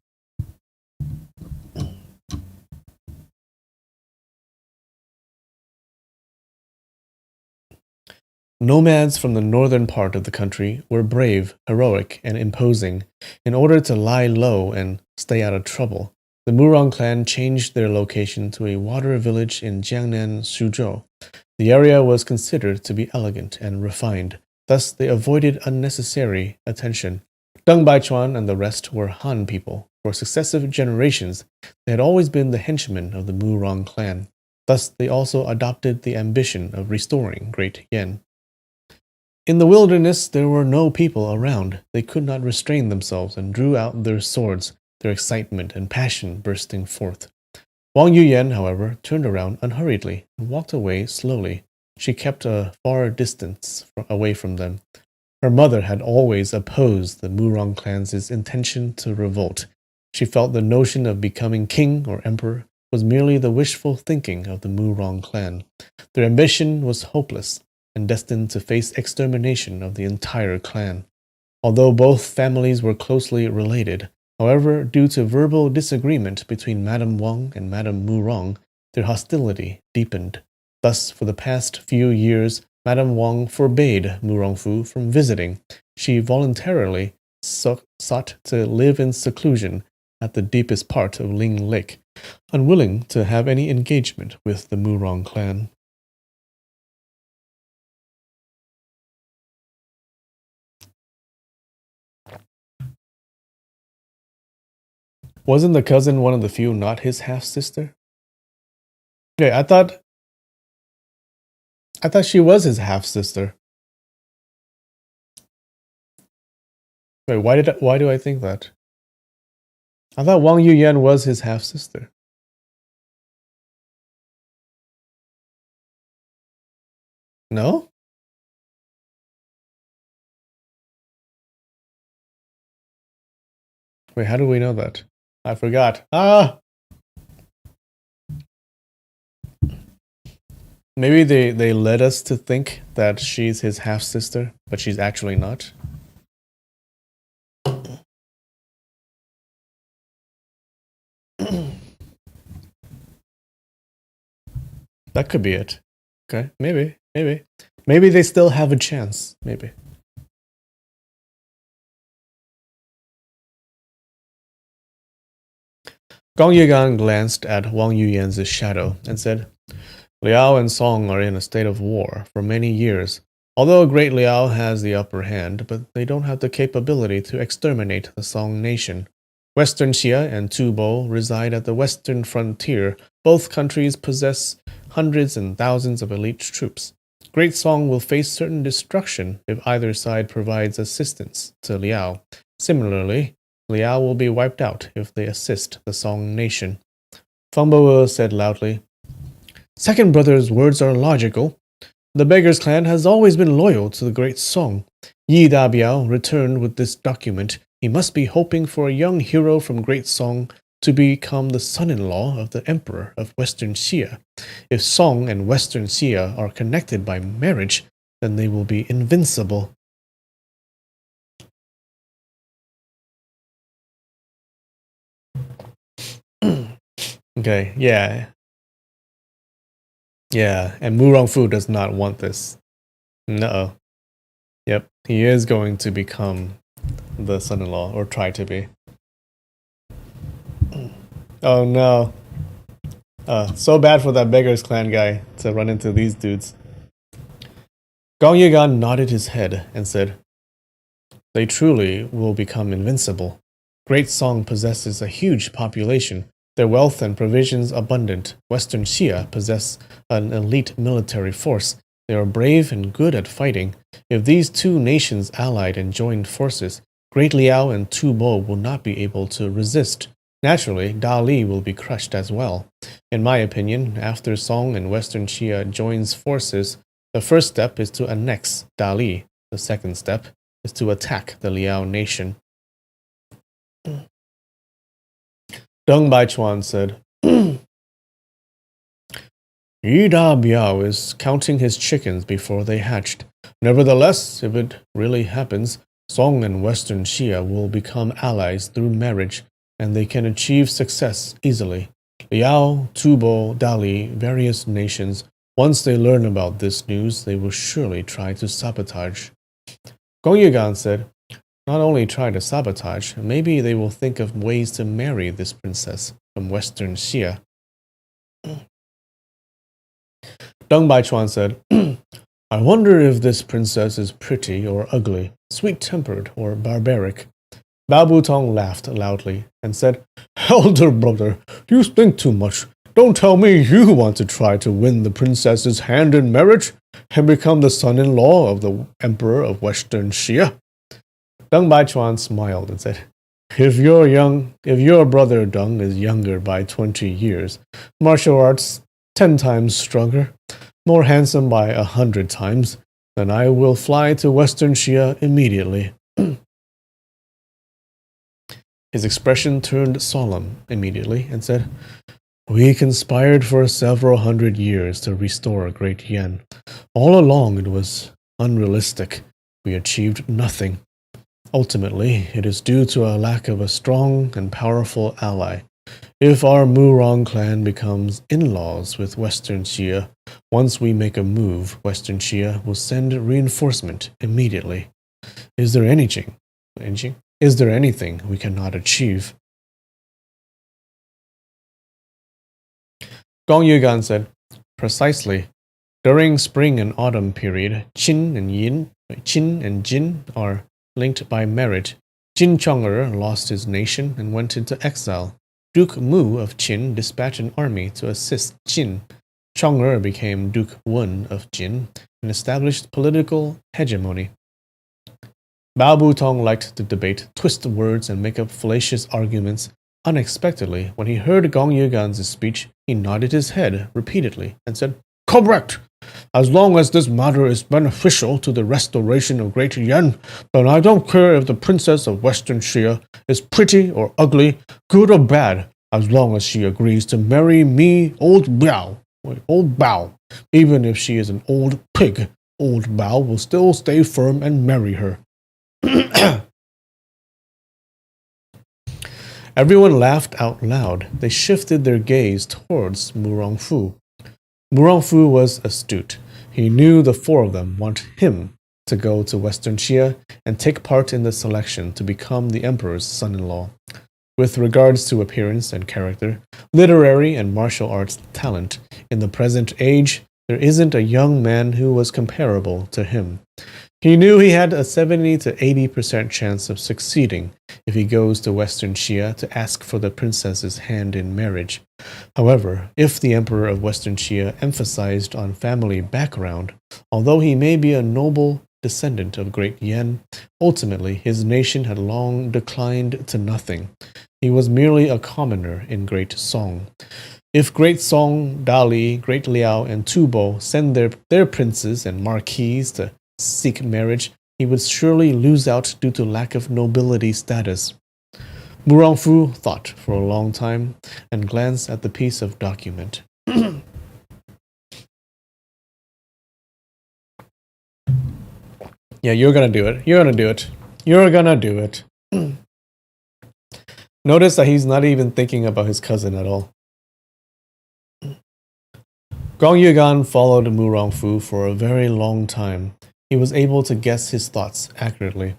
Nomads from the northern part of the country were brave, heroic, and imposing. In order to lie low and stay out of trouble, the Murong clan changed their location to a water village in Jiangnan, Suzhou. The area was considered to be elegant and refined, thus they avoided unnecessary attention. Deng Baichuan and the rest were Han people. For successive generations, they had always been the henchmen of the Murong clan. Thus they also adopted the ambition of restoring Great Yan. In the wilderness there were no people around. They could not restrain themselves and drew out their swords, their excitement and passion bursting forth. Wang Yuyan, however, turned around unhurriedly and walked away slowly. She kept a far distance away from them. Her mother had always opposed the Murong clan's intention to revolt. She felt the notion of becoming king or emperor was merely the wishful thinking of the Murong clan. Their ambition was hopeless and destined to face extermination of the entire clan. Although both families were closely related, however, due to verbal disagreement between Madame Wang and Madame Murong, their hostility deepened. Thus, for the past few years, Madame Wang forbade Murongfu from visiting. She voluntarily sought to live in seclusion at the deepest part of Ling Lake, unwilling to have any engagement with the Murong clan. Wasn't the cousin one of the few not his half-sister? Okay, I thought she was his half-sister. Wait, why do I think that? I thought Wang Yuyan was his half-sister. No? Wait, how do we know that? I forgot. Maybe they led us to think that she's his half-sister, but she's actually not. That could be it. Okay, maybe. Maybe they still have a chance. Maybe. Gong Yigang glanced at Wang Yuyan's shadow and said, Liao and Song are in a state of war for many years. Although Great Liao has the upper hand, but they don't have the capability to exterminate the Song nation. Western Xia and Tubo reside at the western frontier. Both countries possess hundreds and thousands of elite troops. Great Song will face certain destruction if either side provides assistance to Liao. Similarly, Liao will be wiped out if they assist the Song nation. Feng Bo said loudly, Second brother's words are logical. The Beggar's Clan has always been loyal to the Great Song. Yi Dabiao returned with this document. He must be hoping for a young hero from Great Song to become the son-in-law of the emperor of Western Xia. If Song and Western Xia are connected by marriage, then they will be invincible. Okay, yeah. Yeah, and Mu Rongfu does not want this. No. Yep, he is going to become the son-in-law, or try to be. Oh no. So bad for that Beggar's Clan guy to run into these dudes. Gong Yigan nodded his head and said, "They truly will become invincible. Great Song possesses a huge population, their wealth and provisions abundant. Western Xia possess an elite military force. They are brave and good at fighting. If these two nations allied and joined forces, Great Liao and Tu Bo will not be able to resist. Naturally, Da Li will be crushed as well. In my opinion, after Song and Western Xia joins forces, the first step is to annex Da Li. The second step is to attack the Liao nation." Deng Baichuan said, "Yi Da Biao is counting his chickens before they hatched. Nevertheless, if it really happens, Song and Western Xia will become allies through marriage, and they can achieve success easily. Liao, Tubo, Dali, various nations, once they learn about this news, they will surely try to sabotage." Gong Yigan said, "Not only try to sabotage, maybe they will think of ways to marry this princess from Western Xia." Deng Baichuan said, "I wonder if this princess is pretty or ugly, sweet-tempered or barbaric." Bao Butong laughed loudly and said, "Elder brother, you think too much. Don't tell me you want to try to win the princess's hand in marriage and become the son-in-law of the emperor of Western Xia." Deng Baichuan smiled and said, if your brother Deng is younger by 20 years, martial arts 10 times stronger, more handsome by 100 times, then I will fly to Western Xia immediately." His expression turned solemn immediately and said, "We conspired for several hundred years to restore Great Yan. All along it was unrealistic. We achieved nothing. Ultimately, it is due to a lack of a strong and powerful ally. If our Murong clan becomes in-laws with Western Xia, once we make a move, Western Xia will send reinforcement immediately. Is there anything we cannot achieve?" Gong Yugan said, "Precisely. During spring and autumn period, Qin and Jin are linked by merit. Jin Chong'er lost his nation and went into exile. Duke Mu of Qin dispatched an army to assist Jin. Chong'er became Duke Wen of Jin and established political hegemony." Bao Butong liked to debate, twist words, and make up fallacious arguments. Unexpectedly, when he heard Gong Yugan's speech, he nodded his head repeatedly and said, "Correct! As long as this matter is beneficial to the restoration of Great Yan, then I don't care if the princess of Western Xia is pretty or ugly, good or bad, as long as she agrees to marry me, old Bao. Even if she is an old pig, old Bao will still stay firm and marry her." Everyone laughed out loud. They shifted their gaze towards Murongfu. Murongfu was astute. He knew the four of them want him to go to Western Xia and take part in the selection to become the emperor's son-in-law. With regards to appearance and character, literary and martial arts talent, in the present age, there isn't a young man who was comparable to him. He knew he had a 70 to 80% chance of succeeding if he goes to Western Xia to ask for the princess's hand in marriage. However, if the emperor of Western Xia emphasized on family background, although he may be a noble descendant of Great Yan, ultimately his nation had long declined to nothing. He was merely a commoner in Great Song. If Great Song, Dali, Great Liao, and Tubo send their princes and marquises to seek marriage, he would surely lose out due to lack of nobility status. Mu Rongfu thought for a long time and glanced at the piece of document. Yeah, you're gonna do it. You're gonna do it. You're gonna do it. Notice that he's not even thinking about his cousin at all. Gong Yugan followed Mu Rongfu for a very long time. He was able to guess his thoughts accurately.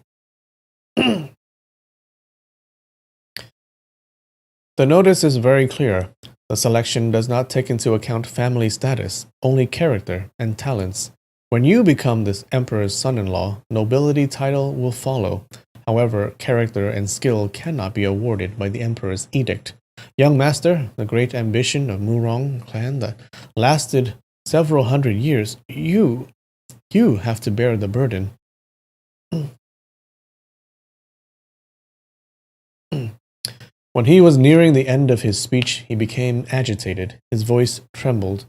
The notice is very clear. The selection does not take into account family status, only character and talents. When you become this emperor's son-in-law, nobility title will follow. However, character and skill cannot be awarded by the emperor's edict. Young master, the great ambition of Murong clan that lasted several hundred years, you have to bear the burden. When he was nearing the end of his speech, he became agitated. His voice trembled.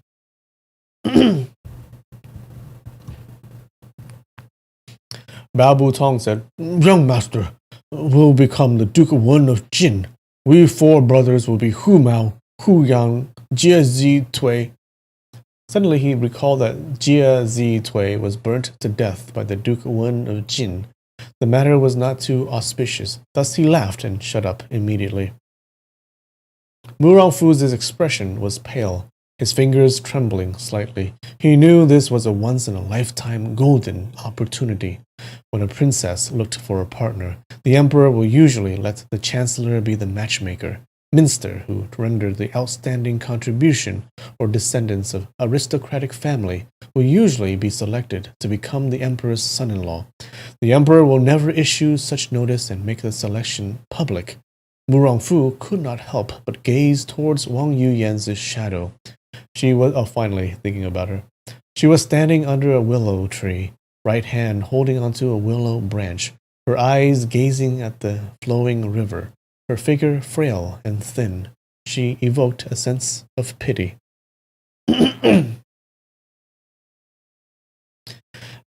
Bao Butong said, "Young master, will become the Duke Wen of Jin. We four brothers will be Hu Mao, Hu Yang, Jia Zi Tui." Suddenly he recalled that Jia Zi Tui was burnt to death by the Duke Wen of Jin. The matter was not too auspicious, thus he laughed and shut up immediately. Mu Rongfu's expression was pale, his fingers trembling slightly. He knew this was a once-in-a-lifetime golden opportunity. When a princess looked for a partner, the emperor will usually let the chancellor be the matchmaker. Minster, who rendered the outstanding contribution, or descendants of aristocratic family, will usually be selected to become the emperor's son-in-law. The emperor will never issue such notice and make the selection public. Mu Rongfu could not help but gaze towards Wang Yuyan's shadow. She was, finally thinking about her. She was standing under a willow tree, right hand holding onto a willow branch, her eyes gazing at the flowing river. Her figure frail and thin, she evoked a sense of pity.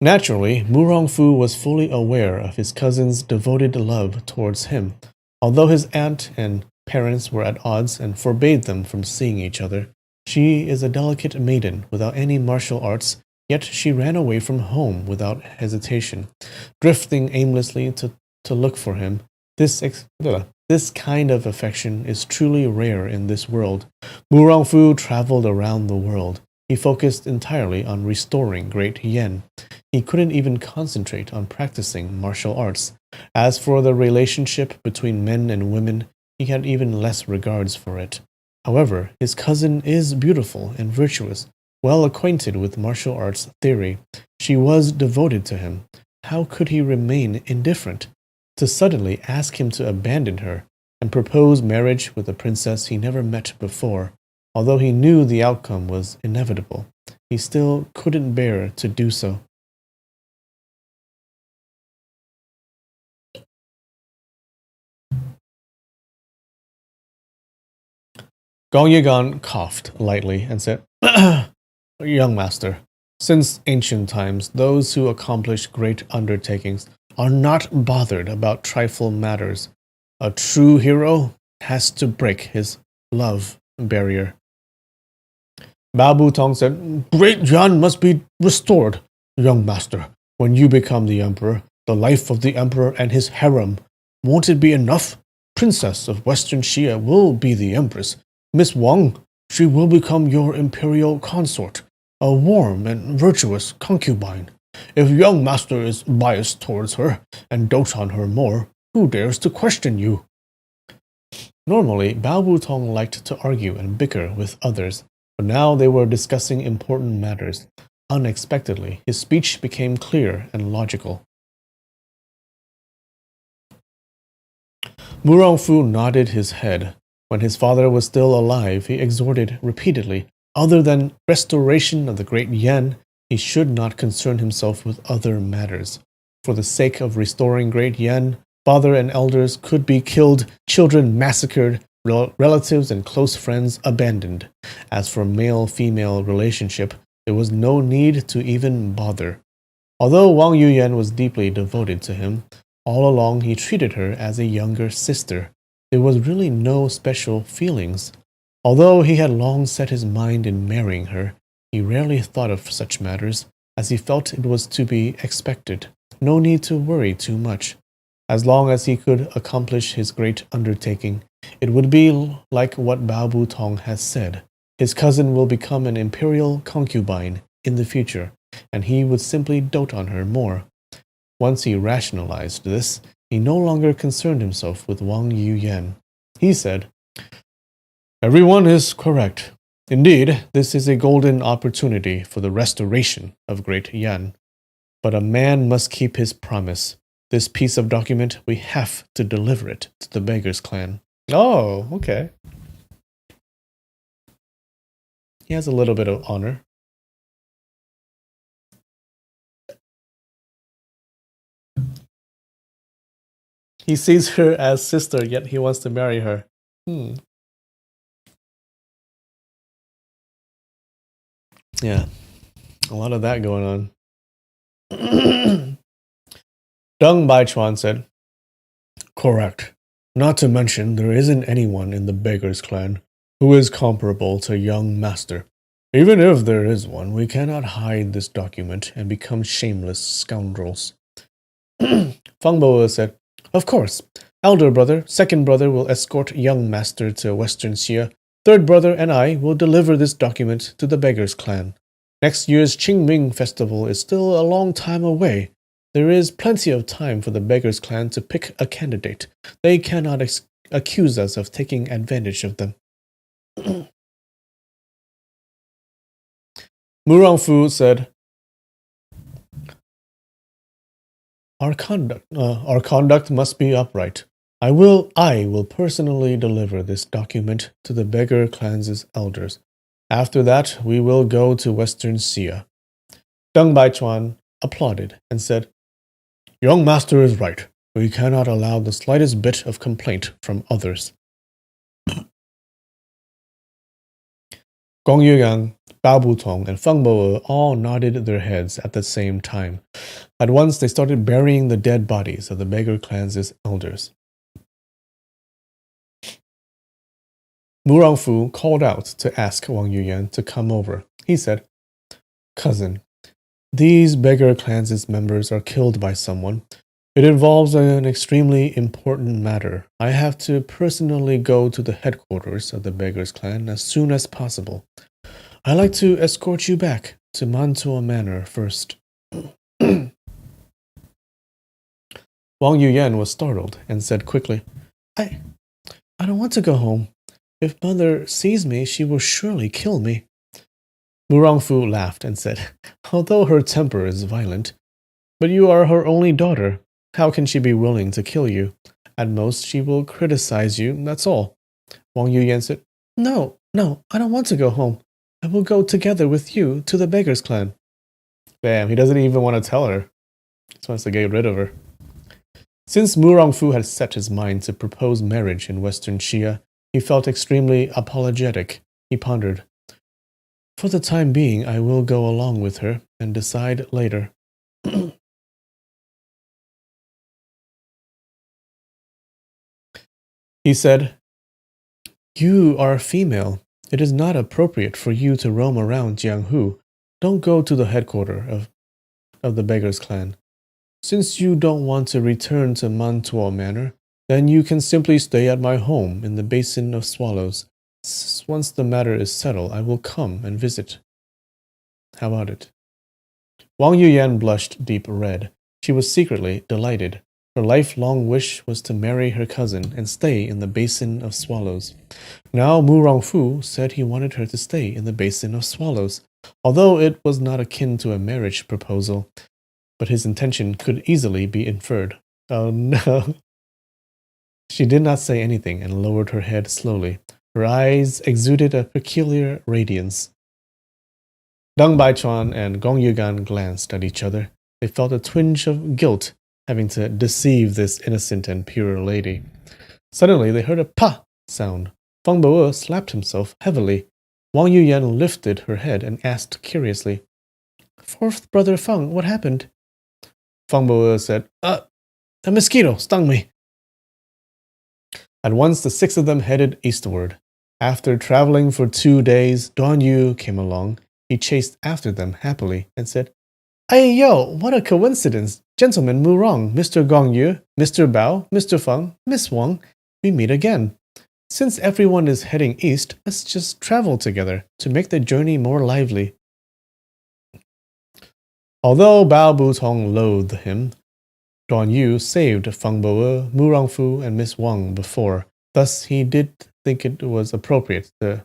Naturally, Mu Rongfu was fully aware of his cousin's devoted love towards him. Although his aunt and parents were at odds and forbade them from seeing each other, she is a delicate maiden without any martial arts, yet she ran away from home without hesitation, drifting aimlessly to look for him. This kind of affection is truly rare in this world. Mu Rongfu traveled around the world. He focused entirely on restoring Great Yen. He couldn't even concentrate on practicing martial arts. As for the relationship between men and women, he had even less regards for it. However, his cousin is beautiful and virtuous, well acquainted with martial arts theory. She was devoted to him. How could he remain indifferent? To suddenly ask him to abandon her and propose marriage with a princess he never met before, although he knew the outcome was inevitable, he still couldn't bear to do so. Gong Yigan coughed lightly and said, "Young master, since ancient times, those who accomplish great undertakings are not bothered about trifle matters. A true hero has to break his love barrier." Bao Butong said, "Great Yan must be restored, young master. When you become the emperor, the life of the emperor and his harem, won't it be enough? Princess of Western Xia will be the empress. Miss Wang, she will become your imperial consort, a warm and virtuous concubine. If young master is biased towards her and dotes on her more, who dares to question you?" Normally, Bao Butong liked to argue and bicker with others, but now they were discussing important matters. Unexpectedly, his speech became clear and logical. Mu Rongfu nodded his head. When his father was still alive, he exhorted repeatedly, other than restoration of the great Yan, he should not concern himself with other matters. For the sake of restoring great Yan, father and elders could be killed, children massacred, relatives and close friends abandoned. As for male-female relationship, there was no need to even bother. Although Wang Yuyan was deeply devoted to him, all along he treated her as a younger sister. there was really no special feelings. Although he had long set his mind in marrying her, he rarely thought of such matters, as he felt it was to be expected. No need to worry too much. As long as he could accomplish his great undertaking, it would be like what Bao Bu Tong has said. His cousin will become an imperial concubine in the future, and he would simply dote on her more. Once he rationalized this, he no longer concerned himself with Wang Yuyan. He said, "Everyone is correct. Indeed, this is a golden opportunity for the restoration of Great Yan. But a man must keep his promise. This piece of document, we have to deliver it to the Beggars clan." Oh, okay. He has a little bit of honor. He sees her as sister, yet he wants to marry her. Yeah, a lot of that going on. Deng Baichuan said, "Correct. Not to mention, there isn't anyone in the Beggars clan who is comparable to young master. Even if there is one, we cannot hide this document and become shameless scoundrels." Fang Bo said, "Of course. Elder brother, second brother will escort young master to Western Xia. Third brother and I will deliver this document to the Beggars clan. Next year's Qingming festival is still a long time away. There is plenty of time for the Beggars clan to pick a candidate. They cannot accuse us of taking advantage of them." Murongfu said, Our conduct must be upright. I will personally deliver this document to the Beggar clan's elders. After that, we will go to Western Xia." Deng Baichuan applauded and said, "Young master is right. We cannot allow the slightest bit of complaint from others." Gong Yugang, Bao Butong, and Feng Bo all nodded their heads at the same time. At once they started burying the dead bodies of the Beggar clan's elders. Murongfu called out to ask Wang Yuyan to come over. He said, "Cousin, these Beggar clan's members are killed by someone. It involves an extremely important matter. I have to personally go to the headquarters of the Beggars clan as soon as possible. I'd like to escort you back to Mantua Manor first." Wang Yuyan was startled and said quickly, I don't want to go home. If mother sees me, she will surely kill me." Murongfu laughed and said, "Although her temper is violent, but you are her only daughter. How can she be willing to kill you? At most, she will criticize you, that's all." Wang Yuyan said, No, I don't want to go home. I will go together with you to the Beggars clan." Bam, he doesn't even want to tell her. He just wants to get rid of her. Since Murongfu had set his mind to propose marriage in Western Xia, he felt extremely apologetic. He pondered, "For the time being, I will go along with her and decide later." He said, "You are female. It is not appropriate for you to roam around Jianghu. Don't go to the headquarters of the Beggars clan. Since you don't want to return to Mantua Manor, then you can simply stay at my home in the Basin of Swallows. Once the matter is settled, I will come and visit. How about it?" Wang Yuyan blushed deep red. She was secretly delighted. Her lifelong wish was to marry her cousin and stay in the Basin of Swallows. Now Murongfu said he wanted her to stay in the Basin of Swallows, although it was not akin to a marriage proposal. But his intention could easily be inferred. Oh no. She did not say anything and lowered her head slowly. Her eyes exuded a peculiar radiance. Deng Baichuan and Gong Yugan glanced at each other. They felt a twinge of guilt having to deceive this innocent and pure lady. Suddenly they heard a pa sound. Feng Bo slapped himself heavily. Wang Yuyan lifted her head and asked curiously, "Fourth brother Feng, what happened?" Feng Bo said, A mosquito stung me." At once, the 6 of them headed eastward. After traveling for 2 days, Duan Yu came along. He chased after them happily and said, "Hey, yo, what a coincidence. Gentleman Mu Rong, Mr. Gong Yu, Mr. Bao, Mr. Feng, Miss Wang, we meet again. Since everyone is heading east, let's just travel together to make the journey more lively." Although Bao Butong loathed him, Duan Yu saved Feng Bo, Mu Rongfu, and Miss Wang before. Thus, he did think it was appropriate to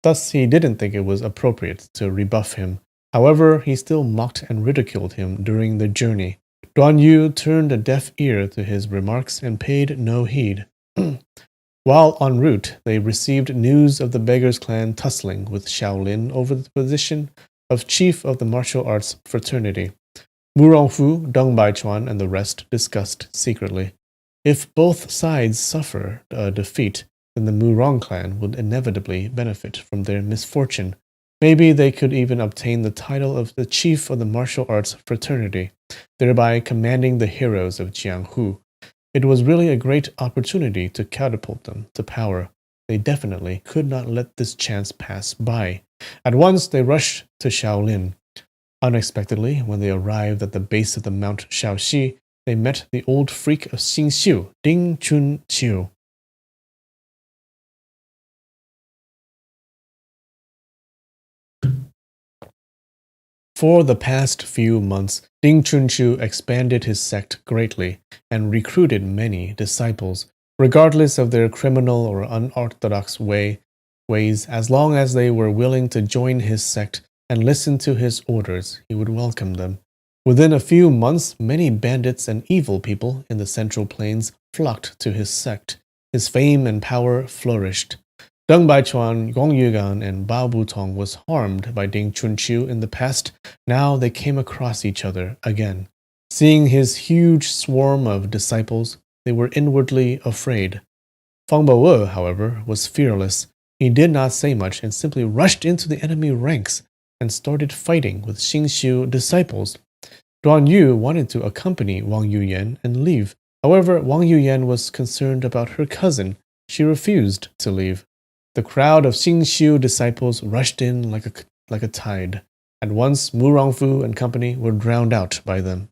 Thus, he didn't think it was appropriate to rebuff him. However, he still mocked and ridiculed him during the journey. Duan Yu turned a deaf ear to his remarks and paid no heed. While en route, they received news of the Beggars clan tussling with Shaolin over the position of chief of the martial arts fraternity. Mu Rongfu, Deng Baichuan, and the rest discussed secretly. If both sides suffer a defeat, then the Mu Rong clan would inevitably benefit from their misfortune. Maybe they could even obtain the title of the chief of the martial arts fraternity, thereby commanding the heroes of Jianghu. It was really a great opportunity to catapult them to power. They definitely could not let this chance pass by. At once, they rushed to Shaolin. Unexpectedly, when they arrived at the base of the Mount Shaoxi, they met the old freak of Xingxiu, Ding Chunqiu. For the past few months, Ding Chunqiu expanded his sect greatly and recruited many disciples, regardless of their criminal or unorthodox ways. As long as they were willing to join his sect and listen to his orders, he would welcome them. Within a few months, many bandits and evil people in the Central Plains flocked to his sect. His fame and power flourished. Deng Baichuan, Gong Yugan, and Bao Butong was harmed by Ding Chunqiu in the past. Now they came across each other again. Seeing his huge swarm of disciples, they were inwardly afraid. Feng Bo, however, was fearless. He did not say much and simply rushed into the enemy ranks and started fighting with Xingxiu disciples. Duan Yu wanted to accompany Wang Yuyan and leave. However, Wang Yuyan was concerned about her cousin. She refused to leave. The crowd of Xingxiu disciples rushed in like a tide. At once, Mu Rongfu and company were drowned out by them.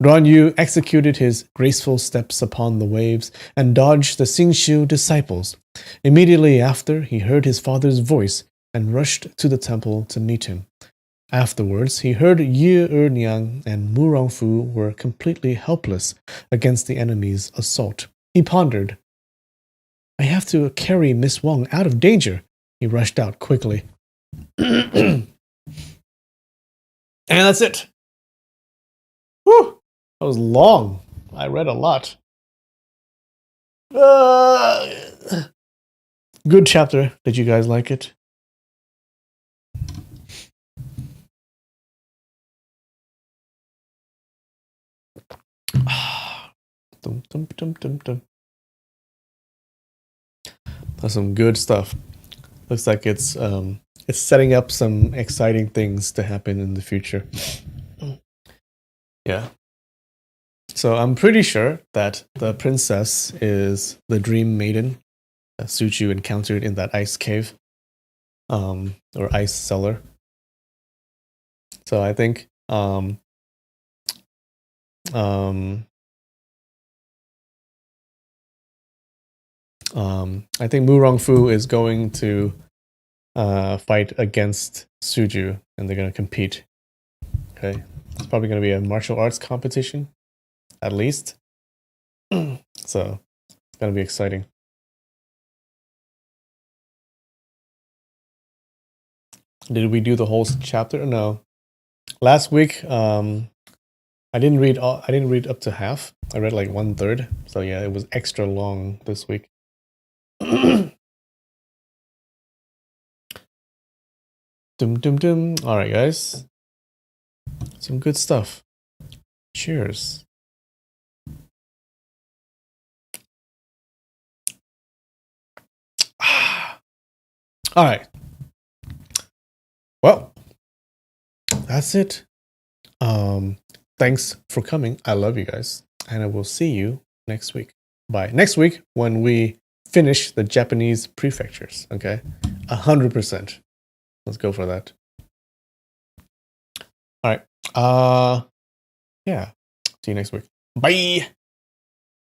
Duan Yu executed his graceful steps upon the waves and dodged the Xingxiu disciples. Immediately after, he heard his father's voice and rushed to the temple to meet him. Afterwards, he heard Yi Erniang and Mu Rongfu were completely helpless against the enemy's assault. He pondered, "I have to carry Miss Wang out of danger." He rushed out quickly. And that's it. Whew, that was long. I read a lot. Good chapter. Did you guys like it? Dum, dum, dum, dum, dum. That's some good stuff. Looks like it's setting up some exciting things to happen in the future. Yeah. So I'm pretty sure that the princess is the dream maiden that Suchu encountered in that ice cave, or ice cellar. So I think I think Mu Rongfu is going to fight against Suju, and they're going to compete. Okay, it's probably going to be a martial arts competition, at least. So it's going to be exciting. Did we do the whole chapter? No. Last week, I didn't read up to half. I read like 1/3. So yeah, it was extra long this week. Dum dum dum. All right, guys. Some good stuff. Cheers. All right. Well, that's it. Thanks for coming. I love you guys. and I will see you next week. Bye. Next week when we finish the Japanese prefectures. Okay, 100%. Let's go for that. All right. Yeah. See you next week. Bye.